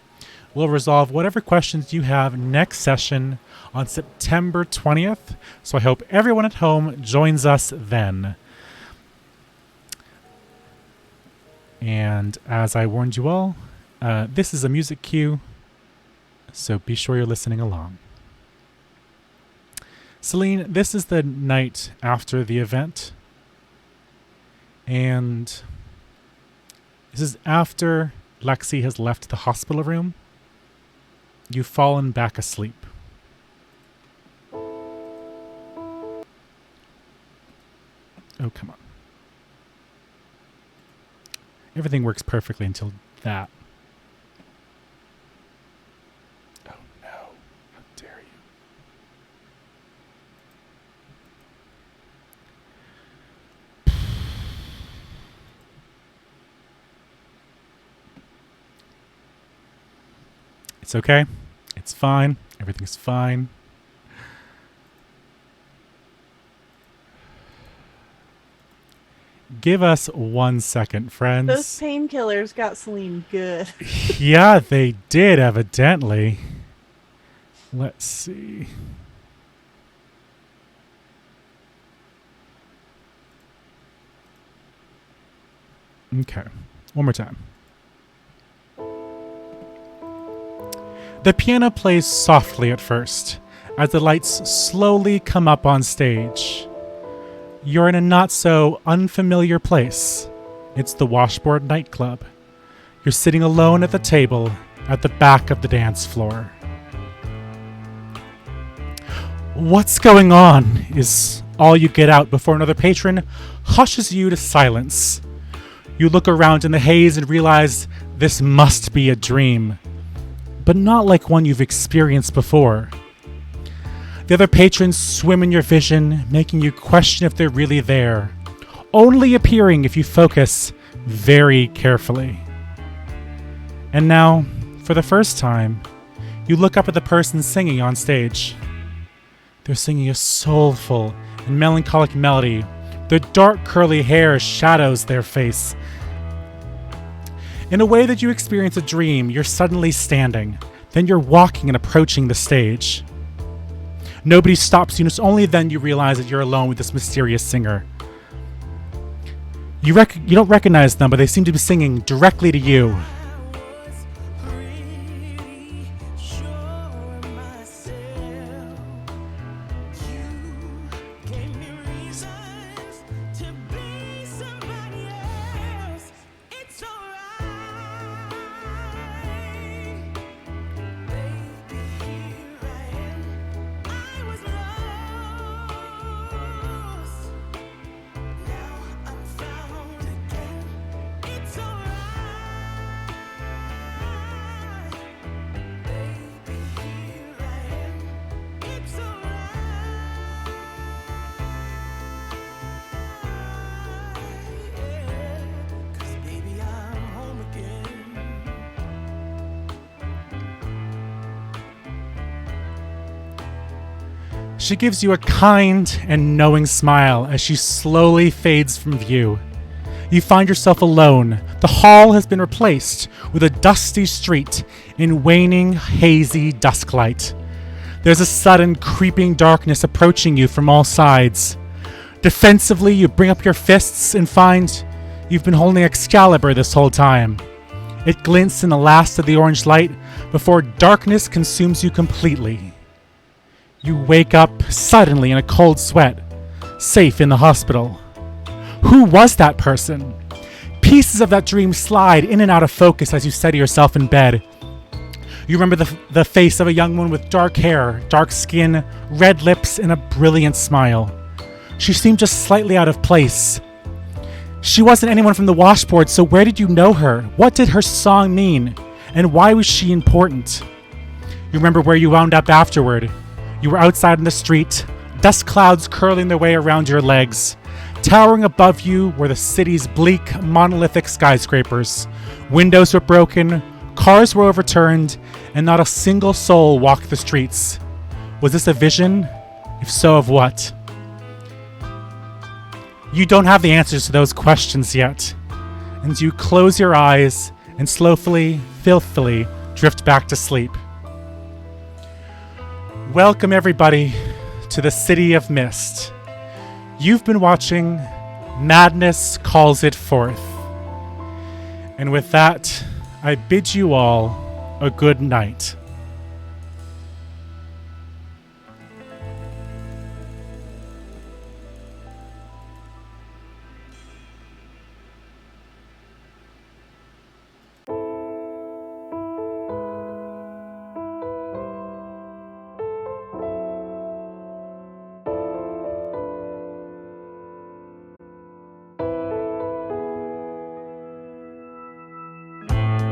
We'll resolve whatever questions you have next session on September 20th. So I hope everyone at home joins us then. And as I warned you all, this is a music cue, so be sure you're listening along. Celine, this is the night after the event, and this is after Lexi has left the hospital room. You've fallen back asleep. Oh, come on. Everything works perfectly until that. Oh no, how dare you. It's okay. It's fine. Everything's fine. Give us 1 second, friends. Those painkillers got Celine good. Yeah, they did, evidently. Let's see. Okay, one more time. The piano plays softly at first, as the lights slowly come up on stage. You're in a not-so-unfamiliar place. It's the Washboard nightclub. You're sitting alone at the table at the back of the dance floor. What's going on is all you get out before another patron hushes you to silence. You look around in the haze and realize this must be a dream, but not like one you've experienced before. The other patrons swim in your vision, making you question if they're really there, only appearing if you focus very carefully. And now, for the first time, you look up at the person singing on stage. They're singing a soulful and melancholic melody. Their dark curly hair shadows their face. In a way that you experience a dream, you're suddenly standing. Then you're walking and approaching the stage. Nobody stops you, and it's only then you realize that you're alone with this mysterious singer. You don't recognize them, but they seem to be singing directly to you. She gives you a kind and knowing smile as she slowly fades from view. You find yourself alone. The hall has been replaced with a dusty street in waning, hazy dusklight. There's a sudden creeping darkness approaching you from all sides. Defensively, you bring up your fists and find you've been holding Excalibur this whole time. It glints in the last of the orange light before darkness consumes you completely. You wake up suddenly in a cold sweat, safe in the hospital. Who was that person? Pieces of that dream slide in and out of focus as you steady yourself in bed. You remember the face of a young woman with dark hair, dark skin, red lips, and a brilliant smile. She seemed just slightly out of place. She wasn't anyone from the washboard, so where did you know her? What did her song mean? And why was she important? You remember where you wound up afterward. You were outside in the street, dust clouds curling their way around your legs. Towering above you were the city's bleak, monolithic skyscrapers. Windows were broken, cars were overturned, and not a single soul walked the streets. Was this a vision? If so, of what? You don't have the answers to those questions yet, and you close your eyes and slowly, filthily drift back to sleep. Welcome, everybody, to the City of Mist. You've been watching Madness Calls It Forth. And with that, I bid you all a good night.